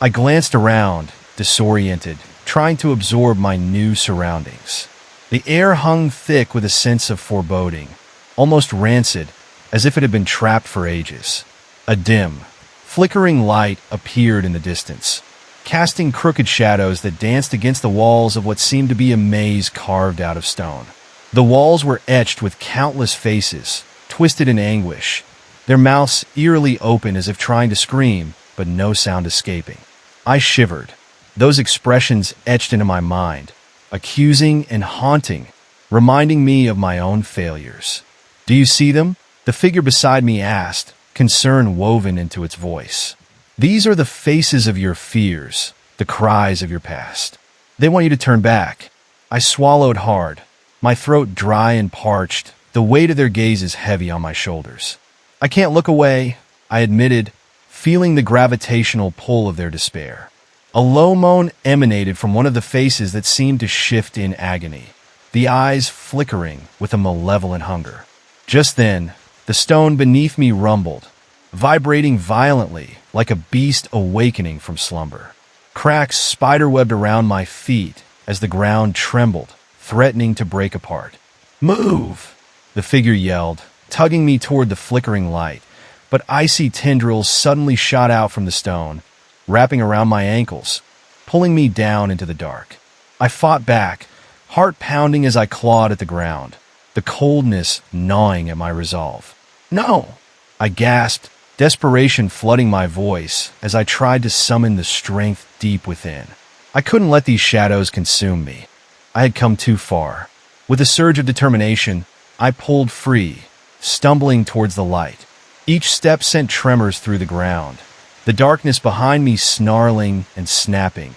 I glanced around, disoriented, trying to absorb my new surroundings. The air hung thick with a sense of foreboding, almost rancid, as if it had been trapped for ages. A dim, flickering light appeared in the distance, casting crooked shadows that danced against the walls of what seemed to be a maze carved out of stone. The walls were etched with countless faces, twisted in anguish, their mouths eerily open as if trying to scream, but no sound escaping. I shivered, those expressions etched into my mind, accusing and haunting, reminding me of my own failures. "Do you see them?" the figure beside me asked, concern woven into its voice. "These are the faces of your fears, the cries of your past. They want you to turn back." I swallowed hard, my throat dry and parched, the weight of their gazes heavy on my shoulders. "I can't look away," I admitted, feeling the gravitational pull of their despair. A low moan emanated from one of the faces that seemed to shift in agony, the eyes flickering with a malevolent hunger. Just then, the stone beneath me rumbled, vibrating violently like a beast awakening from slumber. Cracks spiderwebbed around my feet as the ground trembled, threatening to break apart. "Move!" the figure yelled, tugging me toward the flickering light, but icy tendrils suddenly shot out from the stone, wrapping around my ankles, pulling me down into the dark. I fought back, heart pounding as I clawed at the ground, the coldness gnawing at my resolve. "No!" I gasped, desperation flooding my voice as I tried to summon the strength deep within. I couldn't let these shadows consume me. I had come too far. With a surge of determination, I pulled free, stumbling towards the light. Each step sent tremors through the ground, the darkness behind me snarling and snapping,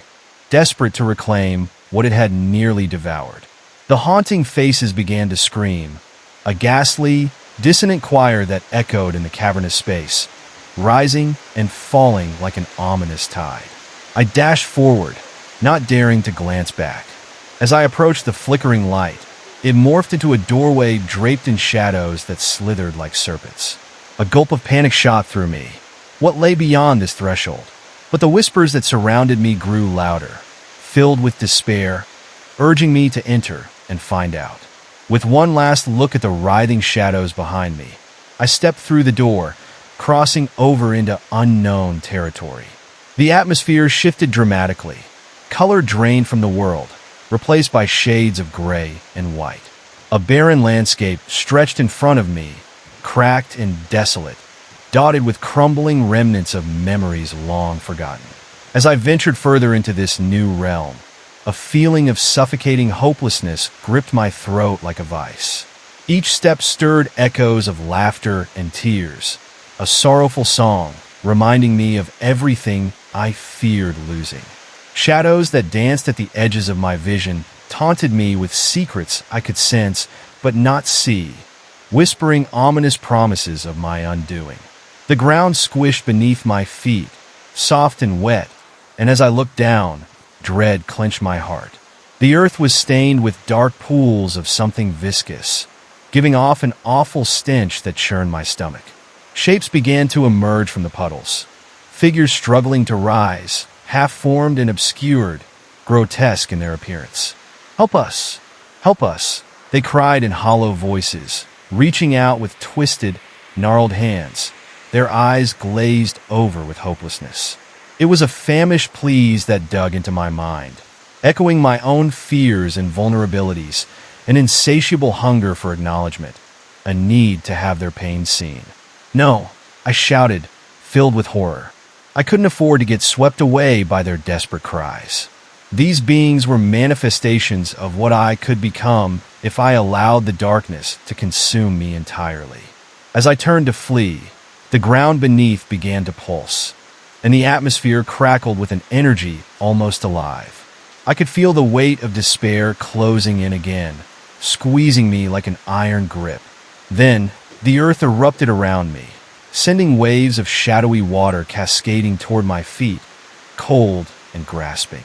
desperate to reclaim what it had nearly devoured. The haunting faces began to scream, a ghastly, dissonant choir that echoed in the cavernous space, rising and falling like an ominous tide. I dashed forward, not daring to glance back. As I approached the flickering light, it morphed into a doorway draped in shadows that slithered like serpents. A gulp of panic shot through me. What lay beyond this threshold? But the whispers that surrounded me grew louder, filled with despair, urging me to enter and find out. With one last look at the writhing shadows behind me, I stepped through the door, crossing over into unknown territory. The atmosphere shifted dramatically. Color drained from the world, replaced by shades of gray and white. A barren landscape stretched in front of me, cracked and desolate, dotted with crumbling remnants of memories long forgotten. As I ventured further into this new realm, a feeling of suffocating hopelessness gripped my throat like a vice. Each step stirred echoes of laughter and tears, a sorrowful song reminding me of everything I feared losing. Shadows that danced at the edges of my vision taunted me with secrets I could sense but not see, whispering ominous promises of my undoing. The ground squished beneath my feet, soft and wet, and as I looked down, dread clenched my heart. The earth was stained with dark pools of something viscous, giving off an awful stench that churned my stomach. Shapes began to emerge from the puddles, figures struggling to rise, half-formed and obscured, grotesque in their appearance. "Help us! Help us!" they cried in hollow voices, reaching out with twisted, gnarled hands, their eyes glazed over with hopelessness. It was a famished pleas that dug into my mind, echoing my own fears and vulnerabilities, an insatiable hunger for acknowledgement, a need to have their pain seen. "No," I shouted, filled with horror. I couldn't afford to get swept away by their desperate cries. These beings were manifestations of what I could become if I allowed the darkness to consume me entirely. As I turned to flee, the ground beneath began to pulse, and the atmosphere crackled with an energy almost alive. I could feel the weight of despair closing in again, squeezing me like an iron grip. Then, the earth erupted around me, sending waves of shadowy water cascading toward my feet, cold and grasping.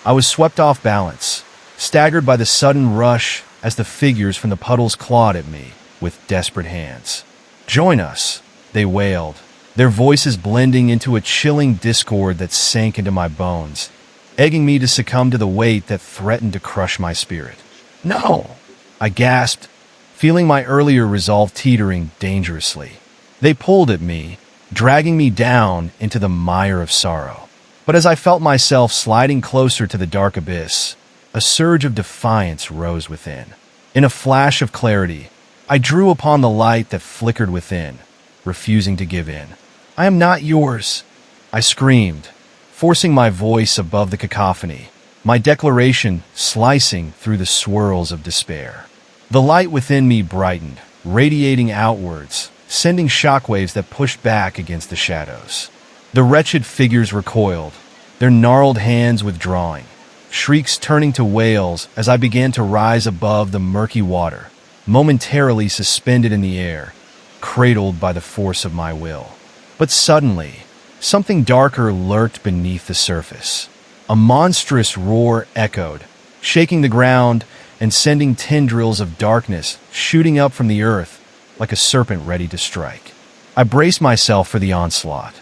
I was swept off balance, staggered by the sudden rush as the figures from the puddles clawed at me with desperate hands. "Join us," they wailed, their voices blending into a chilling discord that sank into my bones, egging me to succumb to the weight that threatened to crush my spirit. "No!" I gasped, feeling my earlier resolve teetering dangerously. They pulled at me, dragging me down into the mire of sorrow. But as I felt myself sliding closer to the dark abyss, a surge of defiance rose within. In a flash of clarity, I drew upon the light that flickered within, refusing to give in. "I am not yours," I screamed, forcing my voice above the cacophony, my declaration slicing through the swirls of despair. The light within me brightened, radiating outwards, sending shockwaves that pushed back against the shadows. The wretched figures recoiled, their gnarled hands withdrawing, shrieks turning to wails as I began to rise above the murky water, momentarily suspended in the air, cradled by the force of my will. But suddenly, something darker lurked beneath the surface. A monstrous roar echoed, shaking the ground and sending tendrils of darkness shooting up from the earth like a serpent ready to strike. I braced myself for the onslaught.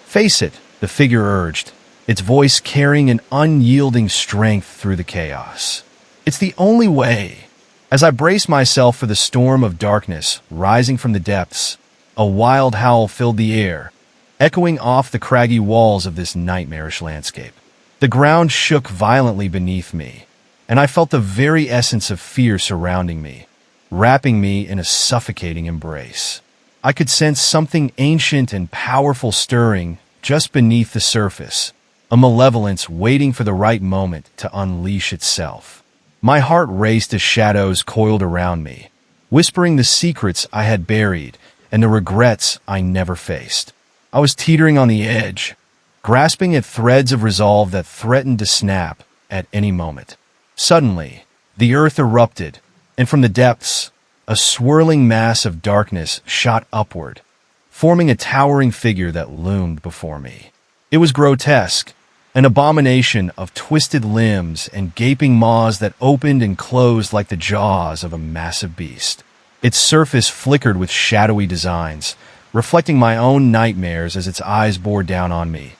"Face it," the figure urged, its voice carrying an unyielding strength through the chaos. "It's the only way." As I braced myself for the storm of darkness rising from the depths, a wild howl filled the air, echoing off the craggy walls of this nightmarish landscape. The ground shook violently beneath me, and I felt the very essence of fear surrounding me, wrapping me in a suffocating embrace. I could sense something ancient and powerful stirring just beneath the surface, a malevolence waiting for the right moment to unleash itself. My heart raced as shadows coiled around me, whispering the secrets I had buried and the regrets I never faced. I was teetering on the edge, grasping at threads of resolve that threatened to snap at any moment. Suddenly, The earth erupted, and from the depths, a swirling mass of darkness shot upward, forming a towering figure that loomed before me. It was grotesque, an abomination of twisted limbs and gaping maws that opened and closed like the jaws of a massive beast. Its surface flickered with shadowy designs, reflecting my own nightmares as its eyes bore down on me,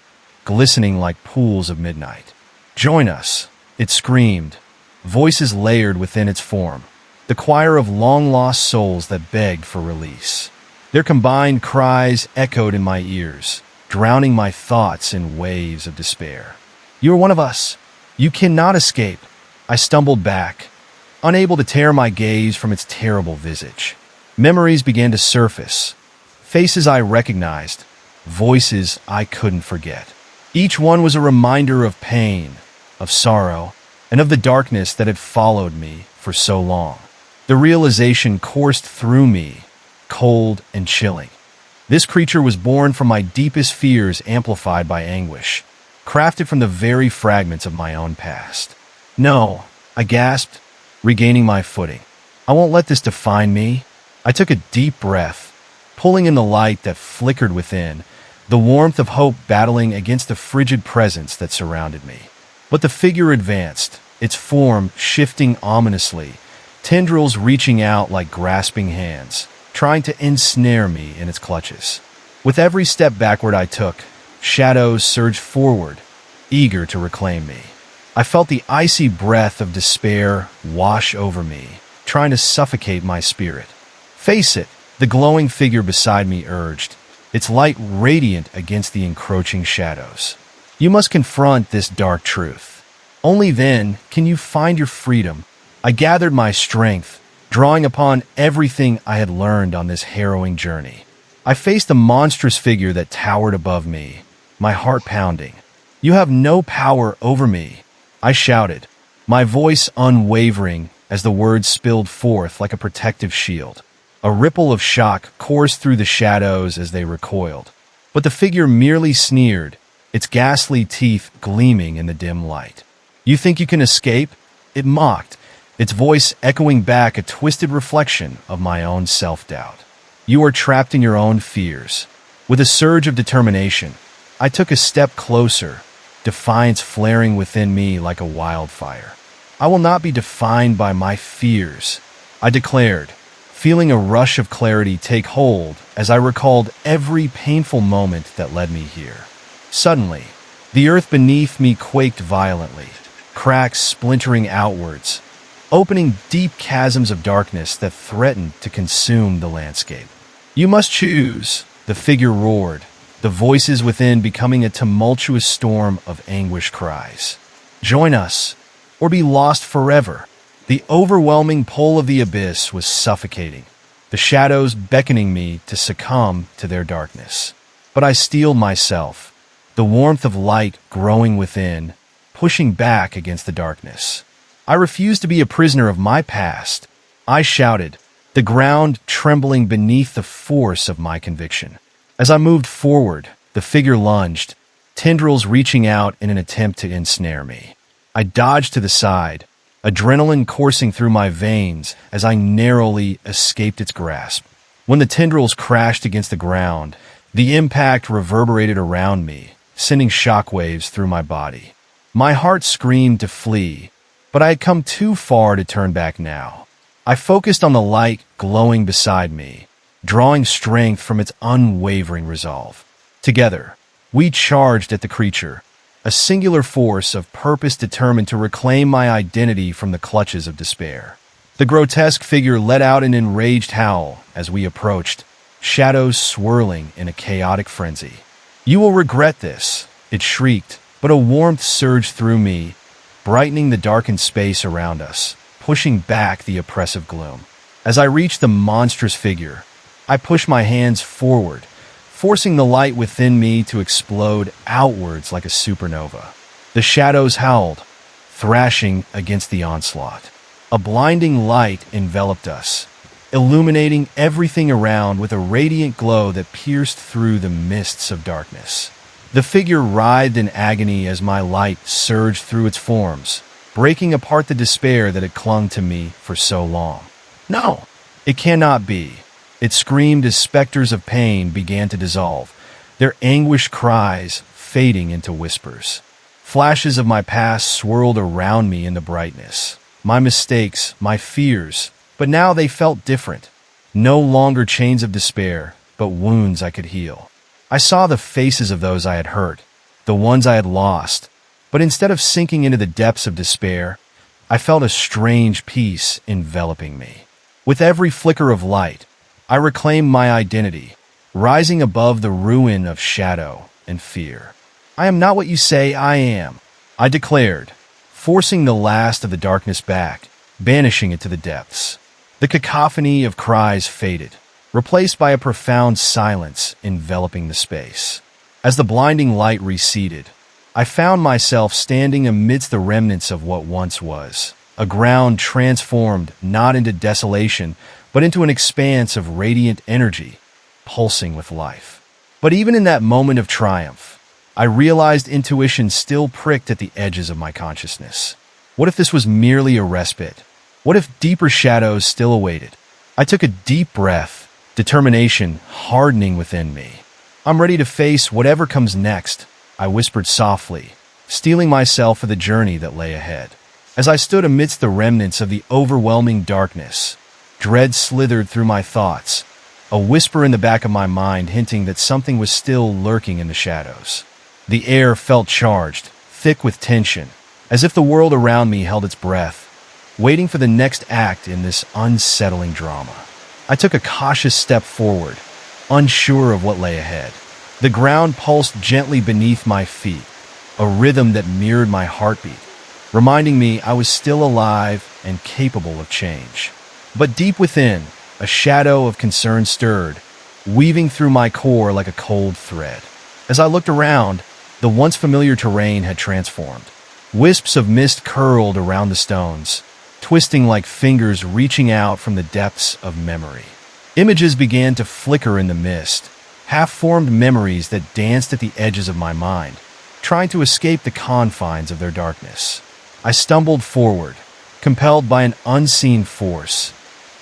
glistening like pools of midnight. "Join us," it screamed, voices layered within its form, the choir of long-lost souls that begged for release. Their combined cries echoed in my ears, drowning my thoughts in waves of despair. "You are one of us. You cannot escape." I stumbled back, unable to tear my gaze from its terrible visage. Memories began to surface, faces I recognized, voices I couldn't forget. Each one was a reminder of pain, of sorrow, and of the darkness that had followed me for so long. The realization coursed through me, cold and chilling. This creature was born from my deepest fears, amplified by anguish, crafted from the very fragments of my own past. "No," I gasped, regaining my footing. "I won't let this define me." I took a deep breath, pulling in the light that flickered within, the warmth of hope battling against the frigid presence that surrounded me. But the figure advanced, its form shifting ominously, tendrils reaching out like grasping hands, trying to ensnare me in its clutches. With every step backward I took, shadows surged forward, eager to reclaim me. I felt the icy breath of despair wash over me, trying to suffocate my spirit. "Face it," the glowing figure beside me urged, its light radiant against the encroaching shadows. "You must confront this dark truth. Only then can you find your freedom." I gathered my strength, drawing upon everything I had learned on this harrowing journey. I faced the monstrous figure that towered above me, my heart pounding. "You have no power over me," I shouted, my voice unwavering as the words spilled forth like a protective shield. A ripple of shock coursed through the shadows as they recoiled. But the figure merely sneered, its ghastly teeth gleaming in the dim light. "You think you can escape?" It mocked, its voice echoing back a twisted reflection of my own self-doubt. "You are trapped in your own fears." With a surge of determination, I took a step closer, defiance flaring within me like a wildfire. "I will not be defined by my fears," I declared, feeling a rush of clarity take hold as I recalled every painful moment that led me here. Suddenly, the earth beneath me quaked violently, cracks splintering outwards, opening deep chasms of darkness that threatened to consume the landscape. "You must choose," the figure roared, the voices within becoming a tumultuous storm of anguish cries. "Join us, or be lost forever." The overwhelming pull of the abyss was suffocating, the shadows beckoning me to succumb to their darkness. But I steeled myself, the warmth of light growing within, pushing back against the darkness. I refused to be a prisoner of my past, I shouted, the ground trembling beneath the force of my conviction. As I moved forward, the figure lunged, tendrils reaching out in an attempt to ensnare me. I dodged to the side, adrenaline coursing through my veins as I narrowly escaped its grasp. When the tendrils crashed against the ground, the impact reverberated around me, sending shockwaves through my body. My heart screamed to flee, but I had come too far to turn back now. I focused on the light glowing beside me, drawing strength from its unwavering resolve. Together, we charged at the creature, a singular force of purpose determined to reclaim my identity from the clutches of despair. The grotesque figure let out an enraged howl as we approached, shadows swirling in a chaotic frenzy. "You will regret this," it shrieked, but a warmth surged through me, brightening the darkened space around us, pushing back the oppressive gloom. As I reached the monstrous figure, I pushed my hands forward, forcing the light within me to explode outwards like a supernova. The shadows howled, thrashing against the onslaught. A blinding light enveloped us, illuminating everything around with a radiant glow that pierced through the mists of darkness. The figure writhed in agony as my light surged through its forms, breaking apart the despair that had clung to me for so long. No, it cannot be. It screamed as specters of pain began to dissolve, their anguished cries fading into whispers. Flashes of my past swirled around me in the brightness. My mistakes, my fears, but now they felt different. No longer chains of despair, but wounds I could heal. I saw the faces of those I had hurt, the ones I had lost, but instead of sinking into the depths of despair, I felt a strange peace enveloping me. With every flicker of light, I reclaimed my identity, rising above the ruin of shadow and fear. I am not what you say I am, I declared, forcing the last of the darkness back, banishing it to the depths. The cacophony of cries faded, replaced by a profound silence enveloping the space. As the blinding light receded, I found myself standing amidst the remnants of what once was, a ground transformed not into desolation, but into an expanse of radiant energy, pulsing with life. But even in that moment of triumph, I realized intuition still pricked at the edges of my consciousness. What if this was merely a respite? What if deeper shadows still awaited? I took a deep breath, determination hardening within me. I'm ready to face whatever comes next, I whispered softly, steeling myself for the journey that lay ahead. As I stood amidst the remnants of the overwhelming darkness, dread slithered through my thoughts, a whisper in the back of my mind hinting that something was still lurking in the shadows. The air felt charged, thick with tension, as if the world around me held its breath, waiting for the next act in this unsettling drama. I took a cautious step forward, unsure of what lay ahead. The ground pulsed gently beneath my feet, a rhythm that mirrored my heartbeat, reminding me I was still alive and capable of change. But deep within, a shadow of concern stirred, weaving through my core like a cold thread. As I looked around, the once familiar terrain had transformed. Wisps of mist curled around the stones, twisting like fingers reaching out from the depths of memory. Images began to flicker in the mist, half-formed memories that danced at the edges of my mind, trying to escape the confines of their darkness. I stumbled forward, compelled by an unseen force,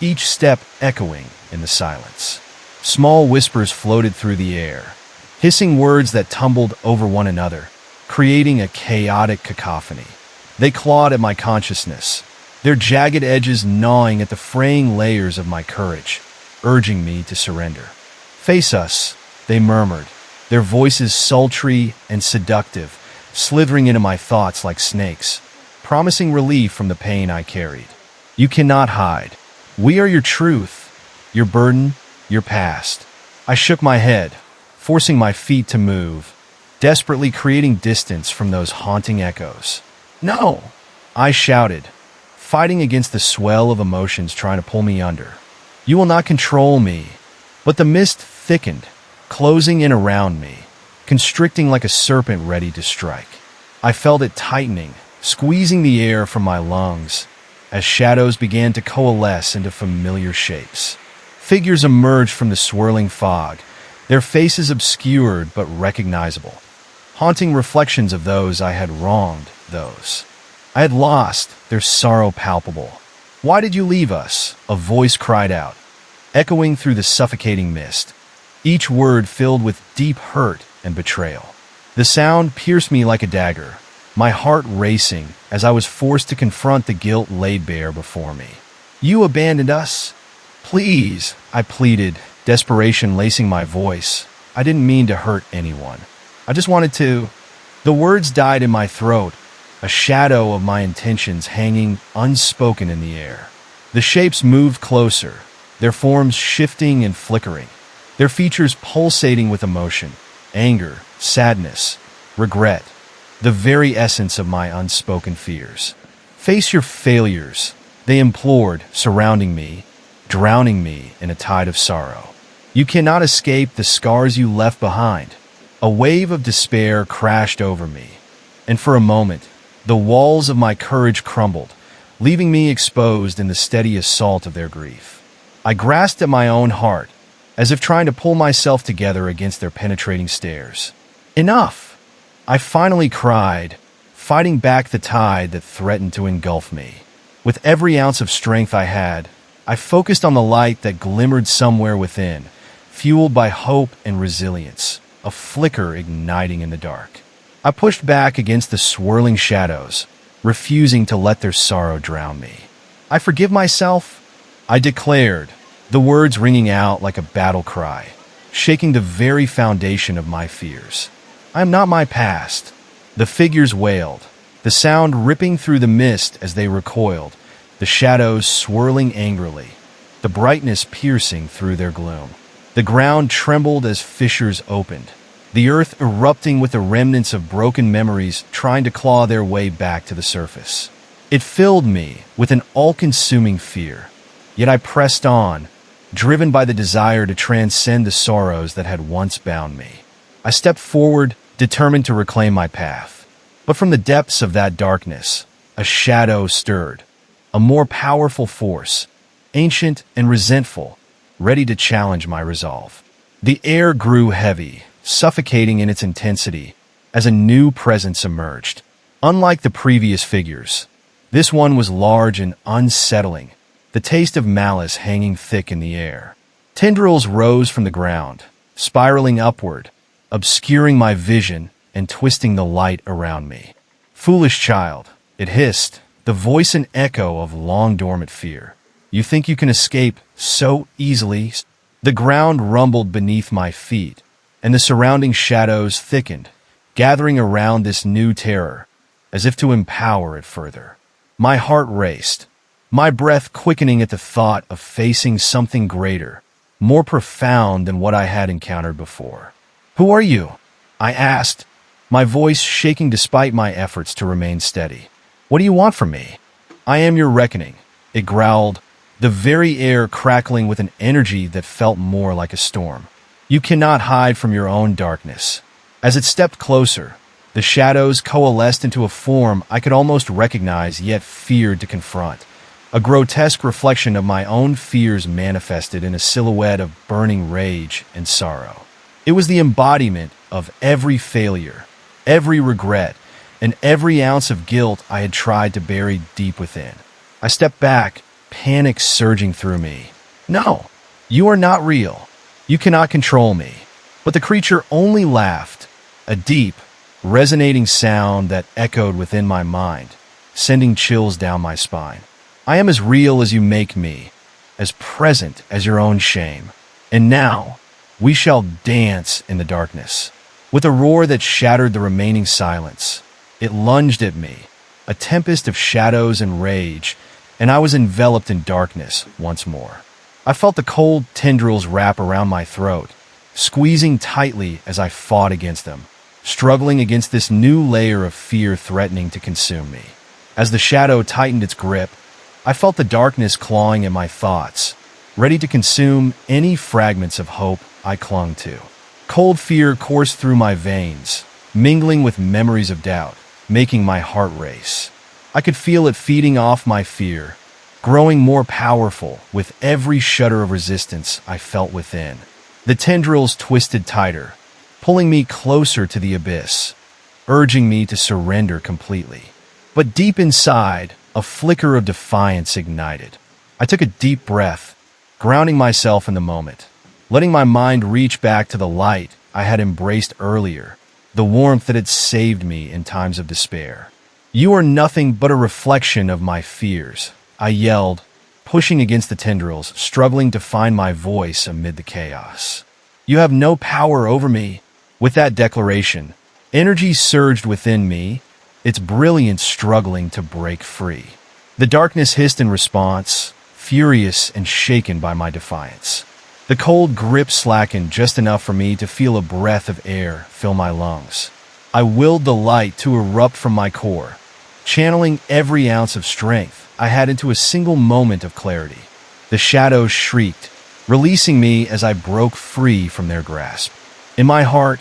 each step echoing in the silence. Small whispers floated through the air, hissing words that tumbled over one another, creating a chaotic cacophony. They clawed at my consciousness, their jagged edges gnawing at the fraying layers of my courage, urging me to surrender. "Face us," they murmured, their voices sultry and seductive, slithering into my thoughts like snakes, promising relief from the pain I carried. "You cannot hide. We are your truth, your burden, your past." I shook my head, forcing my feet to move, desperately creating distance from those haunting echoes. "No!" I shouted, fighting against the swell of emotions trying to pull me under. "You will not control me." But the mist thickened, closing in around me, constricting like a serpent ready to strike. I felt it tightening, squeezing the air from my lungs, as shadows began to coalesce into familiar shapes. Figures emerged from the swirling fog, their faces obscured but recognizable, haunting reflections of those I had wronged, those I had lost, their sorrow palpable. "Why did you leave us?" a voice cried out, echoing through the suffocating mist, each word filled with deep hurt and betrayal. The sound pierced me like a dagger, my heart racing as I was forced to confront the guilt laid bare before me. "You abandoned us?" "Please," I pleaded, desperation lacing my voice. I didn't mean to hurt anyone. I just wanted to. The words died in my throat, a shadow of my intentions hanging unspoken in the air. The shapes moved closer, their forms shifting and flickering, their features pulsating with emotion, anger, sadness, regret, the very essence of my unspoken fears. "Face your failures," they implored, surrounding me, drowning me in a tide of sorrow. "You cannot escape the scars you left behind." A wave of despair crashed over me, and for a moment, the walls of my courage crumbled, leaving me exposed in the steady assault of their grief. I grasped at my own heart, as if trying to pull myself together against their penetrating stares. "Enough!" I finally cried, fighting back the tide that threatened to engulf me. With every ounce of strength I had, I focused on the light that glimmered somewhere within, fueled by hope and resilience, a flicker igniting in the dark. I pushed back against the swirling shadows, refusing to let their sorrow drown me. "I forgive myself," I declared, the words ringing out like a battle cry, shaking the very foundation of my fears. "I am not my past." The figures wailed, the sound ripping through the mist as they recoiled, the shadows swirling angrily, the brightness piercing through their gloom. The ground trembled as fissures opened, the earth erupting with the remnants of broken memories trying to claw their way back to the surface. It filled me with an all-consuming fear, yet I pressed on, driven by the desire to transcend the sorrows that had once bound me. I stepped forward, determined to reclaim my path. But from the depths of that darkness, a shadow stirred, a more powerful force, ancient and resentful, ready to challenge my resolve. The air grew heavy, suffocating in its intensity, as a new presence emerged. Unlike the previous figures, this one was large and unsettling, the taste of malice hanging thick in the air. Tendrils rose from the ground, spiraling upward, obscuring my vision and twisting the light around me. "Foolish child," it hissed, the voice an echo of long-dormant fear. "You think you can escape so easily?" The ground rumbled beneath my feet, and the surrounding shadows thickened, gathering around this new terror, as if to empower it further. My heart raced, my breath quickening at the thought of facing something greater, more profound than what I had encountered before. "Who are you?" I asked, my voice shaking despite my efforts to remain steady. "What do you want from me?" "I am your reckoning," it growled, the very air crackling with an energy that felt more like a storm. "You cannot hide from your own darkness." As it stepped closer, the shadows coalesced into a form I could almost recognize yet feared to confront. A grotesque reflection of my own fears manifested in a silhouette of burning rage and sorrow. It was the embodiment of every failure, every regret, and every ounce of guilt I had tried to bury deep within. I stepped back, panic surging through me. "No, you are not real. You cannot control me." But the creature only laughed, a deep, resonating sound that echoed within my mind, sending chills down my spine. "I am as real as you make me, as present as your own shame. And now, we shall dance in the darkness." With a roar that shattered the remaining silence, it lunged at me, a tempest of shadows and rage, and I was enveloped in darkness once more. I felt the cold tendrils wrap around my throat, squeezing tightly as I fought against them, struggling against this new layer of fear threatening to consume me. As the shadow tightened its grip, I felt the darkness clawing at my thoughts, ready to consume any fragments of hope I clung to. Cold fear coursed through my veins, mingling with memories of doubt, making my heart race. I could feel it feeding off my fear, growing more powerful with every shudder of resistance I felt within. The tendrils twisted tighter, pulling me closer to the abyss, urging me to surrender completely. But deep inside, a flicker of defiance ignited. I took a deep breath, grounding myself in the moment, letting my mind reach back to the light I had embraced earlier, the warmth that had saved me in times of despair. "You are nothing but a reflection of my fears," I yelled, pushing against the tendrils, struggling to find my voice amid the chaos. "You have no power over me." With that declaration, energy surged within me, its brilliance struggling to break free. The darkness hissed in response, furious and shaken by my defiance. The cold grip slackened just enough for me to feel a breath of air fill my lungs. I willed the light to erupt from my core, channeling every ounce of strength I had into a single moment of clarity. The shadows shrieked, releasing me as I broke free from their grasp. "In my heart,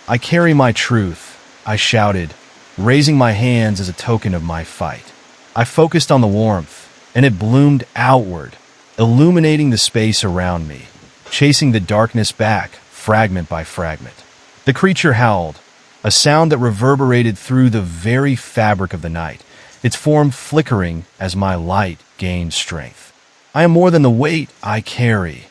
I carry my truth," I shouted, raising my hands as a token of my fight. I focused on the warmth, and it bloomed outward, illuminating the space around me, chasing the darkness back, fragment by fragment. The creature howled, a sound that reverberated through the very fabric of the night, its form flickering as my light gained strength. I am more than the weight I carry.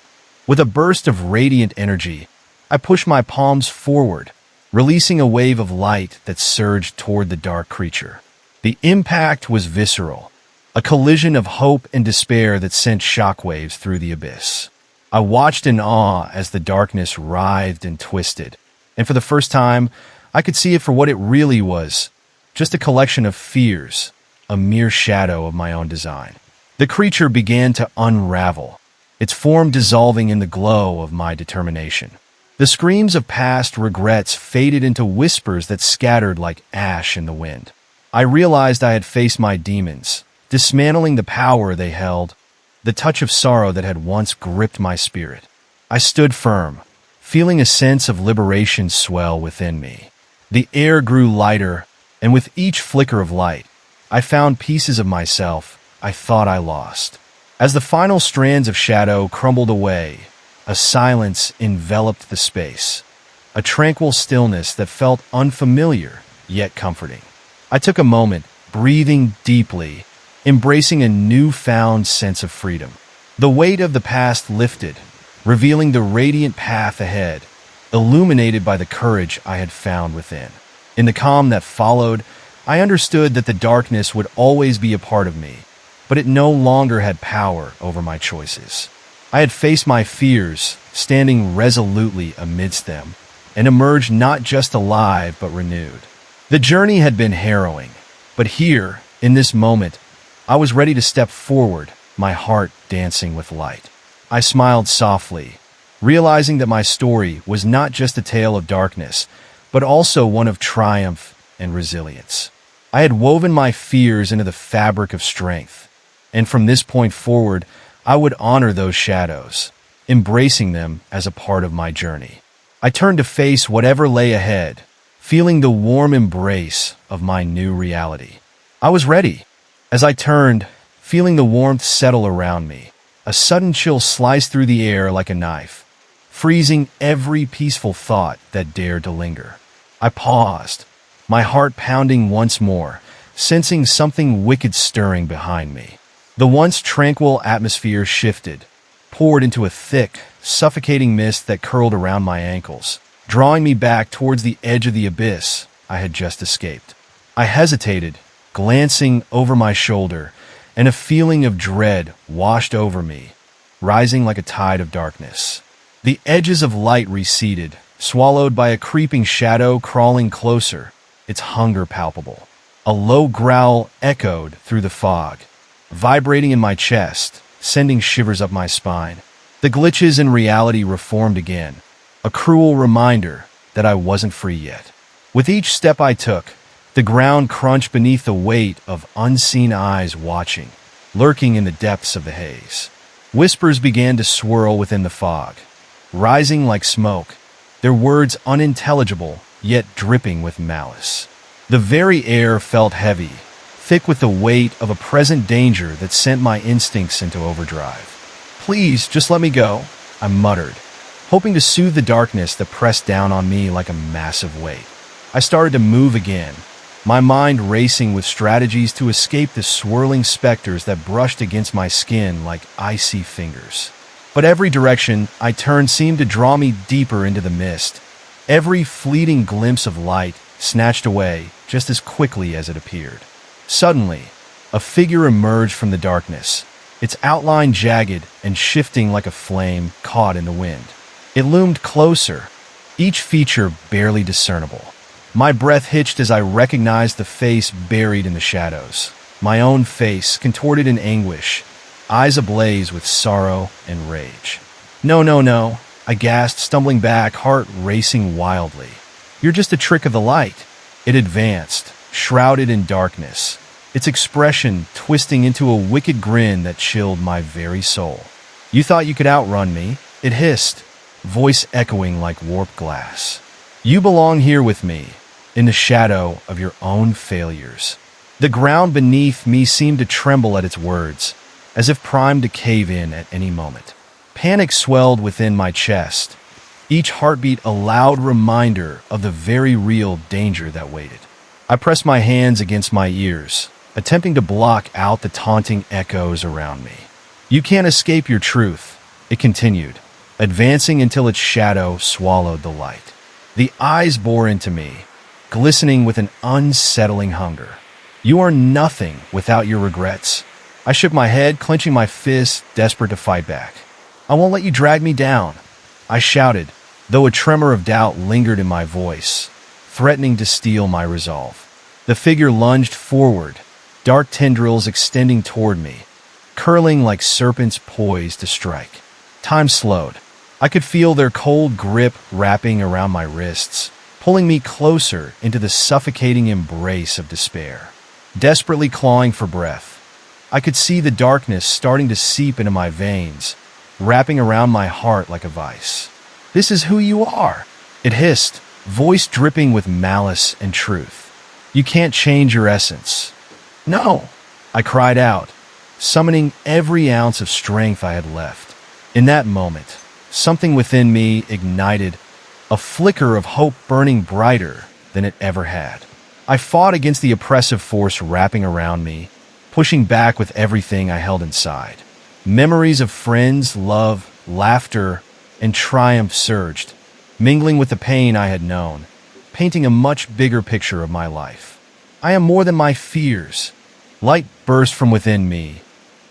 With a burst of radiant energy, I pushed my palms forward, releasing a wave of light that surged toward the dark creature. The impact was visceral, a collision of hope and despair that sent shockwaves through the abyss. I watched in awe as the darkness writhed and twisted, and for the first time, I could see it for what it really was, just a collection of fears, a mere shadow of my own design. The creature began to unravel, its form dissolving in the glow of my determination. The screams of past regrets faded into whispers that scattered like ash in the wind. I realized I had faced my demons, dismantling the power they held, the touch of sorrow that had once gripped my spirit. I stood firm, feeling a sense of liberation swell within me. The air grew lighter, and with each flicker of light, I found pieces of myself I thought I lost. As the final strands of shadow crumbled away, a silence enveloped the space, a tranquil stillness that felt unfamiliar yet comforting. I took a moment, breathing deeply, embracing a newfound sense of freedom. The weight of the past lifted, revealing the radiant path ahead, illuminated by the courage I had found within. In the calm that followed, I understood that the darkness would always be a part of me, but it no longer had power over my choices. I had faced my fears, standing resolutely amidst them, and emerged not just alive but renewed. The journey had been harrowing, but here, in this moment, I was ready to step forward, my heart dancing with light. I smiled softly, realizing that my story was not just a tale of darkness, but also one of triumph and resilience. I had woven my fears into the fabric of strength, and from this point forward, I would honor those shadows, embracing them as a part of my journey. I turned to face whatever lay ahead, feeling the warm embrace of my new reality. I was ready. As I turned, feeling the warmth settle around me, a sudden chill sliced through the air like a knife, freezing every peaceful thought that dared to linger. I paused, my heart pounding once more, sensing something wicked stirring behind me. The once tranquil atmosphere shifted, poured into a thick, suffocating mist that curled around my ankles, drawing me back towards the edge of the abyss I had just escaped. I hesitated, glancing over my shoulder, and a feeling of dread washed over me, rising like a tide of darkness. The edges of light receded, swallowed by a creeping shadow crawling closer, its hunger palpable. A low growl echoed through the fog, vibrating in my chest, sending shivers up my spine. The glitches in reality reformed again, a cruel reminder that I wasn't free yet. With each step I took, the ground crunched beneath the weight of unseen eyes watching, lurking in the depths of the haze. Whispers began to swirl within the fog, rising like smoke, their words unintelligible yet dripping with malice. The very air felt heavy, thick with the weight of a present danger that sent my instincts into overdrive. "Please, just let me go," I muttered, hoping to soothe the darkness that pressed down on me like a massive weight. I started to move again, my mind racing with strategies to escape the swirling specters that brushed against my skin like icy fingers. But every direction I turned seemed to draw me deeper into the mist, every fleeting glimpse of light snatched away just as quickly as it appeared. Suddenly, a figure emerged from the darkness, its outline jagged and shifting like a flame caught in the wind. It loomed closer, each feature barely discernible. My breath hitched as I recognized the face buried in the shadows. My own face, contorted in anguish, eyes ablaze with sorrow and rage. "No, no, no," I gasped, stumbling back, heart racing wildly. "You're just a trick of the light." It advanced, shrouded in darkness, its expression twisting into a wicked grin that chilled my very soul. "You thought you could outrun me," it hissed, voice echoing like warped glass. "You belong here with me, in the shadow of your own failures." The ground beneath me seemed to tremble at its words, as if primed to cave in at any moment. Panic swelled within my chest, each heartbeat a loud reminder of the very real danger that waited. I pressed my hands against my ears, attempting to block out the taunting echoes around me. "You can't escape your truth," it continued, advancing until its shadow swallowed the light. The eyes bore into me, glistening with an unsettling hunger. "You are nothing without your regrets." I shook my head, clenching my fists, desperate to fight back. "I won't let you drag me down," I shouted, though a tremor of doubt lingered in my voice, threatening to steal my resolve. The figure lunged forward, dark tendrils extending toward me, curling like serpents poised to strike. Time slowed. I could feel their cold grip wrapping around my wrists, pulling me closer into the suffocating embrace of despair. Desperately clawing for breath, I could see the darkness starting to seep into my veins, wrapping around my heart like a vice. "This is who you are," it hissed, voice dripping with malice and truth. "You can't change your essence." "No," I cried out, summoning every ounce of strength I had left. In that moment, something within me ignited, a flicker of hope burning brighter than it ever had. I fought against the oppressive force wrapping around me, pushing back with everything I held inside. Memories of friends, love, laughter, and triumph surged, mingling with the pain I had known, painting a much bigger picture of my life. "I am more than my fears." Light burst from within me,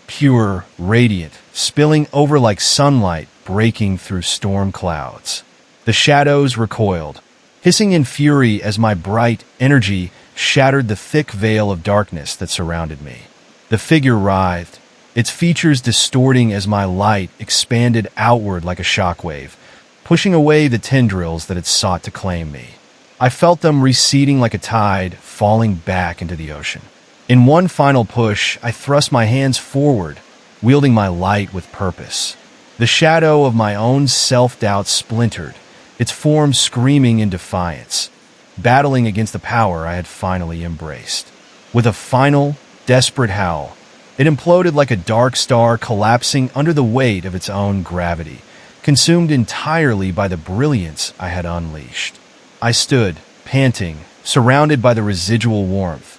pure, radiant, spilling over like sunlight breaking through storm clouds. The shadows recoiled, hissing in fury as my bright energy shattered the thick veil of darkness that surrounded me. The figure writhed, its features distorting as my light expanded outward like a shockwave, pushing away the tendrils that had sought to claim me. I felt them receding like a tide, falling back into the ocean. In one final push, I thrust my hands forward, wielding my light with purpose. The shadow of my own self-doubt splintered, its form screaming in defiance, battling against the power I had finally embraced. With a final, desperate howl, it imploded like a dark star collapsing under the weight of its own gravity, consumed entirely by the brilliance I had unleashed. I stood, panting, surrounded by the residual warmth,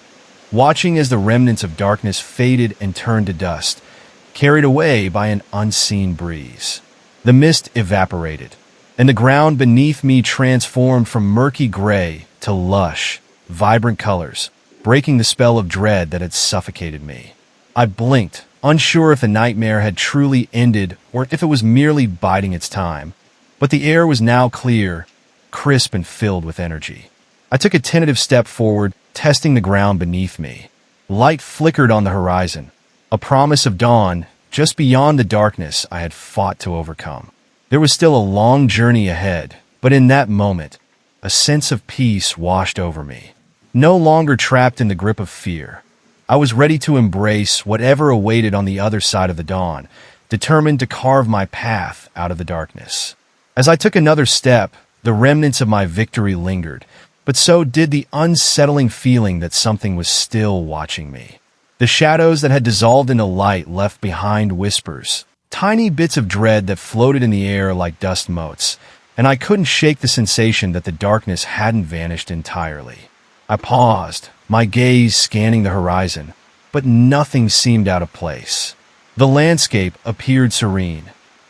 watching as the remnants of darkness faded and turned to dust, carried away by an unseen breeze. The mist evaporated, and the ground beneath me transformed from murky gray to lush, vibrant colors, breaking the spell of dread that had suffocated me. I blinked, unsure if the nightmare had truly ended or if it was merely biding its time, but the air was now clear, crisp and filled with energy. I took a tentative step forward, testing the ground beneath me. Light flickered on the horizon, a promise of dawn just beyond the darkness I had fought to overcome. There was still a long journey ahead, but in that moment, a sense of peace washed over me. No longer trapped in the grip of fear, I was ready to embrace whatever awaited on the other side of the dawn, determined to carve my path out of the darkness. As I took another step, the remnants of my victory lingered, but so did the unsettling feeling that something was still watching me. The shadows that had dissolved into light left behind whispers, tiny bits of dread that floated in the air like dust motes, and I couldn't shake the sensation that the darkness hadn't vanished entirely. I paused, my gaze scanning the horizon, but nothing seemed out of place. The landscape appeared serene,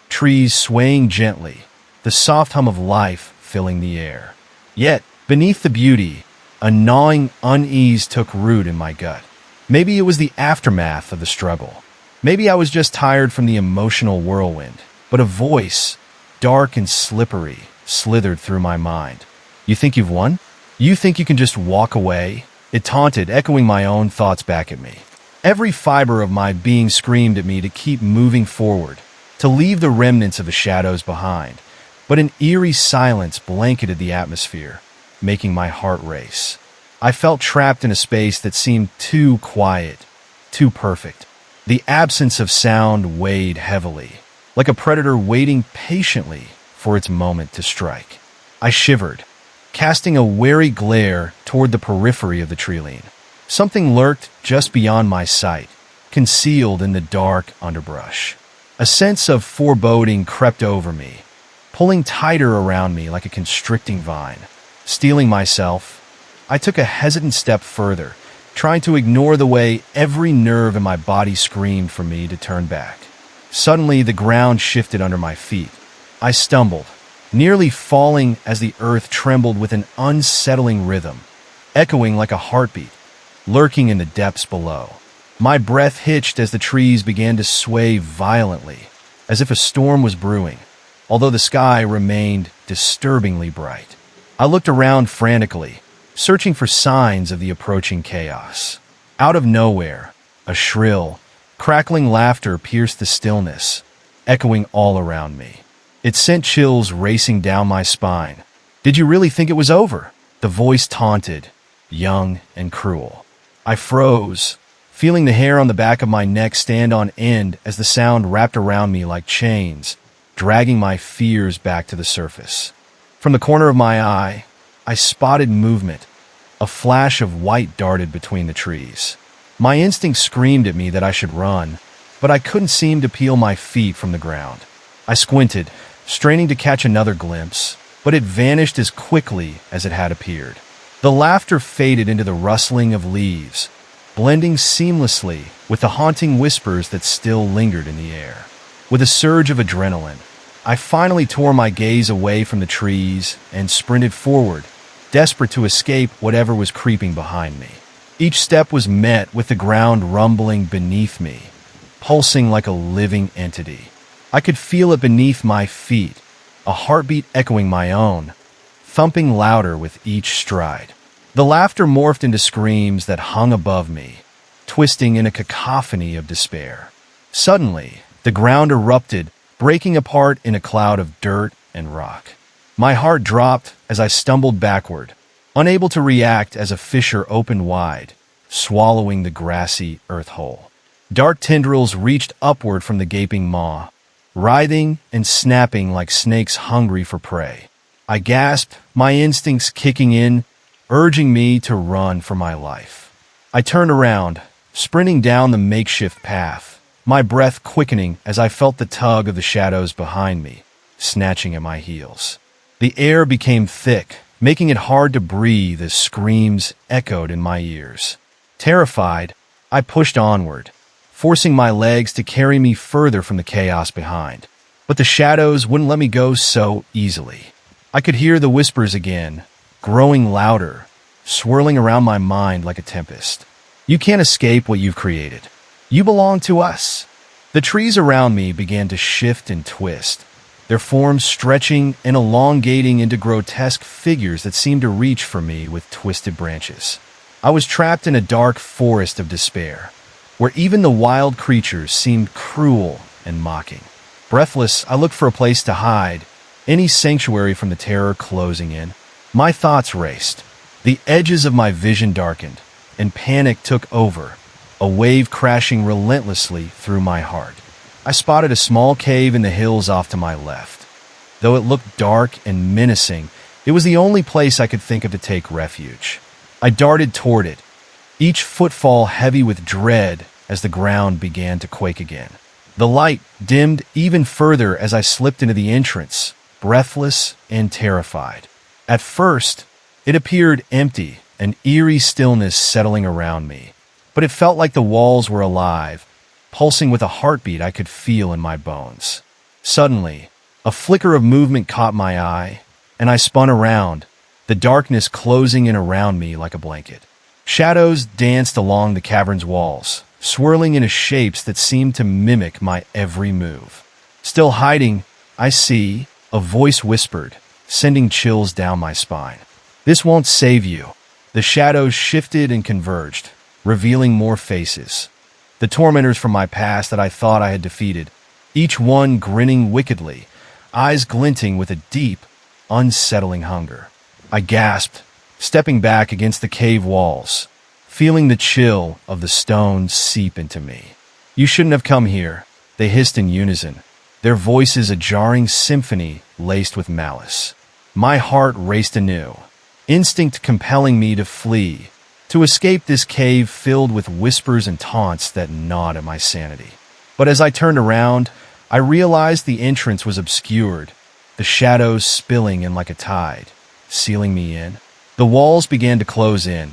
trees swaying gently, the soft hum of life filling the air. Yet, beneath the beauty, a gnawing unease took root in my gut. Maybe it was the aftermath of the struggle. Maybe I was just tired from the emotional whirlwind, but a voice, dark and slippery, slithered through my mind. "You think you've won? You think you can just walk away?" It taunted, echoing my own thoughts back at me. Every fiber of my being screamed at me to keep moving forward, to leave the remnants of the shadows behind. But an eerie silence blanketed the atmosphere, making my heart race. I felt trapped in a space that seemed too quiet, too perfect. The absence of sound weighed heavily, like a predator waiting patiently for its moment to strike. I shivered, casting a wary glare toward the periphery of the treeline. Something lurked just beyond my sight, concealed in the dark underbrush. A sense of foreboding crept over me, pulling tighter around me like a constricting vine. Steeling myself, I took a hesitant step further, trying to ignore the way every nerve in my body screamed for me to turn back. Suddenly, the ground shifted under my feet. I stumbled, nearly falling as the earth trembled with an unsettling rhythm, echoing like a heartbeat, lurking in the depths below. My breath hitched as the trees began to sway violently, as if a storm was brewing, although the sky remained disturbingly bright. I looked around frantically, searching for signs of the approaching chaos. Out of nowhere, a shrill, crackling laughter pierced the stillness, echoing all around me. It sent chills racing down my spine. "Did you really think it was over?" The voice taunted, young and cruel. I froze, feeling the hair on the back of my neck stand on end as the sound wrapped around me like chains, dragging my fears back to the surface. From the corner of my eye, I spotted movement. A flash of white darted between the trees. My instinct screamed at me that I should run, but I couldn't seem to peel my feet from the ground. I squinted, straining to catch another glimpse, but it vanished as quickly as it had appeared. The laughter faded into the rustling of leaves, blending seamlessly with the haunting whispers that still lingered in the air. With a surge of adrenaline, I finally tore my gaze away from the trees and sprinted forward, desperate to escape whatever was creeping behind me. Each step was met with the ground rumbling beneath me, pulsing like a living entity. I could feel it beneath my feet, a heartbeat echoing my own, thumping louder with each stride. The laughter morphed into screams that hung above me, twisting in a cacophony of despair. Suddenly, the ground erupted, breaking apart in a cloud of dirt and rock. My heart dropped as I stumbled backward, unable to react as a fissure opened wide, swallowing the grassy earth hole. Dark tendrils reached upward from the gaping maw, writhing and snapping like snakes hungry for prey. I gasped, my instincts kicking in, urging me to run for my life. I turned around, sprinting down the makeshift path, my breath quickening as I felt the tug of the shadows behind me, snatching at my heels. The air became thick, making it hard to breathe as screams echoed in my ears. Terrified, I pushed onward, forcing my legs to carry me further from the chaos behind. But the shadows wouldn't let me go so easily. I could hear the whispers again, growing louder, swirling around my mind like a tempest. "You can't escape what you've created. You belong to us." The trees around me began to shift and twist, their forms stretching and elongating into grotesque figures that seemed to reach for me with twisted branches. I was trapped in a dark forest of despair, where even the wild creatures seemed cruel and mocking. Breathless, I looked for a place to hide, any sanctuary from the terror closing in. My thoughts raced. The edges of my vision darkened, and panic took over, a wave crashing relentlessly through my heart. I spotted a small cave in the hills off to my left. Though it looked dark and menacing, it was the only place I could think of to take refuge. I darted toward it, each footfall heavy with dread as the ground began to quake again. The light dimmed even further as I slipped into the entrance, breathless and terrified. At first, it appeared empty, an eerie stillness settling around me, but it felt like the walls were alive, pulsing with a heartbeat I could feel in my bones. Suddenly, a flicker of movement caught my eye, and I spun around, the darkness closing in around me like a blanket. Shadows danced along the cavern's walls, swirling into shapes that seemed to mimic my every move. "Still hiding, I see," a voice whispered, sending chills down my spine. "This won't save you." The shadows shifted and converged, revealing more faces. The tormentors from my past that I thought I had defeated, each one grinning wickedly, eyes glinting with a deep, unsettling hunger. I gasped, stepping back against the cave walls, feeling the chill of the stones seep into me. "You shouldn't have come here," they hissed in unison, their voices a jarring symphony laced with malice. My heart raced anew, instinct compelling me to flee, to escape this cave filled with whispers and taunts that gnawed at my sanity. But as I turned around, I realized the entrance was obscured, the shadows spilling in like a tide, sealing me in. The walls began to close in,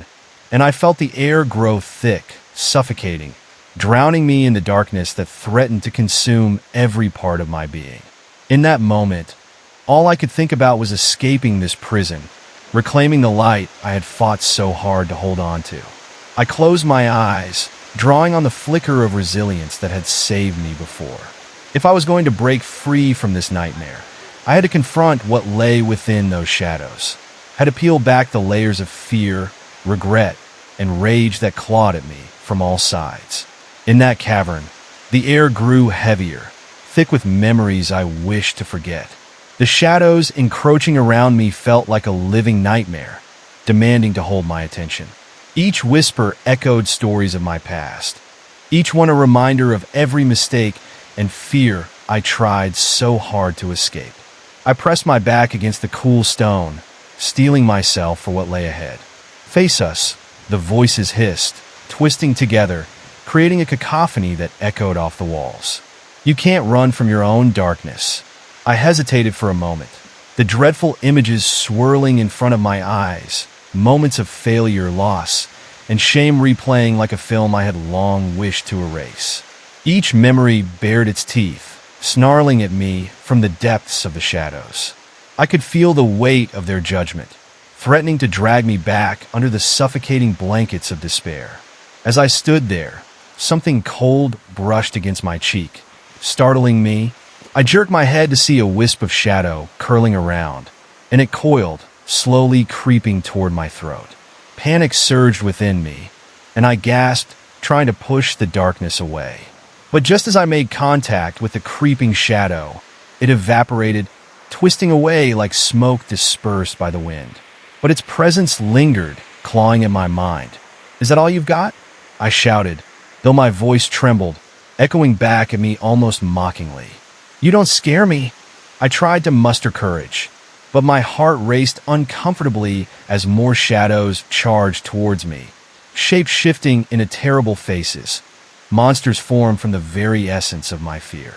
and I felt the air grow thick, suffocating, drowning me in the darkness that threatened to consume every part of my being. In that moment, all I could think about was escaping this prison, reclaiming the light I had fought so hard to hold on to. I closed my eyes, drawing on the flicker of resilience that had saved me before. If I was going to break free from this nightmare, I had to confront what lay within those shadows. I had to peel back the layers of fear, regret, and rage that clawed at me from all sides. In that cavern, the air grew heavier, thick with memories I wished to forget. The shadows encroaching around me felt like a living nightmare, demanding to hold my attention. Each whisper echoed stories of my past, each one a reminder of every mistake and fear I tried so hard to escape. I pressed my back against the cool stone, steeling myself for what lay ahead. "Face us," the voices hissed, twisting together, creating a cacophony that echoed off the walls. "You can't run from your own darkness." I hesitated for a moment, the dreadful images swirling in front of my eyes, moments of failure, loss, and shame replaying like a film I had long wished to erase. Each memory bared its teeth, snarling at me from the depths of the shadows. I could feel the weight of their judgment, threatening to drag me back under the suffocating blankets of despair. As I stood there, something cold brushed against my cheek, startling me. I jerked my head to see a wisp of shadow curling around, and it coiled, slowly creeping toward my throat. Panic surged within me, and I gasped, trying to push the darkness away. But just as I made contact with the creeping shadow, it evaporated, twisting away like smoke dispersed by the wind. But its presence lingered, clawing at my mind. "Is that all you've got?" I shouted, though my voice trembled, echoing back at me almost mockingly. "You don't scare me." I tried to muster courage, but my heart raced uncomfortably as more shadows charged towards me, shape-shifting into terrible faces. Monsters formed from the very essence of my fear.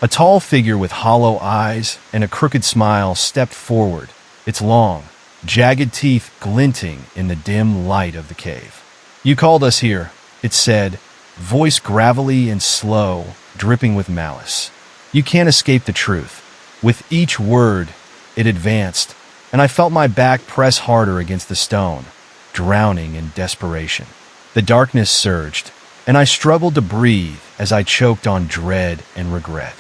A tall figure with hollow eyes and a crooked smile stepped forward, its long, jagged teeth glinting in the dim light of the cave. "You called us here," it said, voice gravelly and slow, dripping with malice. "You can't escape the truth." With each word, it advanced, and I felt my back press harder against the stone, drowning in desperation. The darkness surged, and I struggled to breathe as I choked on dread and regret.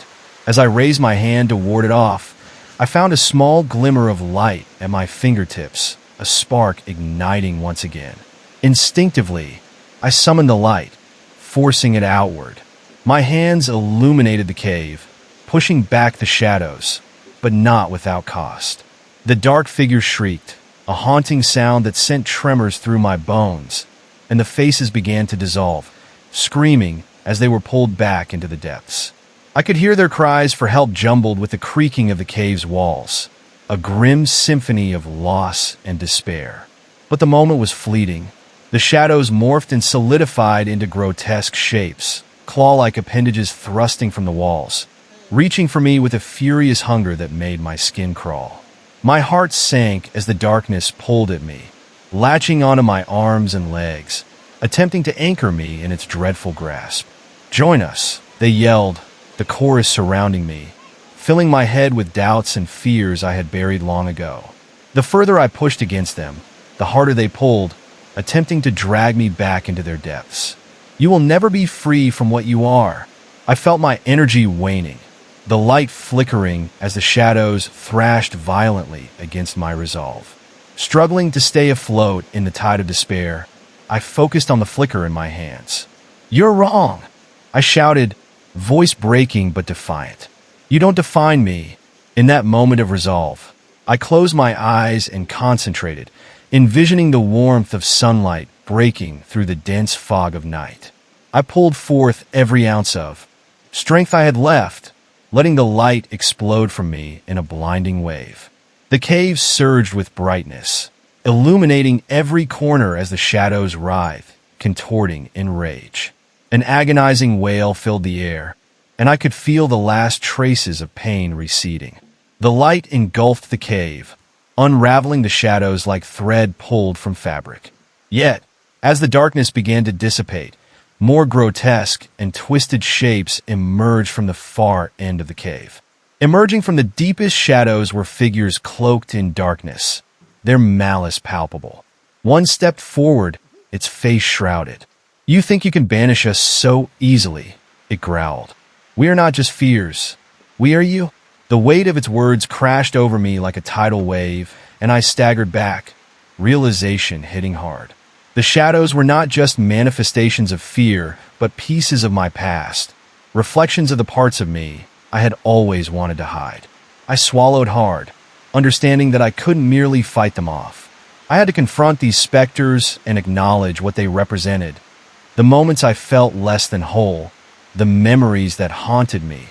As I raised my hand to ward it off, I found a small glimmer of light at my fingertips, a spark igniting once again. Instinctively, I summoned the light, forcing it outward. My hands illuminated the cave, pushing back the shadows, but not without cost. The dark figure shrieked, a haunting sound that sent tremors through my bones, and the faces began to dissolve, screaming as they were pulled back into the depths. I could hear their cries for help jumbled with the creaking of the cave's walls, a grim symphony of loss and despair. But the moment was fleeting. The shadows morphed and solidified into grotesque shapes, claw-like appendages thrusting from the walls, reaching for me with a furious hunger that made my skin crawl. My heart sank as the darkness pulled at me, latching onto my arms and legs, attempting to anchor me in its dreadful grasp. "Join us," they yelled, the chorus surrounding me, filling my head with doubts and fears I had buried long ago. The further I pushed against them, the harder they pulled, attempting to drag me back into their depths. "You will never be free from what you are." I felt my energy waning, the light flickering as the shadows thrashed violently against my resolve. Struggling to stay afloat in the tide of despair, I focused on the flicker in my hands. "You're wrong," I shouted, voice breaking but defiant. "You don't define me." In that moment of resolve, I closed my eyes and concentrated, envisioning the warmth of sunlight breaking through the dense fog of night. I pulled forth every ounce of strength I had left, letting the light explode from me in a blinding wave. The cave surged with brightness, illuminating every corner as the shadows writhed, contorting in rage. An agonizing wail filled the air, and I could feel the last traces of pain receding. The light engulfed the cave, unraveling the shadows like thread pulled from fabric. Yet, as the darkness began to dissipate, more grotesque and twisted shapes emerged from the far end of the cave. Emerging from the deepest shadows were figures cloaked in darkness, their malice palpable. One stepped forward, its face shrouded. "You think you can banish us so easily," it growled. "We are not just fears. We are you." The weight of its words crashed over me like a tidal wave, and I staggered back, realization hitting hard. The shadows were not just manifestations of fear, but pieces of my past, reflections of the parts of me I had always wanted to hide. I swallowed hard, understanding that I couldn't merely fight them off. I had to confront these specters and acknowledge what they represented. The moments I felt less than whole, the memories that haunted me,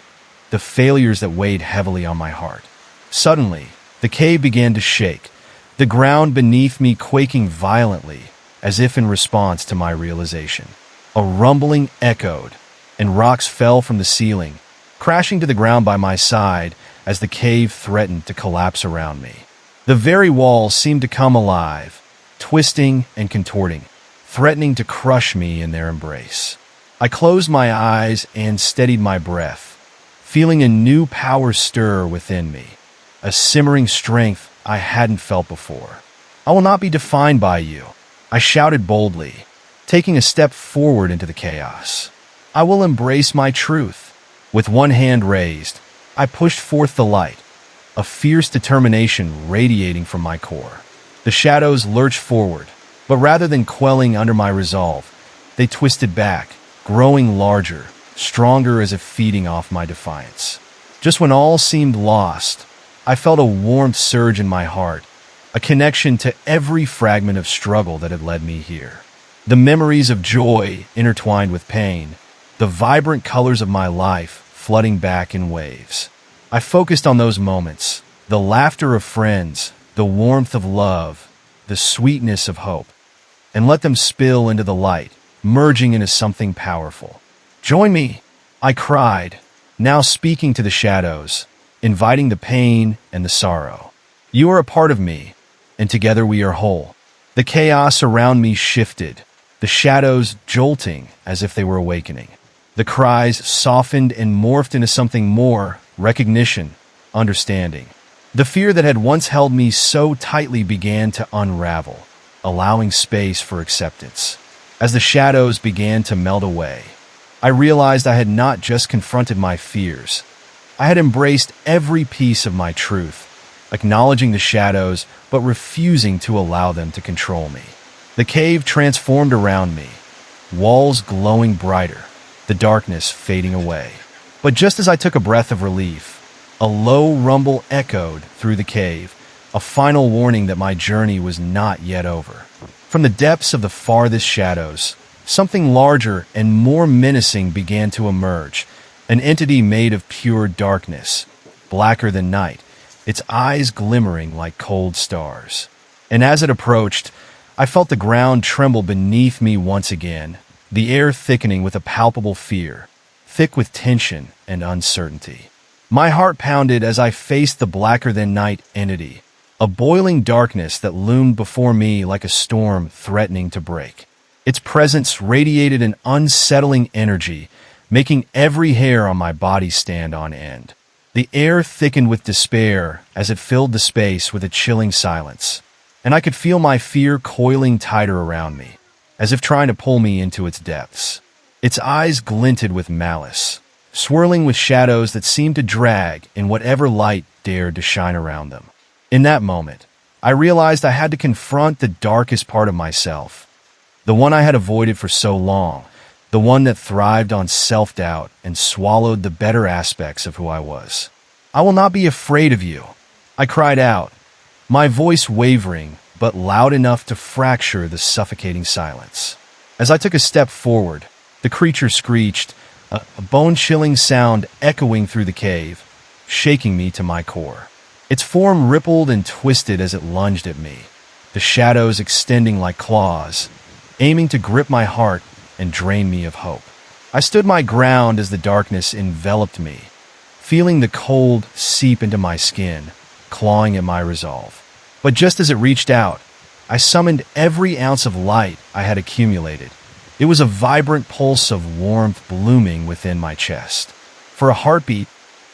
the failures that weighed heavily on my heart. Suddenly, the cave began to shake, the ground beneath me quaking violently, as if in response to my realization. A rumbling echoed, and rocks fell from the ceiling, crashing to the ground by my side as the cave threatened to collapse around me. The very walls seemed to come alive, twisting and contorting, threatening to crush me in their embrace. I closed my eyes and steadied my breath, feeling a new power stir within me, a simmering strength I hadn't felt before. "I will not be defined by you," I shouted boldly, taking a step forward into the chaos. "I will embrace my truth." With one hand raised, I pushed forth the light, a fierce determination radiating from my core. The shadows lurched forward, but rather than quelling under my resolve, they twisted back, growing larger, stronger as if feeding off my defiance. Just when all seemed lost, I felt a warmth surge in my heart, a connection to every fragment of struggle that had led me here. The memories of joy intertwined with pain, the vibrant colors of my life flooding back in waves. I focused on those moments, the laughter of friends, the warmth of love, the sweetness of hope, and let them spill into the light, merging into something powerful. "Join me," I cried, now speaking to the shadows, inviting the pain and the sorrow. "You are a part of me, and together we are whole." The chaos around me shifted, the shadows jolting as if they were awakening. The cries softened and morphed into something more: recognition, understanding. The fear that had once held me so tightly began to unravel, allowing space for acceptance. As the shadows began to melt away, I realized I had not just confronted my fears. I had embraced every piece of my truth, acknowledging the shadows but refusing to allow them to control me. The cave transformed around me, walls glowing brighter, the darkness fading away. But just as I took a breath of relief, a low rumble echoed through the cave, a final warning that my journey was not yet over. From the depths of the farthest shadows, something larger and more menacing began to emerge, an entity made of pure darkness, blacker than night, its eyes glimmering like cold stars. And as it approached, I felt the ground tremble beneath me once again, the air thickening with a palpable fear, thick with tension and uncertainty. My heart pounded as I faced the blacker-than-night entity, a boiling darkness that loomed before me like a storm threatening to break. Its presence radiated an unsettling energy, making every hair on my body stand on end. The air thickened with despair as it filled the space with a chilling silence, and I could feel my fear coiling tighter around me, as if trying to pull me into its depths. Its eyes glinted with malice, swirling with shadows that seemed to drag in whatever light dared to shine around them. In that moment, I realized I had to confront the darkest part of myself, the one I had avoided for so long, the one that thrived on self-doubt and swallowed the better aspects of who I was. "I will not be afraid of you," I cried out, my voice wavering but loud enough to fracture the suffocating silence. As I took a step forward, the creature screeched, a bone-chilling sound echoing through the cave, shaking me to my core. Its form rippled and twisted as it lunged at me, the shadows extending like claws, aiming to grip my heart and drain me of hope. I stood my ground as the darkness enveloped me, feeling the cold seep into my skin, clawing at my resolve. But just as it reached out, I summoned every ounce of light I had accumulated. It was a vibrant pulse of warmth blooming within my chest. For a heartbeat,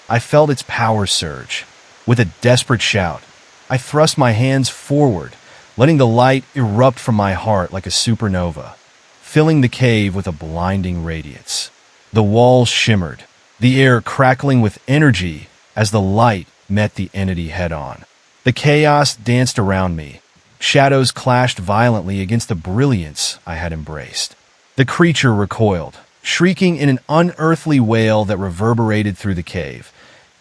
I felt its power surge. With a desperate shout, I thrust my hands forward, letting the light erupt from my heart like a supernova, filling the cave with a blinding radiance. The walls shimmered, the air crackling with energy as the light met the entity head-on. The chaos danced around me. Shadows clashed violently against the brilliance I had embraced. The creature recoiled, shrieking in an unearthly wail that reverberated through the cave,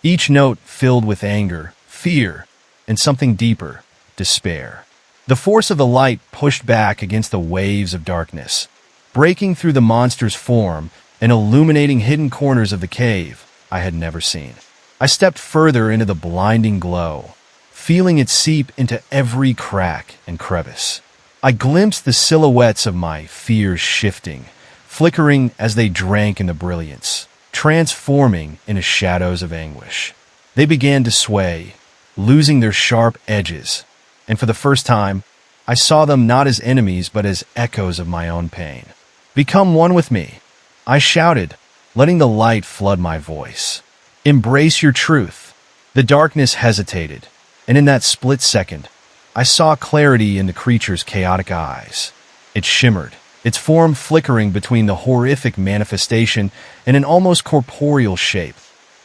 each note filled with anger, fear, and something deeper, despair. The force of the light pushed back against the waves of darkness, breaking through the monster's form and illuminating hidden corners of the cave I had never seen. I stepped further into the blinding glow, feeling it seep into every crack and crevice. I glimpsed the silhouettes of my fears shifting, flickering as they drank in the brilliance, transforming into shadows of anguish. They began to sway, losing their sharp edges, and for the first time, I saw them not as enemies but as echoes of my own pain. "Become one with me," I shouted, letting the light flood my voice. "Embrace your truth." The darkness hesitated, and in that split second, I saw clarity in the creature's chaotic eyes. It shimmered, its form flickering between the horrific manifestation and an almost corporeal shape,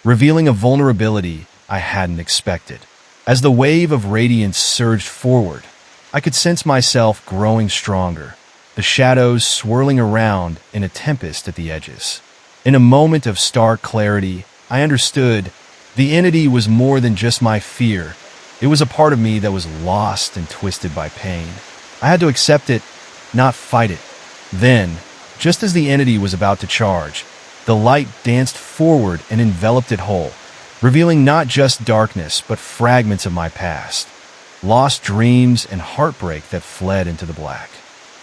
revealing a vulnerability I hadn't expected. As the wave of radiance surged forward, I could sense myself growing stronger, the shadows swirling around in a tempest at the edges. In a moment of stark clarity, I understood the entity was more than just my fear. It was a part of me that was lost and twisted by pain. I had to accept it, not fight it. Then, just as the entity was about to charge, the light danced forward and enveloped it whole, revealing not just darkness but fragments of my past, lost dreams and heartbreak that fled into the black.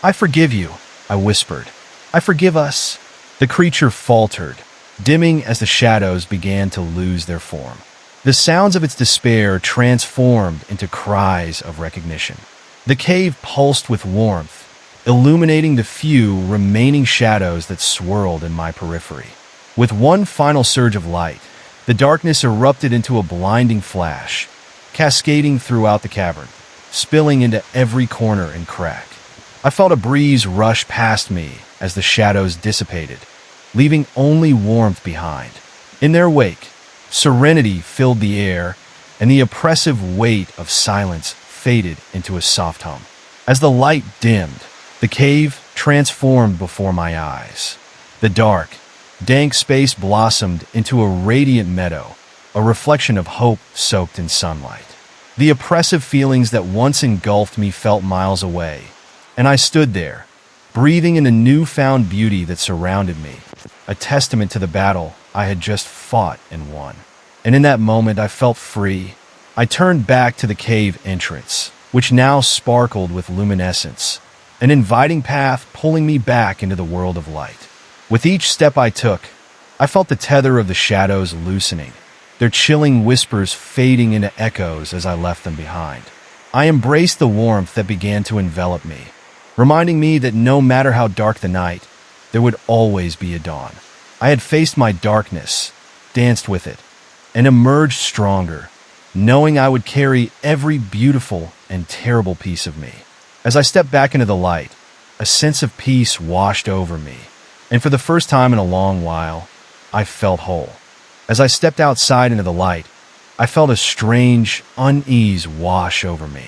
"I forgive you," I whispered. "I forgive us." The creature faltered, dimming as the shadows began to lose their form. The sounds of its despair transformed into cries of recognition. The cave pulsed with warmth, illuminating the few remaining shadows that swirled in my periphery. With one final surge of light, the darkness erupted into a blinding flash, cascading throughout the cavern, spilling into every corner and crack. I felt a breeze rush past me as the shadows dissipated, leaving only warmth behind. In their wake, serenity filled the air, and the oppressive weight of silence faded into a soft hum. As the light dimmed, the cave transformed before my eyes. The dark, dank space blossomed into a radiant meadow, a reflection of hope soaked in sunlight. The oppressive feelings that once engulfed me felt miles away, and I stood there, breathing in the newfound beauty that surrounded me, a testament to the battle I had just fought and won. And in that moment, I felt free. I turned back to the cave entrance, which now sparkled with luminescence, an inviting path pulling me back into the world of light. With each step I took, I felt the tether of the shadows loosening, their chilling whispers fading into echoes as I left them behind. I embraced the warmth that began to envelop me, reminding me that no matter how dark the night, there would always be a dawn. I had faced my darkness, danced with it, and emerged stronger, knowing I would carry every beautiful and terrible piece of me. As I stepped back into the light, a sense of peace washed over me, and for the first time in a long while, I felt whole. As I stepped outside into the light, I felt a strange unease wash over me.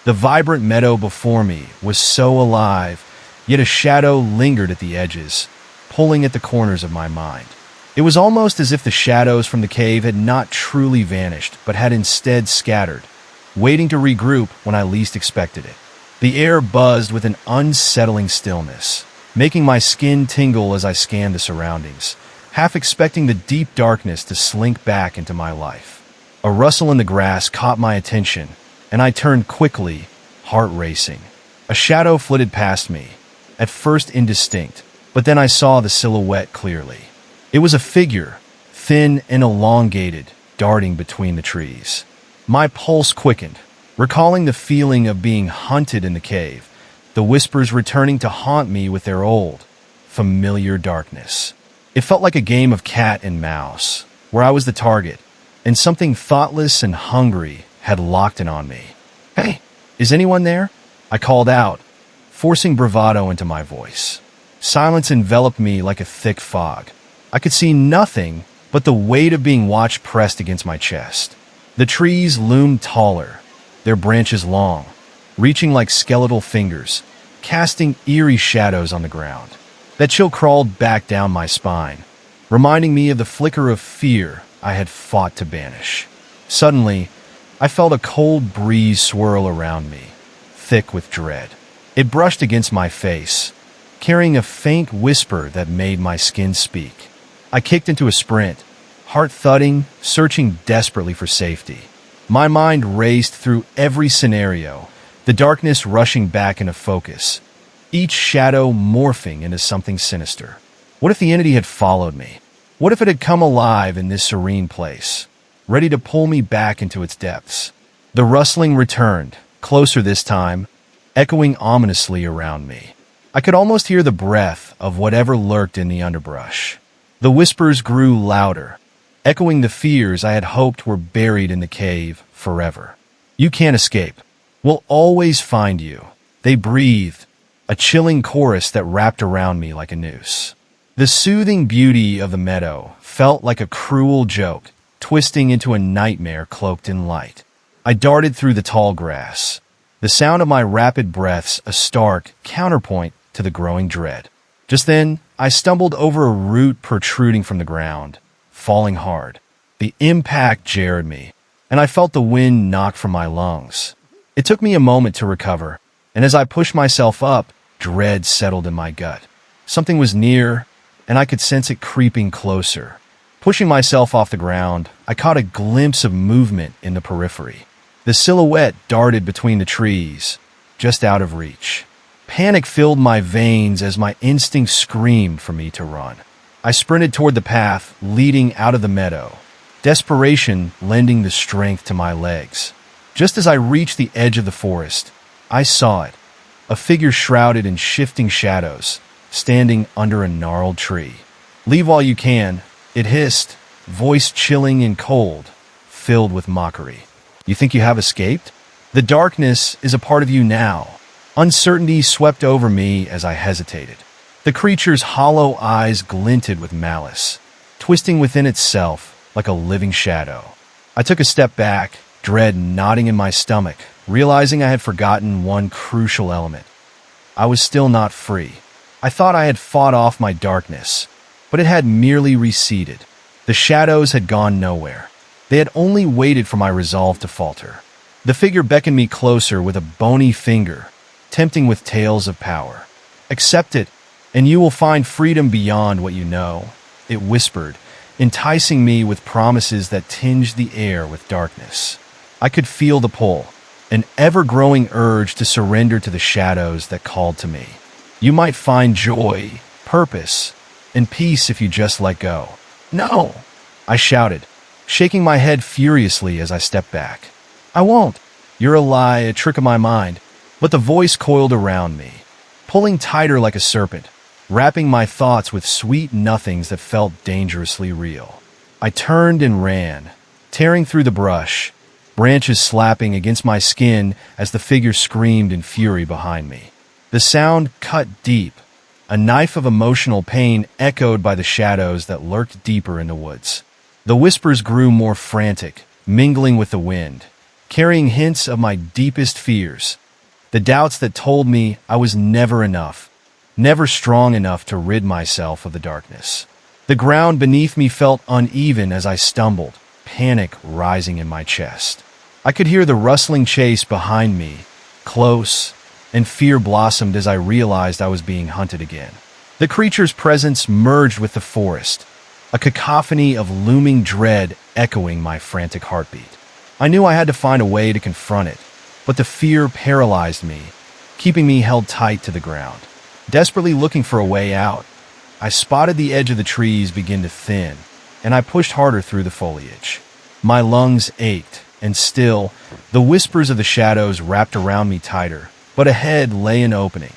The vibrant meadow before me was so alive, yet a shadow lingered at the edges, pulling at the corners of my mind. It was almost as if the shadows from the cave had not truly vanished, but had instead scattered, waiting to regroup when I least expected it. The air buzzed with an unsettling stillness, making my skin tingle as I scanned the surroundings, half expecting the deep darkness to slink back into my life. A rustle in the grass caught my attention, and I turned quickly, heart racing. A shadow flitted past me, at first indistinct, but then I saw the silhouette clearly. It was a figure, thin and elongated, darting between the trees. My pulse quickened, recalling the feeling of being hunted in the cave, the whispers returning to haunt me with their old, familiar darkness. It felt like a game of cat and mouse, where I was the target, and something thoughtless and hungry had locked in on me. "Hey, is anyone there?" I called out, forcing bravado into my voice. Silence enveloped me like a thick fog. I could see nothing but the weight of being watched pressed against my chest. The trees loomed taller, their branches long, reaching like skeletal fingers, casting eerie shadows on the ground. That chill crawled back down my spine, reminding me of the flicker of fear I had fought to banish. Suddenly, I felt a cold breeze swirl around me, thick with dread. It brushed against my face, carrying a faint whisper that made my skin speak. I kicked into a sprint, heart thudding, searching desperately for safety. My mind raced through every scenario, the darkness rushing back into focus, each shadow morphing into something sinister. What if the entity had followed me? What if it had come alive in this serene place, ready to pull me back into its depths? The rustling returned, closer this time, echoing ominously around me. I could almost hear the breath of whatever lurked in the underbrush. The whispers grew louder, echoing the fears I had hoped were buried in the cave forever. "You can't escape. We'll always find you," they breathed, a chilling chorus that wrapped around me like a noose. The soothing beauty of the meadow felt like a cruel joke, twisting into a nightmare cloaked in light. I darted through the tall grass, the sound of my rapid breaths a stark counterpoint to the growing dread. Just then, I stumbled over a root protruding from the ground, falling hard. The impact jarred me, and I felt the wind knock from my lungs. It took me a moment to recover, and as I pushed myself up, dread settled in my gut. Something was near, and I could sense it creeping closer. Pushing myself off the ground, I caught a glimpse of movement in the periphery. The silhouette darted between the trees, just out of reach. Panic filled my veins as my instinct screamed for me to run. I sprinted toward the path leading out of the meadow, desperation lending the strength to my legs. Just as I reached the edge of the forest, I saw it, a figure shrouded in shifting shadows, standing under a gnarled tree. "Leave while you can," it hissed, voice chilling and cold, filled with mockery. "You think you have escaped? The darkness is a part of you now." Uncertainty swept over me as I hesitated. The creature's hollow eyes glinted with malice, twisting within itself like a living shadow. I took a step back, dread knotting in my stomach, realizing I had forgotten one crucial element. I was still not free. I thought I had fought off my darkness, but it had merely receded. The shadows had gone nowhere. They had only waited for my resolve to falter. The figure beckoned me closer with a bony finger, tempting with tales of power. "Accept it, and you will find freedom beyond what you know," it whispered, enticing me with promises that tinged the air with darkness. I could feel the pull, an ever-growing urge to surrender to the shadows that called to me. "You might find joy, purpose, and peace if you just let go." "No!" I shouted, shaking my head furiously as I stepped back. "I won't. You're a lie, a trick of my mind." But the voice coiled around me, pulling tighter like a serpent, wrapping my thoughts with sweet nothings that felt dangerously real. I turned and ran, tearing through the brush, branches slapping against my skin as the figure screamed in fury behind me. The sound cut deep, a knife of emotional pain echoed by the shadows that lurked deeper in the woods. The whispers grew more frantic, mingling with the wind, carrying hints of my deepest fears, the doubts that told me I was never enough, never strong enough to rid myself of the darkness. The ground beneath me felt uneven as I stumbled, panic rising in my chest. I could hear the rustling chase behind me, close, and fear blossomed as I realized I was being hunted again. The creature's presence merged with the forest, a cacophony of looming dread echoing my frantic heartbeat. I knew I had to find a way to confront it, but the fear paralyzed me, keeping me held tight to the ground. Desperately looking for a way out, I spotted the edge of the trees begin to thin, and I pushed harder through the foliage. My lungs ached, and still, the whispers of the shadows wrapped around me tighter, but ahead lay an opening.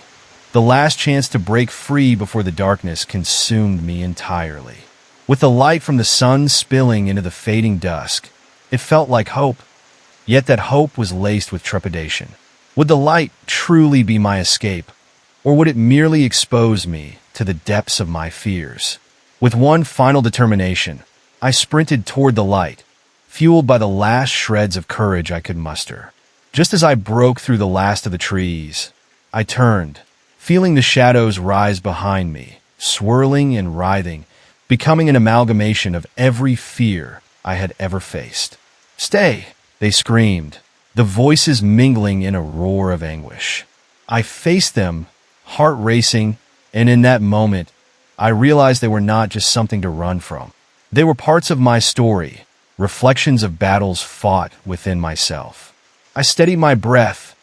The last chance to break free before the darkness consumed me entirely. With the light from the sun spilling into the fading dusk, it felt like hope. Yet that hope was laced with trepidation. Would the light truly be my escape, or would it merely expose me to the depths of my fears? With one final determination, I sprinted toward the light, fueled by the last shreds of courage I could muster. Just as I broke through the last of the trees, I turned, feeling the shadows rise behind me, swirling and writhing, becoming an amalgamation of every fear I had ever faced. "Stay!" they screamed, the voices mingling in a roar of anguish. I faced them, heart racing, and in that moment, I realized they were not just something to run from. They were parts of my story, reflections of battles fought within myself. I steadied my breath,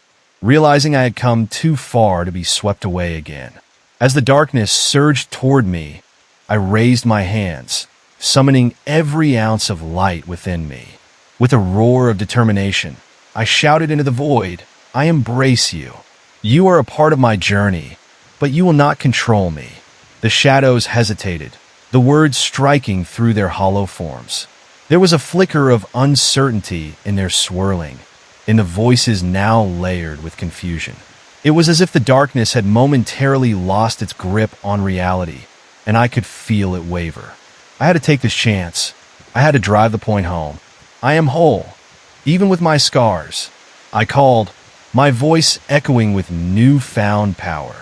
realizing I had come too far to be swept away again. As the darkness surged toward me, I raised my hands, summoning every ounce of light within me. With a roar of determination, I shouted into the void, "I embrace you. You are a part of my journey, but you will not control me." The shadows hesitated, the words striking through their hollow forms. There was a flicker of uncertainty in their swirling, in the voices now layered with confusion. It was as if the darkness had momentarily lost its grip on reality, and I could feel it waver. I had to take this chance. I had to drive the point home. I am whole, even with my scars. I called, my voice echoing with newfound power.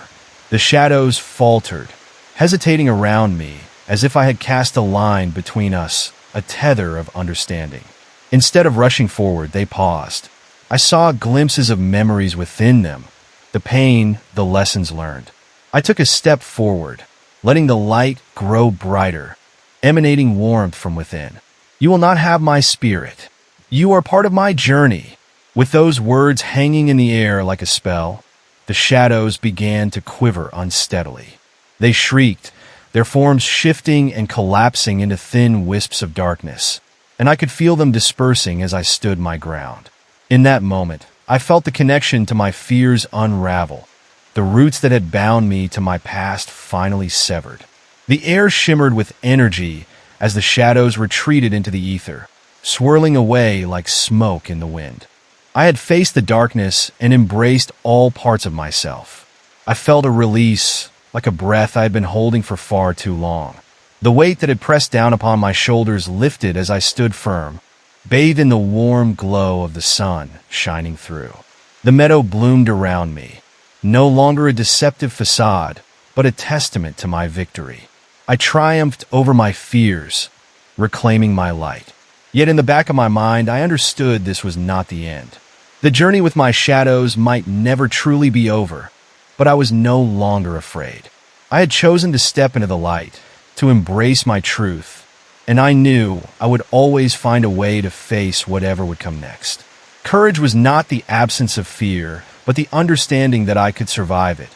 The shadows faltered, hesitating around me as if I had cast a line between us, a tether of understanding. Instead of rushing forward, they paused. I saw glimpses of memories within them, the pain, the lessons learned. I took a step forward, letting the light grow brighter, emanating warmth from within. "You will not have my spirit. You are part of my journey." With those words hanging in the air like a spell, the shadows began to quiver unsteadily. They shrieked, their forms shifting and collapsing into thin wisps of darkness, and I could feel them dispersing as I stood my ground. In that moment, I felt the connection to my fears unravel, the roots that had bound me to my past finally severed. The air shimmered with energy as the shadows retreated into the ether, swirling away like smoke in the wind. I had faced the darkness and embraced all parts of myself. I felt a release, like a breath I had been holding for far too long. The weight that had pressed down upon my shoulders lifted as I stood firm, bathed in the warm glow of the sun shining through. The meadow bloomed around me, no longer a deceptive facade, but a testament to my victory. I triumphed over my fears, reclaiming my light. Yet in the back of my mind, I understood this was not the end. The journey with my shadows might never truly be over, but I was no longer afraid. I had chosen to step into the light, to embrace my truth, and I knew I would always find a way to face whatever would come next. Courage was not the absence of fear, but the understanding that I could survive it,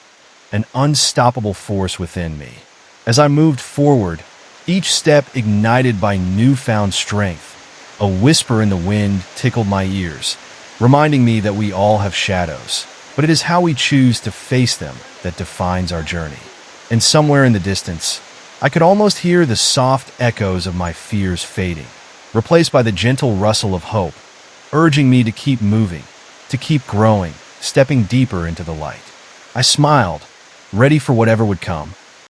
an unstoppable force within me. As I moved forward, each step ignited by newfound strength, a whisper in the wind tickled my ears, reminding me that we all have shadows, but it is how we choose to face them that defines our journey. And somewhere in the distance, I could almost hear the soft echoes of my fears fading, replaced by the gentle rustle of hope, urging me to keep moving, to keep growing, stepping deeper into the light. I smiled, ready for whatever would come.